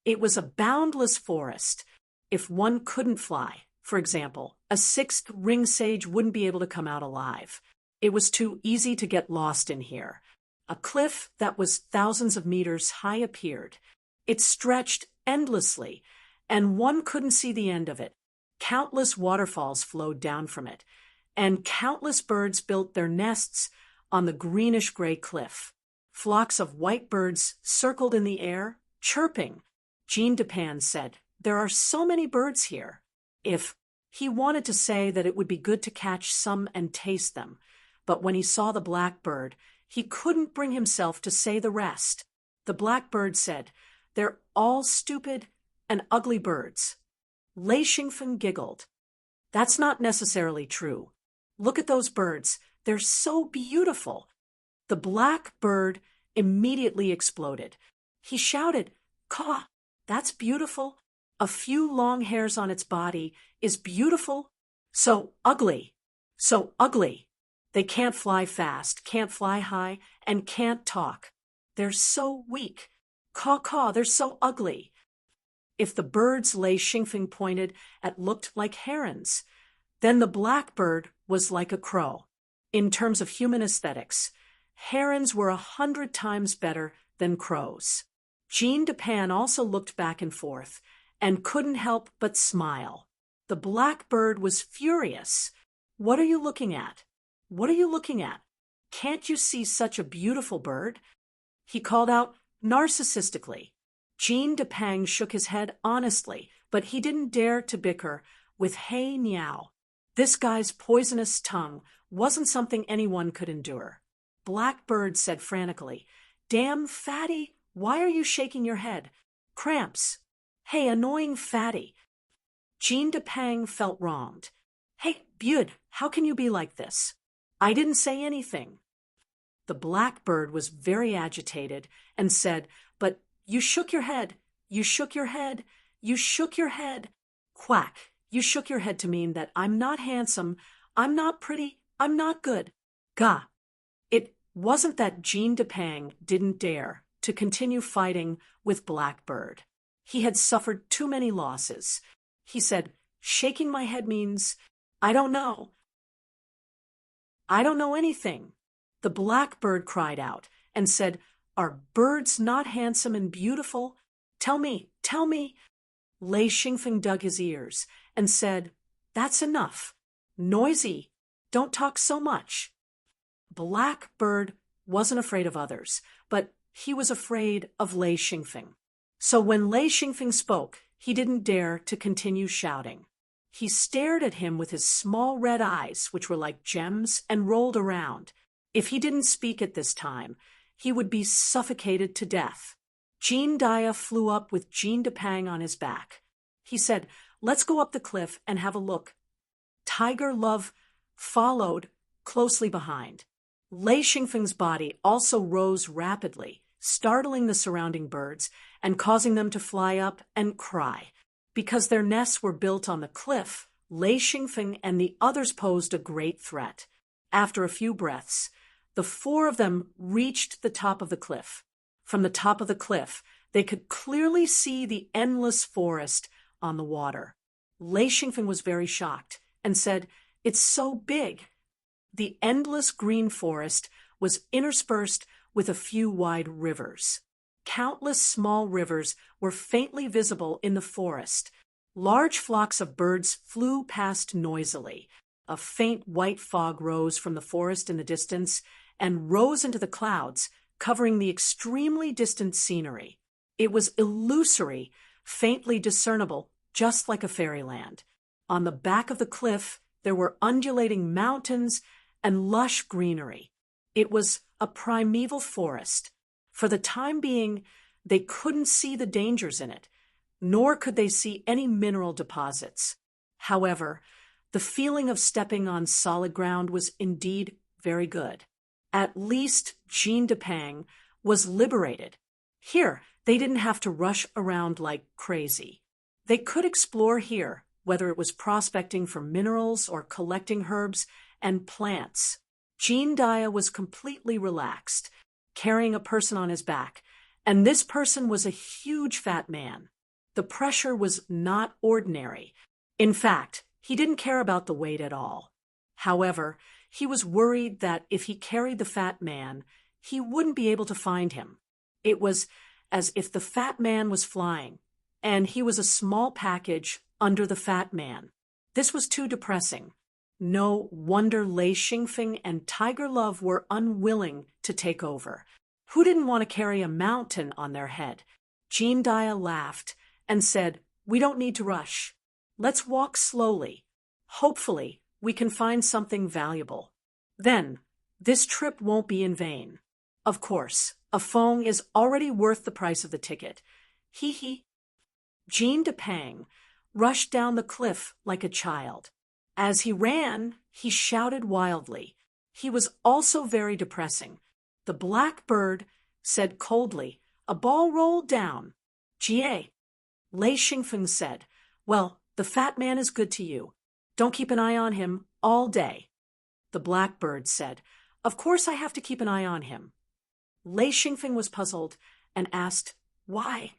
It was a boundless forest. If one couldn't fly, for example, a sixth ring sage wouldn't be able to come out alive. It was too easy to get lost in here. A cliff that was thousands of meters high appeared. It stretched endlessly, and one couldn't see the end of it. Countless waterfalls flowed down from it, and countless birds built their nests on the greenish-gray cliff. Flocks of white birds circled in the air, chirping. Jean Depan said, "There are so many birds here." If he wanted to say that it would be good to catch some and taste them, but when he saw the blackbird, he couldn't bring himself to say the rest. The blackbird said, "They're all stupid and ugly birds." Lei Xingfeng giggled. "That's not necessarily true. Look at those birds. They're so beautiful." The blackbird immediately exploded. He shouted, "Caw, that's beautiful. A few long hairs on its body is beautiful. So ugly. So ugly. They can't fly fast, can't fly high, and can't talk. They're so weak. Caw, caw, they're so ugly." If the birds Lei Xingfeng pointed at looked like herons, then the blackbird was like a crow. In terms of human aesthetics, herons were 100 times better than crows. Jean Depan also looked back and forth and couldn't help but smile. The blackbird was furious. "What are you looking at? What are you looking at? Can't you see such a beautiful bird?" He called out narcissistically. Jean Depang shook his head honestly, but he didn't dare to bicker with Hey Niao. This guy's poisonous tongue wasn't something anyone could endure. Blackbird said frantically, "Damn fatty, why are you shaking your head? Cramps. Hey, annoying fatty." Jean Depang felt wronged. "Hey, Bud, how can you be like this? I didn't say anything." The blackbird was very agitated and said, "But you shook your head. You shook your head. You shook your head. Quack. You shook your head to mean that I'm not handsome, I'm not pretty, I'm not good. Gah." It wasn't that Jean Depang didn't dare to continue fighting with Blackbird. He had suffered too many losses. He said, "Shaking my head means, I don't know. I don't know anything." The Blackbird cried out and said, "Are birds not handsome and beautiful? Tell me, tell me." Lei Xingfeng dug his ears and said, "That's enough. Noisy. Don't talk so much." Blackbird wasn't afraid of others, but he was afraid of Lei Xingfeng. So when Lei Xingfeng spoke, he didn't dare to continue shouting. He stared at him with his small red eyes, which were like gems, and rolled around. If he didn't speak at this time, he would be suffocated to death. Jean Dia flew up with Jean Depang on his back. He said, "Let's go up the cliff and have a look." Tiger Love followed closely behind. Lei Xingfeng's body also rose rapidly, startling the surrounding birds and causing them to fly up and cry. Because their nests were built on the cliff, Lei Xingfeng and the others posed a great threat. After a few breaths, the four of them reached the top of the cliff. From the top of the cliff, they could clearly see the endless forest on the water. Lei Xingfeng was very shocked and said, "It's so big." The endless green forest was interspersed with a few wide rivers. Countless small rivers were faintly visible in the forest. Large flocks of birds flew past noisily. A faint white fog rose from the forest in the distance and rose into the clouds, covering the extremely distant scenery. It was illusory, faintly discernible, just like a fairyland. On the back of the cliff, there were undulating mountains and lush greenery. It was a primeval forest. For the time being, they couldn't see the dangers in it, nor could they see any mineral deposits. However, the feeling of stepping on solid ground was indeed very good. At least Jean Depang was liberated. Here, they didn't have to rush around like crazy. They could explore here, whether it was prospecting for minerals or collecting herbs and plants. Jean Dia was completely relaxed, carrying a person on his back, and this person was a huge fat man. The pressure was not ordinary. In fact, he didn't care about the weight at all. However, he was worried that if he carried the fat man, he wouldn't be able to find him. It was as if the fat man was flying, and he was a small package under the fat man. This was too depressing. No wonder Lei Xingfeng and Tiger Love were unwilling to take over. Who didn't want to carry a mountain on their head? Jean Dia laughed and said, "We don't need to rush. Let's walk slowly. Hopefully, we can find something valuable. Then, this trip won't be in vain. Of course, a phone is already worth the price of the ticket. Hee hee." Jean Depang rushed down the cliff like a child. As he ran, he shouted wildly. He was also very depressing. The black bird said coldly, "A ball rolled down." "Jie." Lei Xingfeng said, "Well, the fat man is good to you. Don't keep an eye on him all day." The black bird said, "Of course I have to keep an eye on him." Lei Xingfeng was puzzled and asked, "Why?"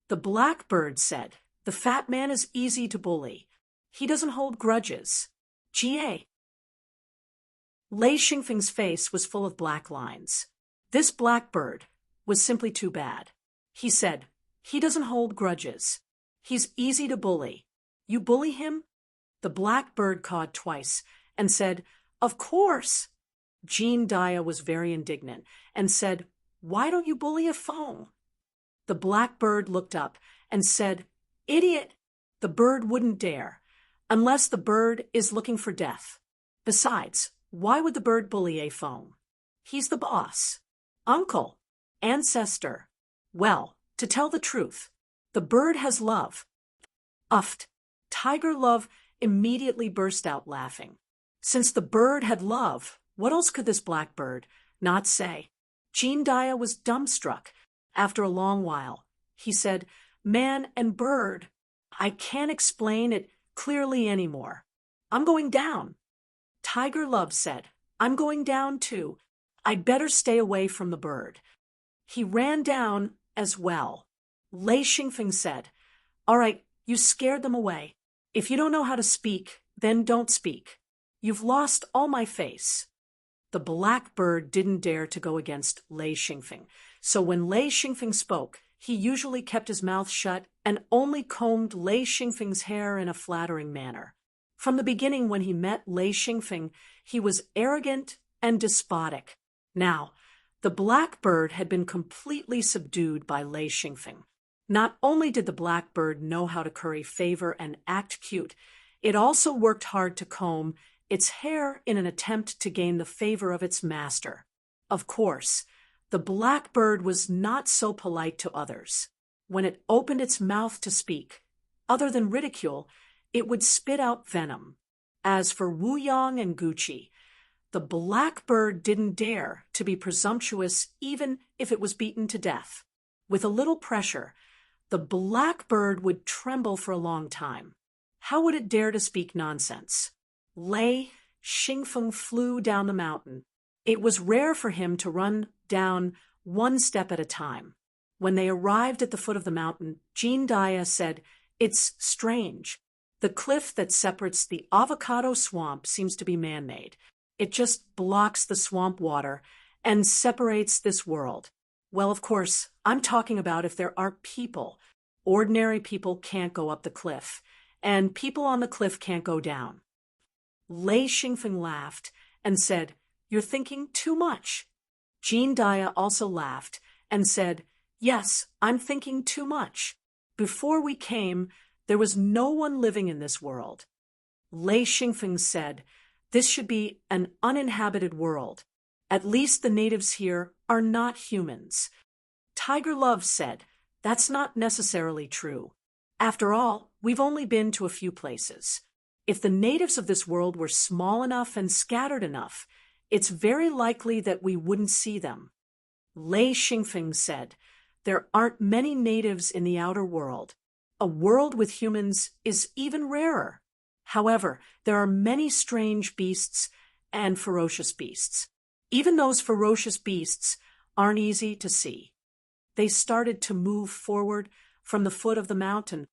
The black bird said, "The fat man is easy to bully. He doesn't hold grudges." Jie. Lei Xingfeng's face was full of black lines. This blackbird was simply too bad. He said, "He doesn't hold grudges. He's easy to bully. You bully him?" The blackbird cawed twice and said, "Of course." Jean Dia was very indignant and said, "Why don't you bully a phone?" The blackbird looked up and said, "Idiot." The bird wouldn't dare, unless the bird is looking for death. Besides, why would the bird bully a phone? He's the boss. Uncle. Ancestor. Well, to tell the truth, the bird has love. Uffed. Tiger Love immediately burst out laughing. Since the bird had love, what else could this blackbird not say? Jean Dia was dumbstruck. After a long while, he said, "Man and bird, I can't explain it clearly anymore. I'm going down." Tiger Love said, "I'm going down too. I'd better stay away from the bird." He ran down as well. Lei Xingfeng said, "All right, you scared them away. If you don't know how to speak, then don't speak. You've lost all my face." The blackbird didn't dare to go against Lei Xingfeng, so when Lei Xingfeng spoke, he usually kept his mouth shut and only combed Lei Xingfeng's hair in a flattering manner. From the beginning, when he met Lei Xingfeng, he was arrogant and despotic. Now, the blackbird had been completely subdued by Lei Xingfeng. Not only did the blackbird know how to curry favor and act cute, it also worked hard to comb its hair in an attempt to gain the favor of its master. Of course, the blackbird was not so polite to others. When it opened its mouth to speak, other than ridicule, it would spit out venom. As for Wu Yang and Gucci, the blackbird didn't dare to be presumptuous even if it was beaten to death. With a little pressure, the blackbird would tremble for a long time. How would it dare to speak nonsense? Lei Xingfeng flew down the mountain. It was rare for him to run down one step at a time. When they arrived at the foot of the mountain, Jean Dia said, It's strange. The cliff that separates the avocado swamp seems to be man-made. It just blocks the swamp water and separates this world. Well, of course, I'm talking about if there are people. Ordinary people can't go up the cliff, and people on the cliff can't go down. Lei Xingfeng laughed and said, "You're thinking too much." Jean Dia also laughed and said, "Yes, I'm thinking too much. Before we came, there was no one living in this world." Lei Xingfeng said, "This should be an uninhabited world. At least the natives here are not humans." Tiger Love said, "That's not necessarily true. After all, we've only been to a few places. If the natives of this world were small enough and scattered enough, it's very likely that we wouldn't see them." Lei Xingfeng said, "There aren't many natives in the outer world. A world with humans is even rarer. However, there are many strange beasts and ferocious beasts. Even those ferocious beasts aren't easy to see." They started to move forward from the foot of the mountain.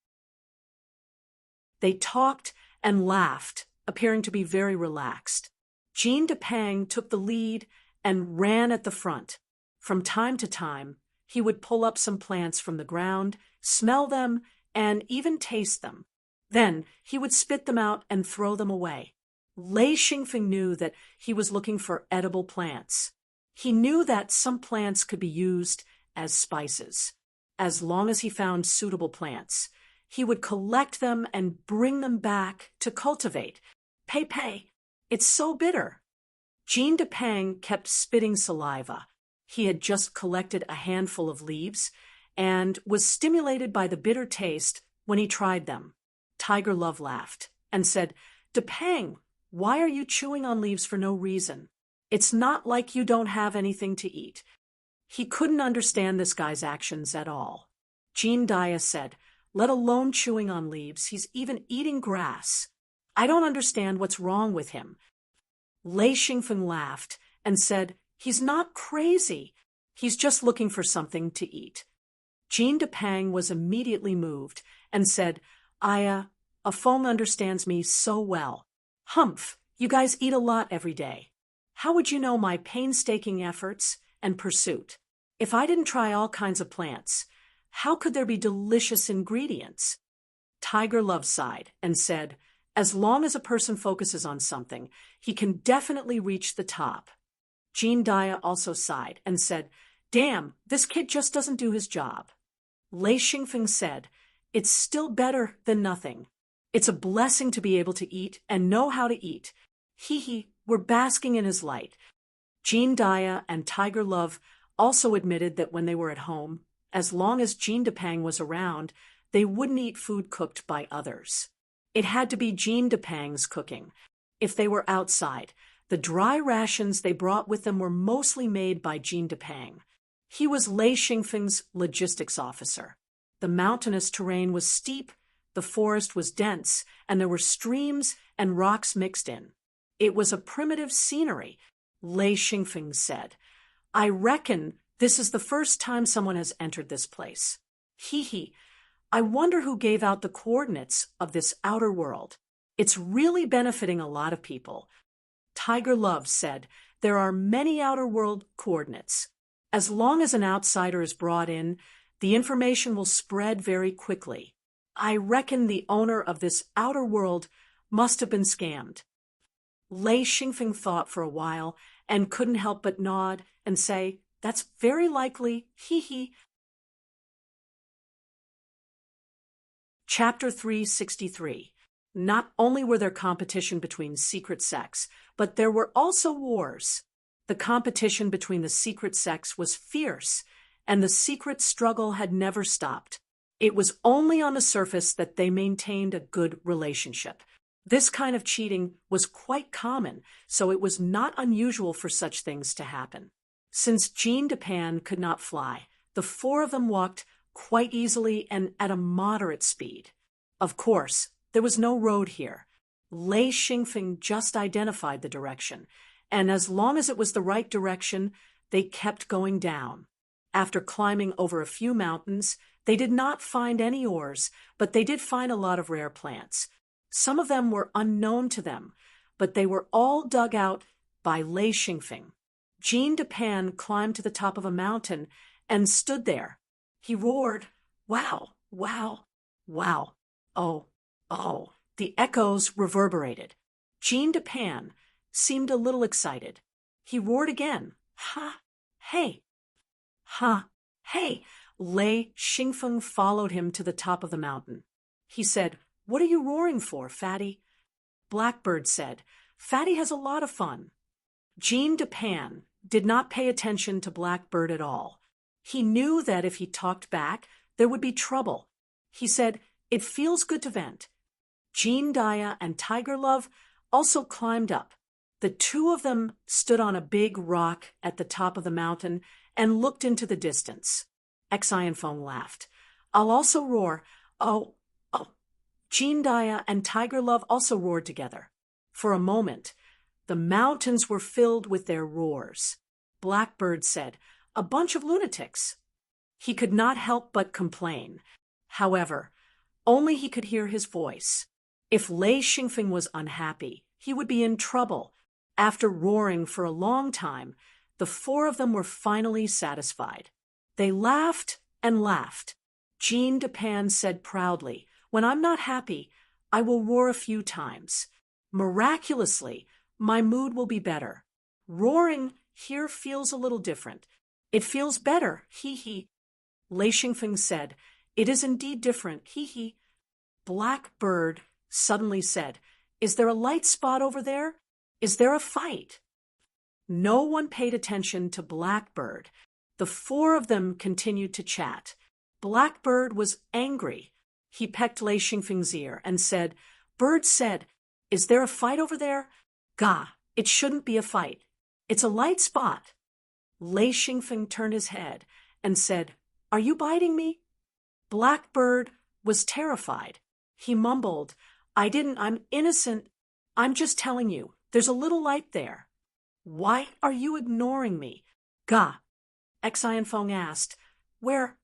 They talked and laughed, appearing to be very relaxed. Jean Depang took the lead and ran at the front. From time to time, he would pull up some plants from the ground, smell them, and even taste them. Then he would spit them out and throw them away. Lei Xingfeng knew that he was looking for edible plants. He knew that some plants could be used as spices. As long as he found suitable plants, he would collect them and bring them back to cultivate. Pei, it's so bitter." Jean Depang kept spitting saliva. He had just collected a handful of leaves and was stimulated by the bitter taste when he tried them. Tiger Love laughed and said, "Depang, why are you chewing on leaves for no reason? It's not like you don't have anything to eat." He couldn't understand this guy's actions at all. Jean Dia said, "Let alone chewing on leaves, he's even eating grass. I don't understand what's wrong with him." Lei Xingfeng laughed and said, "He's not crazy. He's just looking for something to eat." Jean Depang was immediately moved and said, A phone understands me so well. Humph, you guys eat a lot every day. How would you know my painstaking efforts and pursuit? If I didn't try all kinds of plants, how could there be delicious ingredients?" Tiger Love sighed and said, "As long as a person focuses on something, he can definitely reach the top." Jean Dia also sighed and said, "Damn, this kid just doesn't do his job." Lei Xingfeng said, "It's still better than nothing. It's a blessing to be able to eat and know how to eat. We're basking in his light." Jean Dia and Tiger Love also admitted that when they were at home, as long as Jean Depang was around, they wouldn't eat food cooked by others. It had to be Jean Depang's cooking. If they were outside, the dry rations they brought with them were mostly made by Jean Depang. He was Lei Xingfeng's logistics officer. The mountainous terrain was steep, the forest was dense, and there were streams and rocks mixed in. It was a primitive scenery. Lei Xingfeng said, "I reckon this is the first time someone has entered this place. I wonder who gave out the coordinates of this outer world. It's really benefiting a lot of people." Tiger Love said, "There are many outer world coordinates. As long as an outsider is brought in, the information will spread very quickly. I reckon the owner of this outer world must have been scammed." Lei Xingfeng thought for a while and couldn't help but nod and say, "That's very likely, Chapter 363. Not only were there competition between secret sects, but there were also wars. The competition between the secret sects was fierce, and the secret struggle had never stopped. It was only on the surface that they maintained a good relationship. This kind of cheating was quite common, so it was not unusual for such things to happen. Since Jean Depang could not fly, the four of them walked quite easily and at a moderate speed. Of course, there was no road here. Lei Xingfeng just identified the direction, and as long as it was the right direction, they kept going down. After climbing over a few mountains, They did not find any ores, but they did find a lot of rare plants. Some of them were unknown to them, but they were all dug out by Lei Xingfeng. Jean Dupin climbed to the top of a mountain and stood there. He roared, "Wow, wow, wow, oh, oh." The echoes reverberated. Jean Dupin seemed a little excited. He roared again, "Ha, hey, ha, hey." Lei Xingfeng followed him to the top of the mountain. He said, "What are you roaring for, Fatty?" Blackbird said, "Fatty has a lot of fun." Jean Dupin did not pay attention to Blackbird at all. He knew that if he talked back, there would be trouble. He said, "It feels good to vent." Jean Dia and Tiger Love also climbed up. The two of them stood on a big rock at the top of the mountain and looked into the distance. Xian Feng laughed. "I'll also roar, oh, oh." Jean Dia and Tiger Love also roared together. For a moment, the mountains were filled with their roars. Blackbird said, "A bunch of lunatics." He could not help but complain. However, only he could hear his voice. If Lei Xingfeng was unhappy, he would be in trouble. After roaring for a long time, the four of them were finally satisfied. They laughed and laughed. Jean Dupin said proudly, "When I'm not happy, I will roar a few times. Miraculously, my mood will be better. Roaring here feels a little different. It feels better, hee." Lei Xingfeng said, "It is indeed different, hee." Blackbird suddenly said, "Is there a light spot over there? Is there a fight?" No one paid attention to Blackbird. The four of them continued to chat. Blackbird was angry. He pecked Lei Xingfeng's ear and said, "Bird said, is there a fight over there? Gah, it shouldn't be a fight. It's a light spot." Lei Xingfeng turned his head and said, "Are you biting me?" Blackbird was terrified. He mumbled, I'm innocent. I'm just telling you, there's a little light there." "Why are you ignoring me?" "Gah," Xian Feng asked. "Where?"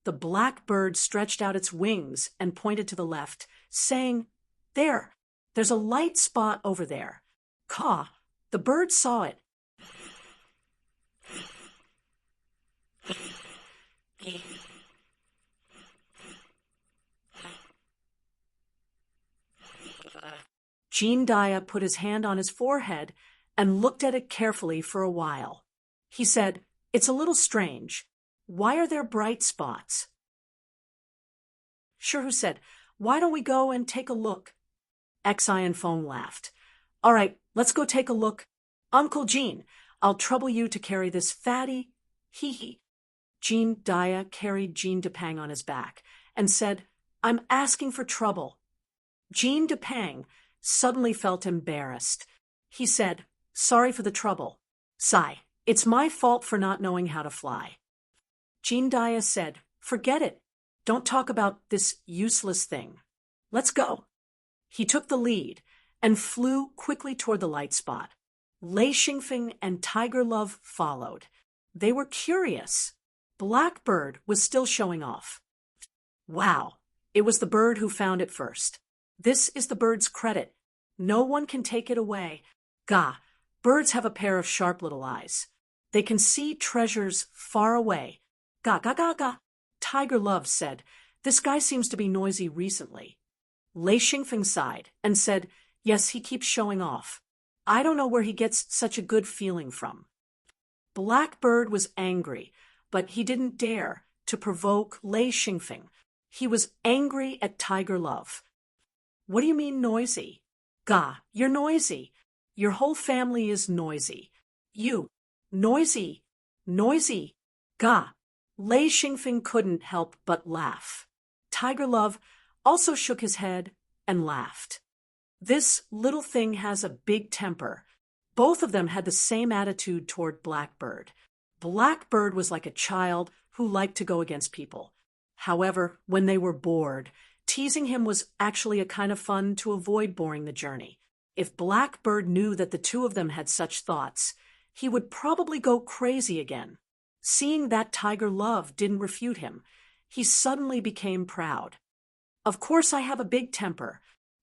The blackbird stretched out its wings and pointed to the left, saying, there's a light spot over there." Caw, the bird saw it. Jean Dia put his hand on his forehead and looked at it carefully for a while. He said, "It's a little strange. Why are there bright spots?" Shihu said, "Why don't we go and take a look?" Xian Feng laughed. "All right, let's go take a look. Uncle Jean, I'll trouble you to carry this fatty, hee." Jean Dia carried Jean Dupang on his back and said, "I'm asking for trouble." Jean Dupang suddenly felt embarrassed. He said, "Sorry for the trouble. Sigh, it's my fault for not knowing how to fly." Jean Dia said, "Forget it. Don't talk about this useless thing. Let's go." He took the lead and flew quickly toward the light spot. Lei Xingfeng and Tiger Love followed. They were curious. Blackbird was still showing off. "Wow, it was the bird who found it first. This is the bird's credit. No one can take it away. Gah, birds have a pair of sharp little eyes. They can see treasures far away. Gah, gah, gah, gah." Tiger Love said, "This guy seems to be noisy recently." Lei Xingfeng sighed and said, "Yes, he keeps showing off. I don't know where he gets such a good feeling from." Blackbird was angry, but he didn't dare to provoke Lei Xingfeng. He was angry at Tiger Love. "What do you mean noisy?" "Gah, you're noisy. Your whole family is noisy. You, noisy, noisy. Gah." Lei Xingfeng couldn't help but laugh. Tiger Love also shook his head and laughed. "This little thing has a big temper." Both of them had the same attitude toward Blackbird. Blackbird was like a child who liked to go against people. However, when they were bored, teasing him was actually a kind of fun to avoid boring the journey. If Blackbird knew that the two of them had such thoughts, he would probably go crazy again. Seeing that Tiger Love didn't refute him, he suddenly became proud. Of course I have a big temper.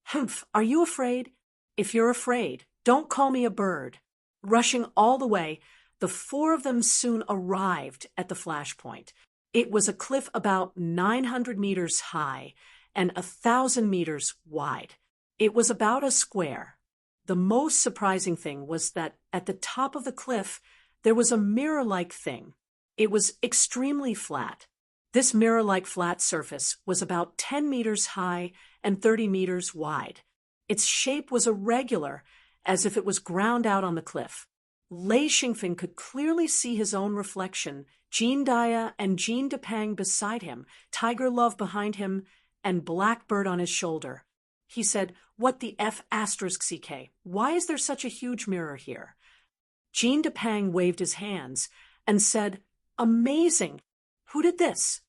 Humph, are you afraid? If you're afraid, don't call me a bird. Rushing all the way, the four of them soon arrived at the flashpoint. It was a cliff about 900 meters high and 1,000 meters wide. It was about a square. The most surprising thing was that at the top of the cliff, there was a mirror-like thing. It was extremely flat. This mirror-like flat surface was about 10 meters high and 30 meters wide. Its shape was irregular, as if it was ground out on the cliff. Lei Xingfeng could clearly see his own reflection, Jean Daya and Jean Depang beside him, Tiger Love behind him, and Blackbird on his shoulder. He said, "What the F***CK? Why is there such a huge mirror here?" Jean Depang waved his hands and said, "Amazing! Who did this?"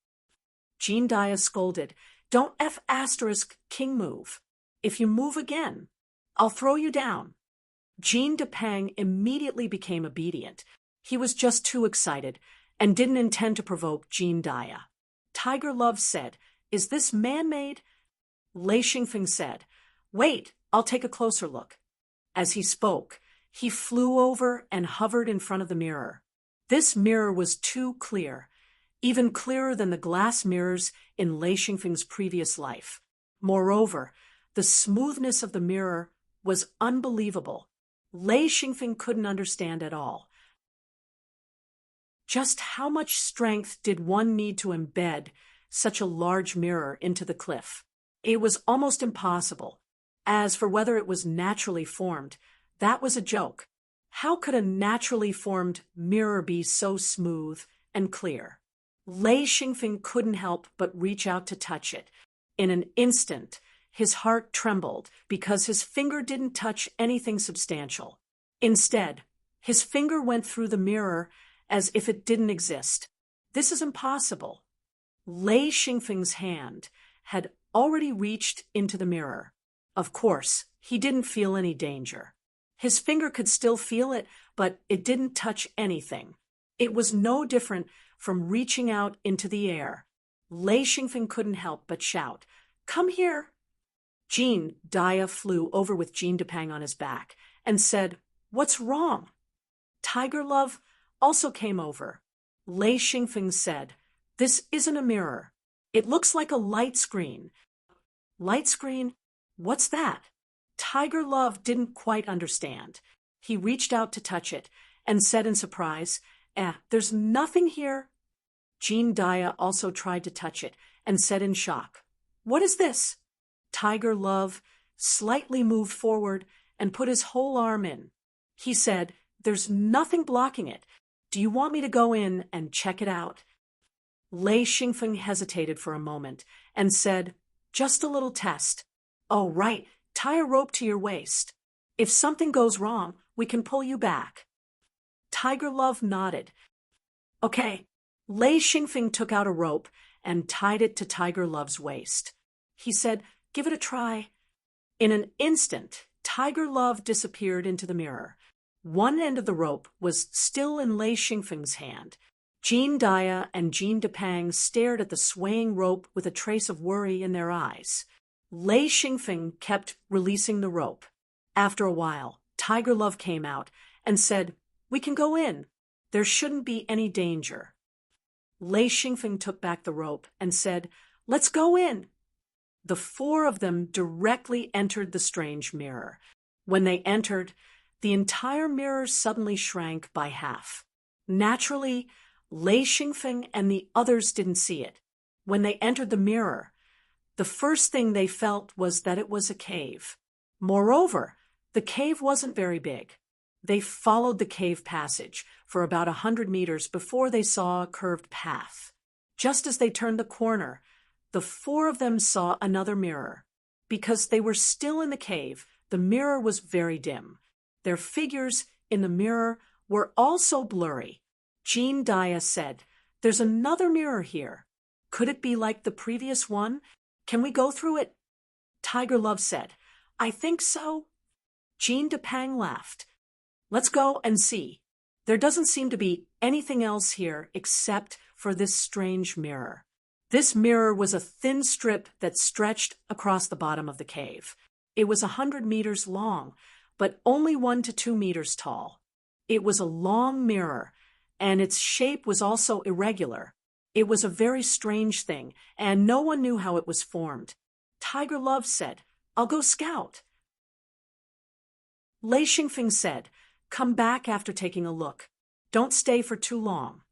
Jean Daya scolded, "Don't F***king move. If you move again, I'll throw you down." Jean Depang immediately became obedient. He was just too excited and didn't intend to provoke Jean Daya. Tiger Love said, "Is this man-made?" Lei Xingfeng said, "Wait, I'll take a closer look." As he spoke, he flew over and hovered in front of the mirror. This mirror was too clear, even clearer than the glass mirrors in Lei Xingfeng's previous life. Moreover, the smoothness of the mirror was unbelievable. Lei Xingfeng couldn't understand at all. Just how much strength did one need to embed such a large mirror into the cliff? It was almost impossible. As for whether it was naturally formed, that was a joke. How could a naturally formed mirror be so smooth and clear? Lei Xingfeng couldn't help but reach out to touch it. In an instant, his heart trembled because his finger didn't touch anything substantial. Instead, his finger went through the mirror as if it didn't exist. This is impossible. Lei Xingfeng's hand had already reached into the mirror. Of course, he didn't feel any danger. His finger could still feel it, but it didn't touch anything. It was no different from reaching out into the air. Lei Xingfeng couldn't help but shout, "Come here!" Jean Daya flew over with Jean Depang on his back and said, "What's wrong?" Tiger Love also came over. Lei Xingfeng said, "This isn't a mirror. It looks like a light screen." Light screen? What's that? Tiger Love didn't quite understand. He reached out to touch it and said in surprise, "There's nothing here." Jean Daya also tried to touch it and said in shock, "What is this?" Tiger Love slightly moved forward and put his whole arm in. He said, "There's nothing blocking it. Do you want me to go in and check it out?" Lei Xingfeng hesitated for a moment and said, "Just a little test." "Oh, right. Tie a rope to your waist. If something goes wrong, we can pull you back." Tiger Love nodded. "Okay." Lei Xingfeng took out a rope and tied it to Tiger Love's waist. He said, "Give it a try." In an instant, Tiger Love disappeared into the mirror. One end of the rope was still in Lei Xingfeng's hand. Jean Daya and Jean Depang stared at the swaying rope with a trace of worry in their eyes. Lei Xingfeng kept releasing the rope. After a while, Tiger Love came out and said, "We can go in. There shouldn't be any danger." Lei Xingfeng took back the rope and said, "Let's go in." The four of them directly entered the strange mirror. When they entered, the entire mirror suddenly shrank by half. Naturally, Lei Xingfeng and the others didn't see it. When they entered the mirror, the first thing they felt was that it was a cave. Moreover, the cave wasn't very big. They followed the cave passage for about 100 meters before they saw a curved path. Just as they turned the corner, the four of them saw another mirror. Because they were still in the cave, the mirror was very dim. Their figures in the mirror were also blurry. Jean Daya said, "There's another mirror here. Could it be like the previous one? Can we go through it?" Tiger Love said, "I think so." Jean Depang laughed. "Let's go and see. There doesn't seem to be anything else here except for this strange mirror." This mirror was a thin strip that stretched across the bottom of the cave. It was 100 meters long, but only 1 to 2 meters tall. It was a long mirror, and its shape was also irregular. It was a very strange thing, and no one knew how it was formed. Tiger Love said, "I'll go scout." Lei Xingfeng said, "Come back after taking a look. Don't stay for too long."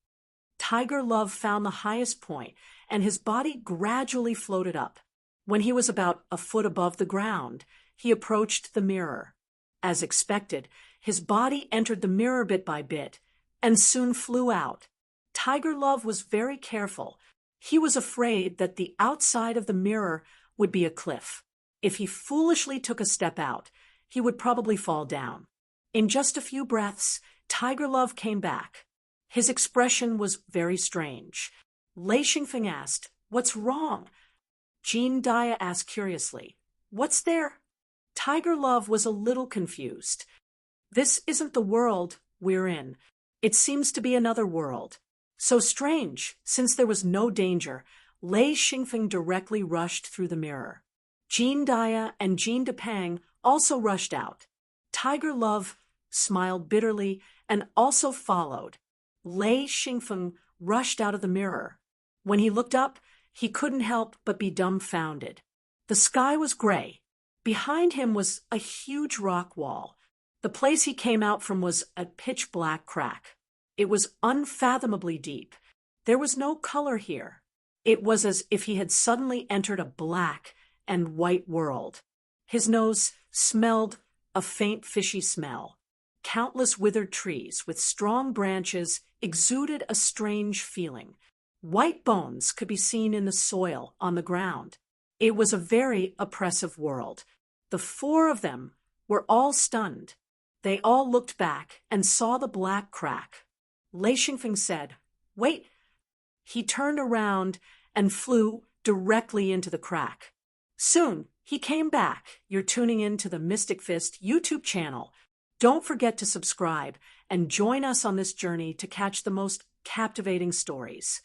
Tiger Love found the highest point, and his body gradually floated up. When he was about a foot above the ground, he approached the mirror. As expected, his body entered the mirror bit by bit, and soon flew out. Tiger Love was very careful. He was afraid that the outside of the mirror would be a cliff. If he foolishly took a step out, he would probably fall down. In just a few breaths, Tiger Love came back. His expression was very strange. Lei Xingfeng asked, "What's wrong?" Jean Dia asked curiously, "What's there?" Tiger Love was a little confused. "This isn't the world we're in. It seems to be another world." So strange, since there was no danger, Lei Xingfeng directly rushed through the mirror. Jean Dia and Jean Depang also rushed out. Tiger Love smiled bitterly and also followed. Lei Xingfeng rushed out of the mirror. When he looked up, he couldn't help but be dumbfounded. The sky was gray. Behind him was a huge rock wall. The place he came out from was a pitch-black crack. It was unfathomably deep. There was no color here. It was as if he had suddenly entered a black and white world. His nose smelled a faint fishy smell. Countless withered trees with strong branches exuded a strange feeling. White bones could be seen in the soil on the ground. It was a very oppressive world. The four of them were all stunned. They all looked back and saw the black crack. Lei Xingfeng said, "Wait." He turned around and flew directly into the crack. Soon, he came back. You're tuning in to the Mystic Fist YouTube channel. Don't forget to subscribe and join us on this journey to catch the most captivating stories.